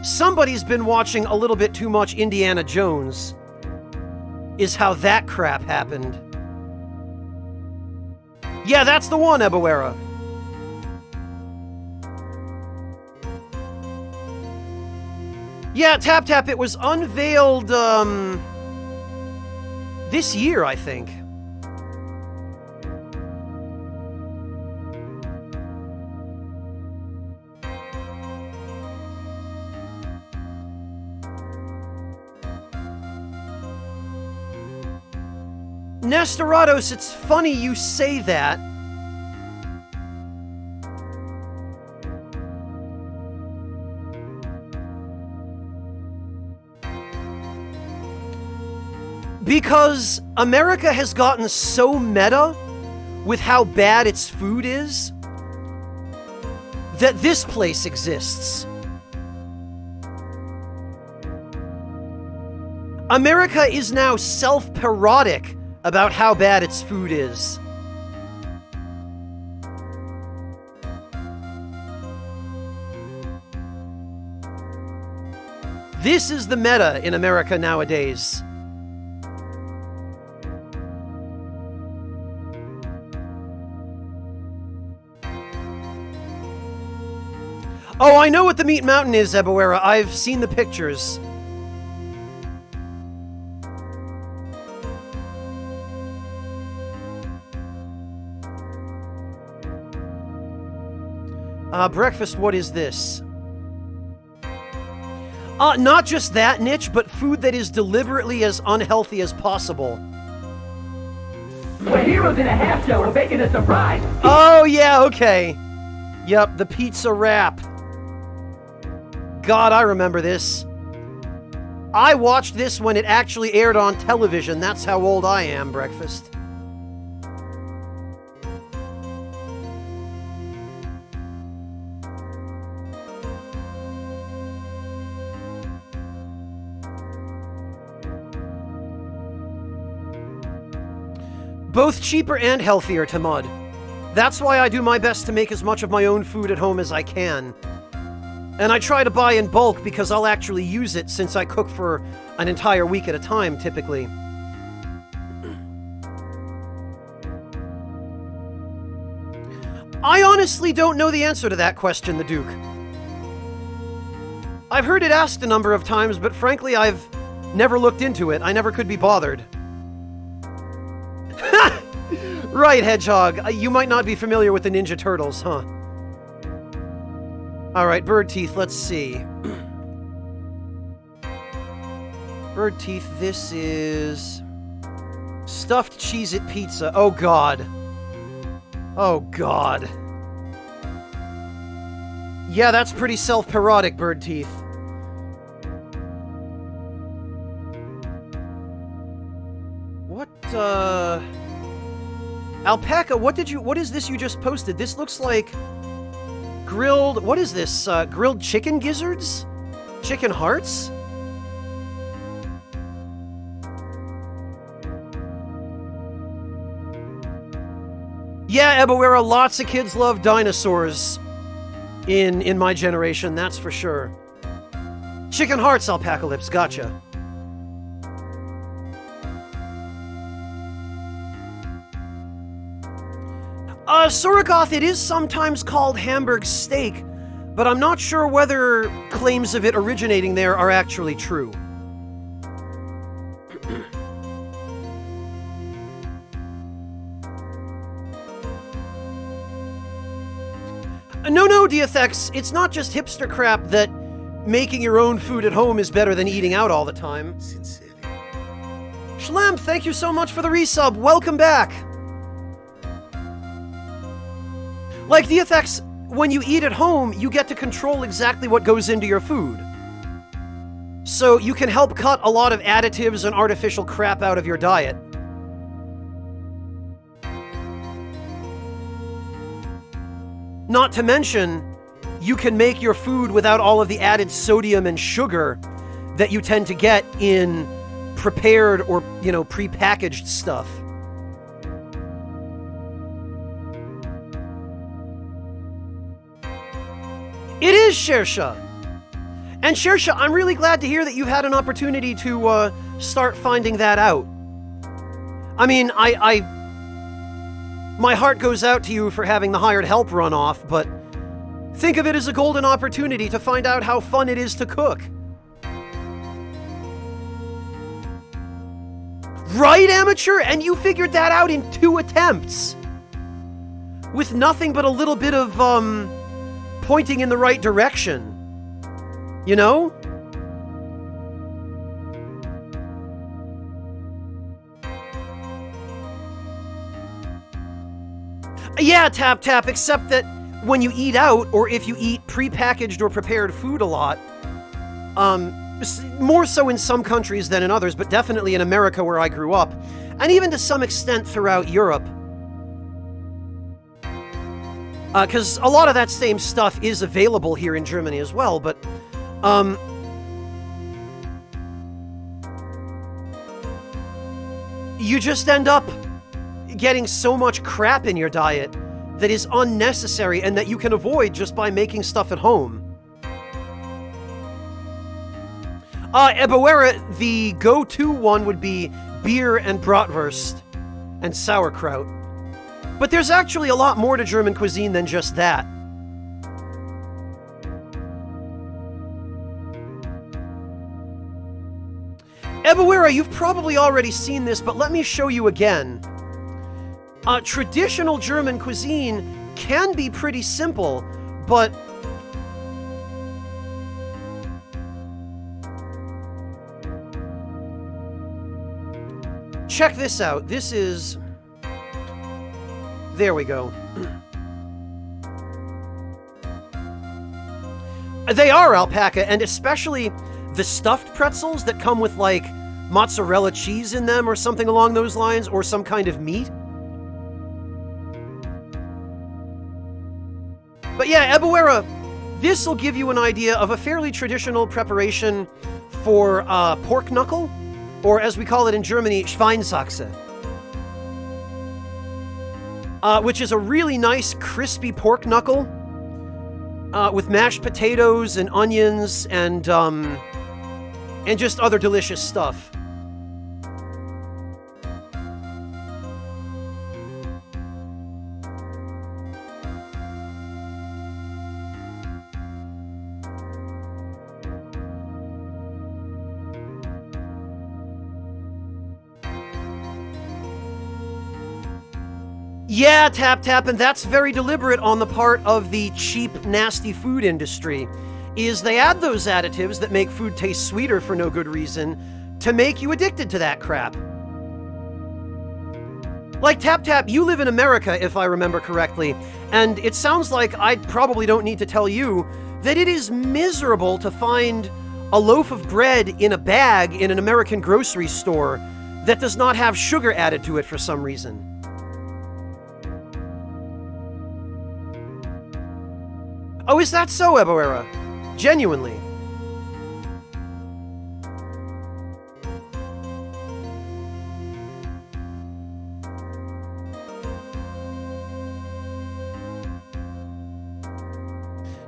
Somebody's been watching a little bit too much Indiana Jones, is how that crap happened. Yeah, that's the one, Ebawera. Yeah, Tap Tap, it was unveiled, this year, I think. Nestorados, it's funny you say that. Because America has gotten so meta with how bad its food is that this place exists. America is now self-parodic about how bad its food is. This is the meta in America nowadays. Oh, I know what the Meat Mountain is, Ebawera. I've seen the pictures. Breakfast, what is this? Not just that, Nitch, but food that is deliberately as unhealthy as possible. We're heroes in a half shell, we're making a surprise! Oh, yeah, okay. Yup, the pizza wrap. God, I remember this. I watched this when it actually aired on television. That's how old I am, Breakfast. Both cheaper and healthier, Tamud. That's why I do my best to make as much of my own food at home as I can. And I try to buy in bulk because I'll actually use it since I cook for an entire week at a time, typically. I honestly don't know the answer to that question, the Duke. I've heard it asked a number of times, but frankly, I've never looked into it. I never could be bothered. Right, Hedgehog. You might not be familiar with the Ninja Turtles, huh? Alright, bird teeth, let's see. Bird teeth, this is... Stuffed Cheez-It pizza. Oh, God. Oh, God. Yeah, that's pretty self-parodic, bird teeth. What, Alpaca, what is this you just posted? This looks like... grilled... What is this? Grilled chicken gizzards? Chicken hearts? Yeah, Ebawera, lots of kids love dinosaurs in my generation, that's for sure. Chicken hearts, Alpacalypse, gotcha. Suragoth, it is sometimes called Hamburg steak, but I'm not sure whether claims of it originating there are actually true. No, Diathex, it's not just hipster crap that making your own food at home is better than eating out all the time. Sincerely. Schlemp, thank you so much for the resub. Welcome back. Like Diathex, when you eat at home, you get to control exactly what goes into your food. So you can help cut a lot of additives and artificial crap out of your diet. Not to mention, you can make your food without all of the added sodium and sugar that you tend to get in prepared or, prepackaged stuff. It is, Shersha. And Shersha, I'm really glad to hear that you've had an opportunity to start finding that out. I mean, my heart goes out to you for having the hired help run off, but think of it as a golden opportunity to find out how fun it is to cook. Right, Amateur? And you figured that out in 2 attempts. With nothing but a little bit of, pointing in the right direction. You know? Yeah, Tap Tap, except that when you eat out, or if you eat prepackaged or prepared food a lot, more so in some countries than in others, but definitely in America where I grew up, and even to some extent throughout Europe, because a lot of that same stuff is available here in Germany as well, but, you just end up getting so much crap in your diet that is unnecessary and that you can avoid just by making stuff at home. Ebawera, the go-to one would be beer and bratwurst and sauerkraut. But there's actually a lot more to German cuisine than just that. Ebawera, you've probably already seen this, but let me show you again. Traditional German cuisine can be pretty simple, but check this out. This is... There we go. They are alpaca, and especially the stuffed pretzels that come with, like, mozzarella cheese in them or something along those lines, or some kind of meat. But yeah, Ebawera, this will give you an idea of a fairly traditional preparation for pork knuckle, or as we call it in Germany, Schweinshaxe. Which is a really nice crispy pork knuckle with mashed potatoes and onions and just other delicious stuff. Yeah, Tap Tap, and that's very deliberate on the part of the cheap, nasty food industry, is they add those additives that make food taste sweeter for no good reason to make you addicted to that crap. Like, Tap Tap, you live in America, if I remember correctly, and it sounds like I probably don't need to tell you that it is miserable to find a loaf of bread in a bag in an American grocery store that does not have sugar added to it for some reason. Oh, is that so, Ebawera? Genuinely.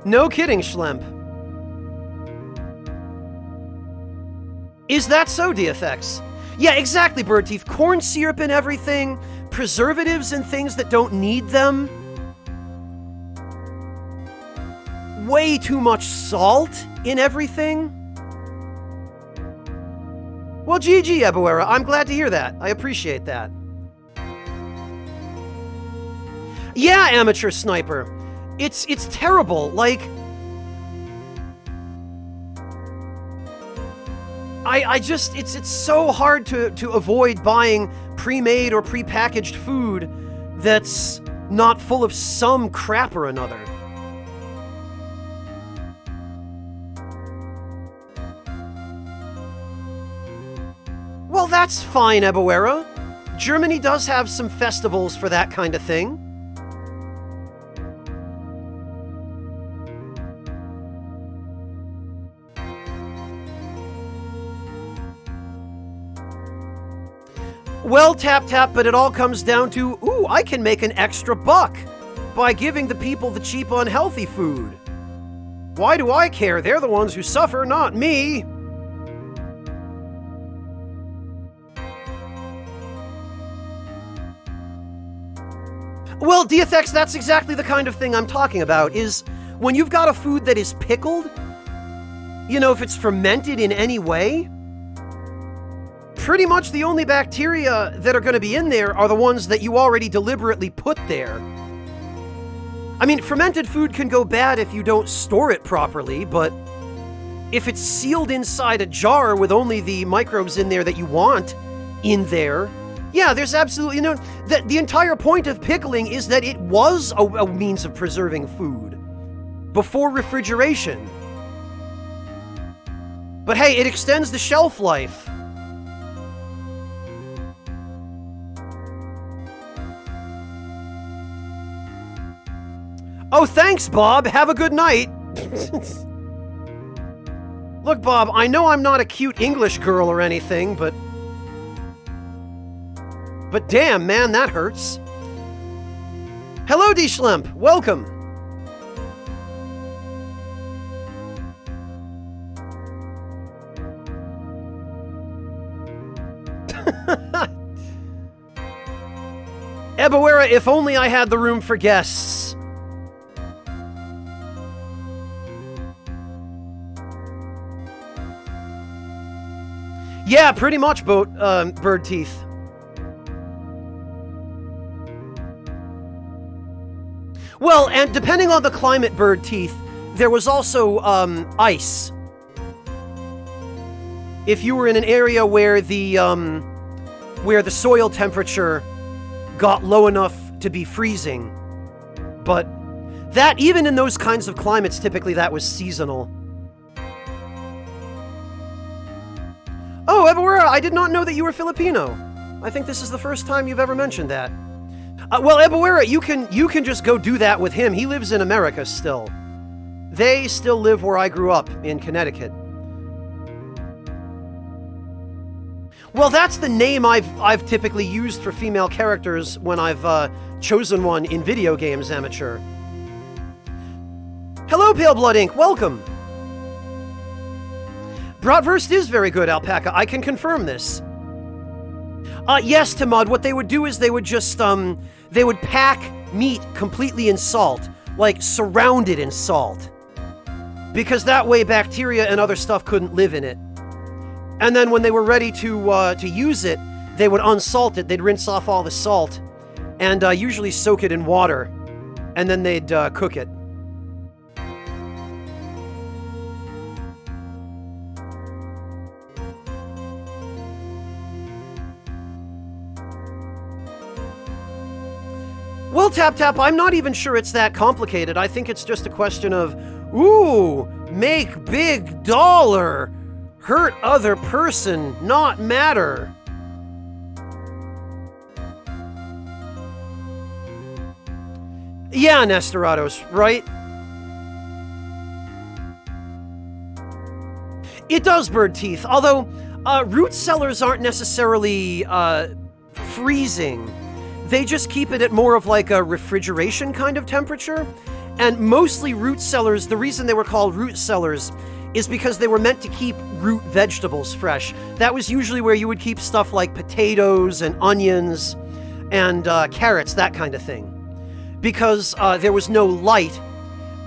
No kidding, Schlemp. Is that so, DFX? Yeah, exactly, Birdteeth. Corn syrup and everything, preservatives and things that don't need them. Way too much salt in everything. Well, GG, Ebawera. I'm glad to hear that. I appreciate that. Yeah, Amateur Sniper. It's terrible. Like, I just, it's so hard to avoid buying pre-made or pre-packaged food that's not full of some crap or another. Well, that's fine, Eboera. Germany does have some festivals for that kind of thing. Well, Tap Tap, but it all comes down to, ooh, I can make an extra buck by giving the people the cheap, unhealthy food. Why do I care? They're the ones who suffer, not me. Well, Diathex, that's exactly the kind of thing I'm talking about, is when you've got a food that is pickled, you know, if it's fermented in any way, pretty much the only bacteria that are going to be in there are the ones that you already deliberately put there. I mean, fermented food can go bad if you don't store it properly, but if it's sealed inside a jar with only the microbes in there that you want in there, yeah, there's absolutely no... The entire point of pickling is that it was a means of preserving food before refrigeration. But hey, it extends the shelf life. Oh, thanks, Bob. Have a good night. Look, Bob, I know I'm not a cute English girl or anything, but damn, man, that hurts. Hello, D-Schlemp. Welcome. Eboera, if only I had the room for guests. Yeah, pretty much, Bird Teeth. Well, and depending on the climate, Bird Teeth, there was also ice. If you were in an area where the soil temperature got low enough to be freezing, but that, even in those kinds of climates, typically that was seasonal. Oh, Eboera, I did not know that you were Filipino. I think this is the first time you've ever mentioned that. Well, Eboera, you can just go do that with him. He lives in America still. They still live where I grew up, in Connecticut. Well, that's the name I've typically used for female characters when I've chosen one in video games, Amateur. Hello, Pale Blood Inc. Welcome. Bratwurst is very good, Alpaca. I can confirm this. Yes, Timud, what they would do is they would just, they would pack meat completely in salt, like surrounded in salt. Because that way bacteria and other stuff couldn't live in it. And then when they were ready to use it, they would unsalt it, they'd rinse off all the salt, and usually soak it in water, and then they'd cook it. Well, Tap Tap, I'm not even sure it's that complicated. I think it's just a question of, ooh, make big dollar, hurt other person, not matter. Yeah, Nestorados, right? It does, Bird Teeth, although root cellars aren't necessarily freezing. They just keep it at more of like a refrigeration kind of temperature. And mostly root cellars, the reason they were called root cellars is because they were meant to keep root vegetables fresh. That was usually where you would keep stuff like potatoes and onions and carrots, that kind of thing. Because there was no light,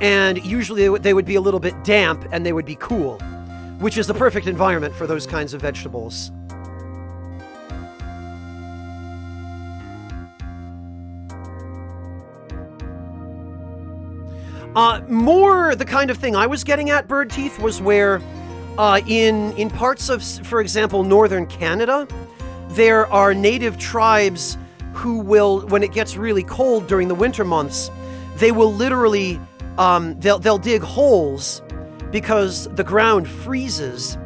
and usually they would be a little bit damp and they would be cool, which is the perfect environment for those kinds of vegetables. More the kind of thing I was getting at, Bird Teeth, was where in parts of, for example, northern Canada, there are native tribes who will, when it gets really cold during the winter months, they will literally, they'll dig holes because the ground freezes,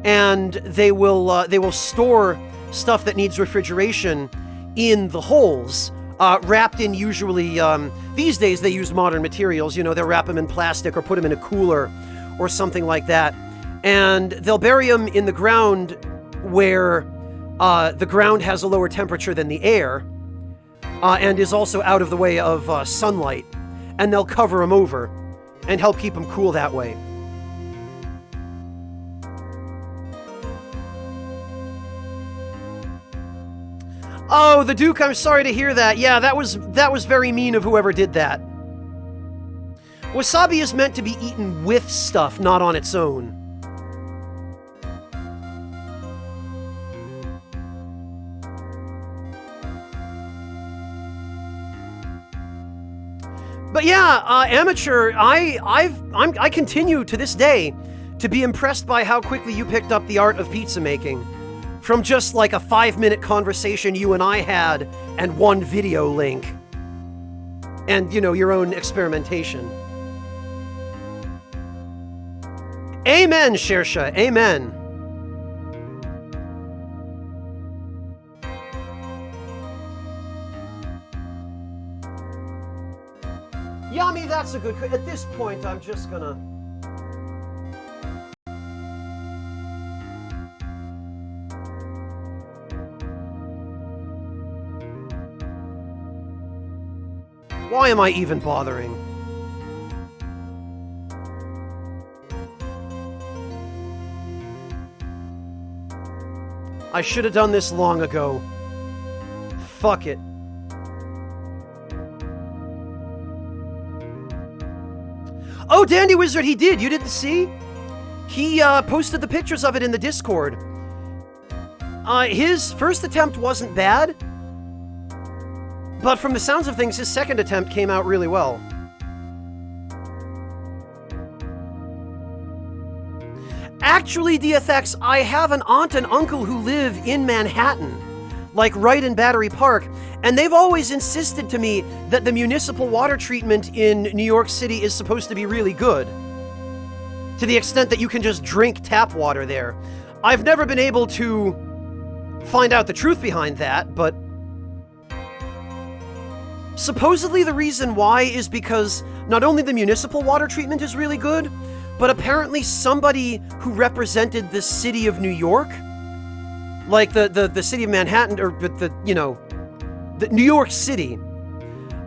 and they will store stuff that needs refrigeration in the holes, wrapped in usually, these days they use modern materials, they'll wrap them in plastic or put them in a cooler or something like that. And they'll bury them in the ground where the ground has a lower temperature than the air, and is also out of the way of sunlight. And they'll cover them over and help keep them cool that way. Oh, the Duke, I'm sorry to hear that. Yeah, that was very mean of whoever did that. Wasabi is meant to be eaten with stuff, not on its own. But yeah, Amateur, I continue to this day to be impressed by how quickly you picked up the art of pizza making. From just like a 5-minute conversation you and I had and one video link. And, your own experimentation. Amen, Shersha, amen. Yami, that's a good... At this point, I'm just gonna... Why am I even bothering? I should have done this long ago. Fuck it. Oh, Dandy Wizard, he did! You didn't see? He posted the pictures of it in the Discord. His first attempt wasn't bad, but from the sounds of things, his second attempt came out really well. Actually, DFX, I have an aunt and uncle who live in Manhattan, like right in Battery Park, and they've always insisted to me that the municipal water treatment in New York City is supposed to be really good. To the extent that you can just drink tap water there. I've never been able to find out the truth behind that, but supposedly the reason why is because not only the municipal water treatment is really good, but apparently somebody who represented the city of New York, like the city of Manhattan, or the New York City,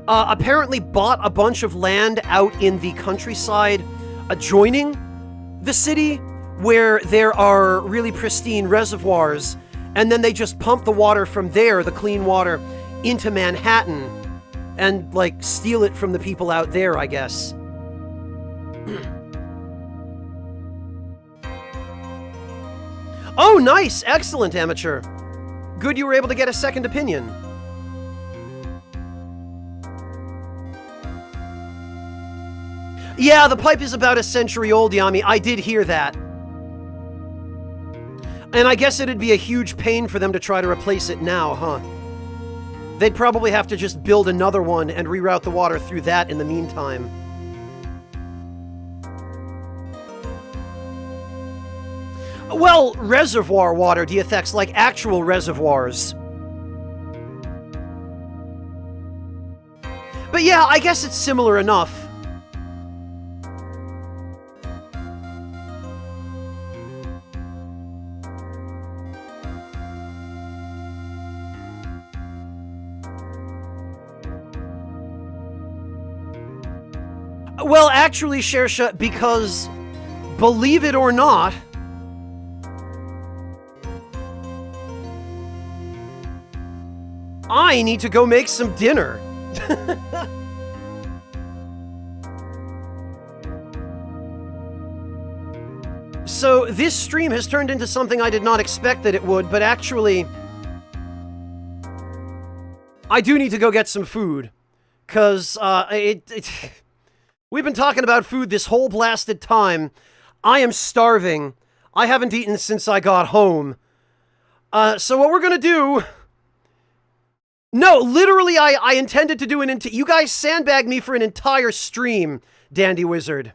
apparently bought a bunch of land out in the countryside adjoining the city where there are really pristine reservoirs, and then they just pump the water from there, the clean water, into Manhattan and, like, steal it from the people out there, I guess. Oh, nice! Excellent, Amateur. Good you were able to get a second opinion. Yeah, the pipe is about a century old, Yami. I did hear that. And I guess it'd be a huge pain for them to try to replace it now, huh? They'd probably have to just build another one and reroute the water through that in the meantime. Well, reservoir water, DFX, like actual reservoirs. But yeah, I guess it's similar enough. Well, actually, Shersha, because, believe it or not, I need to go make some dinner. So, this stream has turned into something I did not expect that it would, but actually, I do need to go get some food. 'Cause, we've been talking about food this whole blasted time. I am starving. I haven't eaten since I got home. So what we're gonna do... No, literally, I intended to do you guys sandbagged me for an entire stream, Dandy Wizard.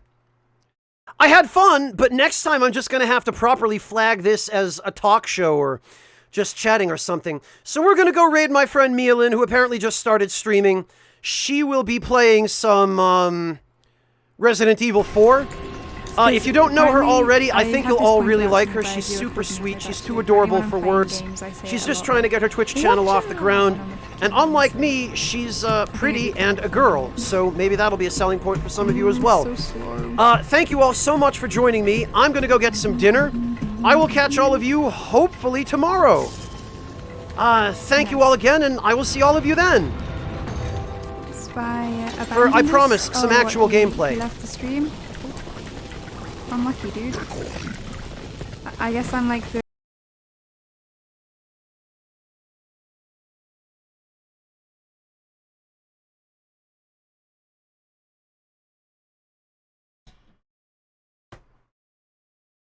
I had fun, but next time I'm just going to have to properly flag this as a talk show or just chatting or something. So we're going to go raid my friend Mielin, who apparently just started streaming. She will be playing some Resident Evil 4. If you don't know her already, I think you'll all really like her. She's super sweet. She's too adorable for words. She's just trying to get her Twitch channel off the ground. And unlike me, she's pretty and a girl. So maybe that'll be a selling point for some of you as well. Thank you all so much for joining me. I'm going to go get some dinner. I will catch all of you hopefully tomorrow. Thank you all again, and I will see all of you then. For, I promise, some actual gameplay. He left the stream. Unlucky, dude. I guess I'm like the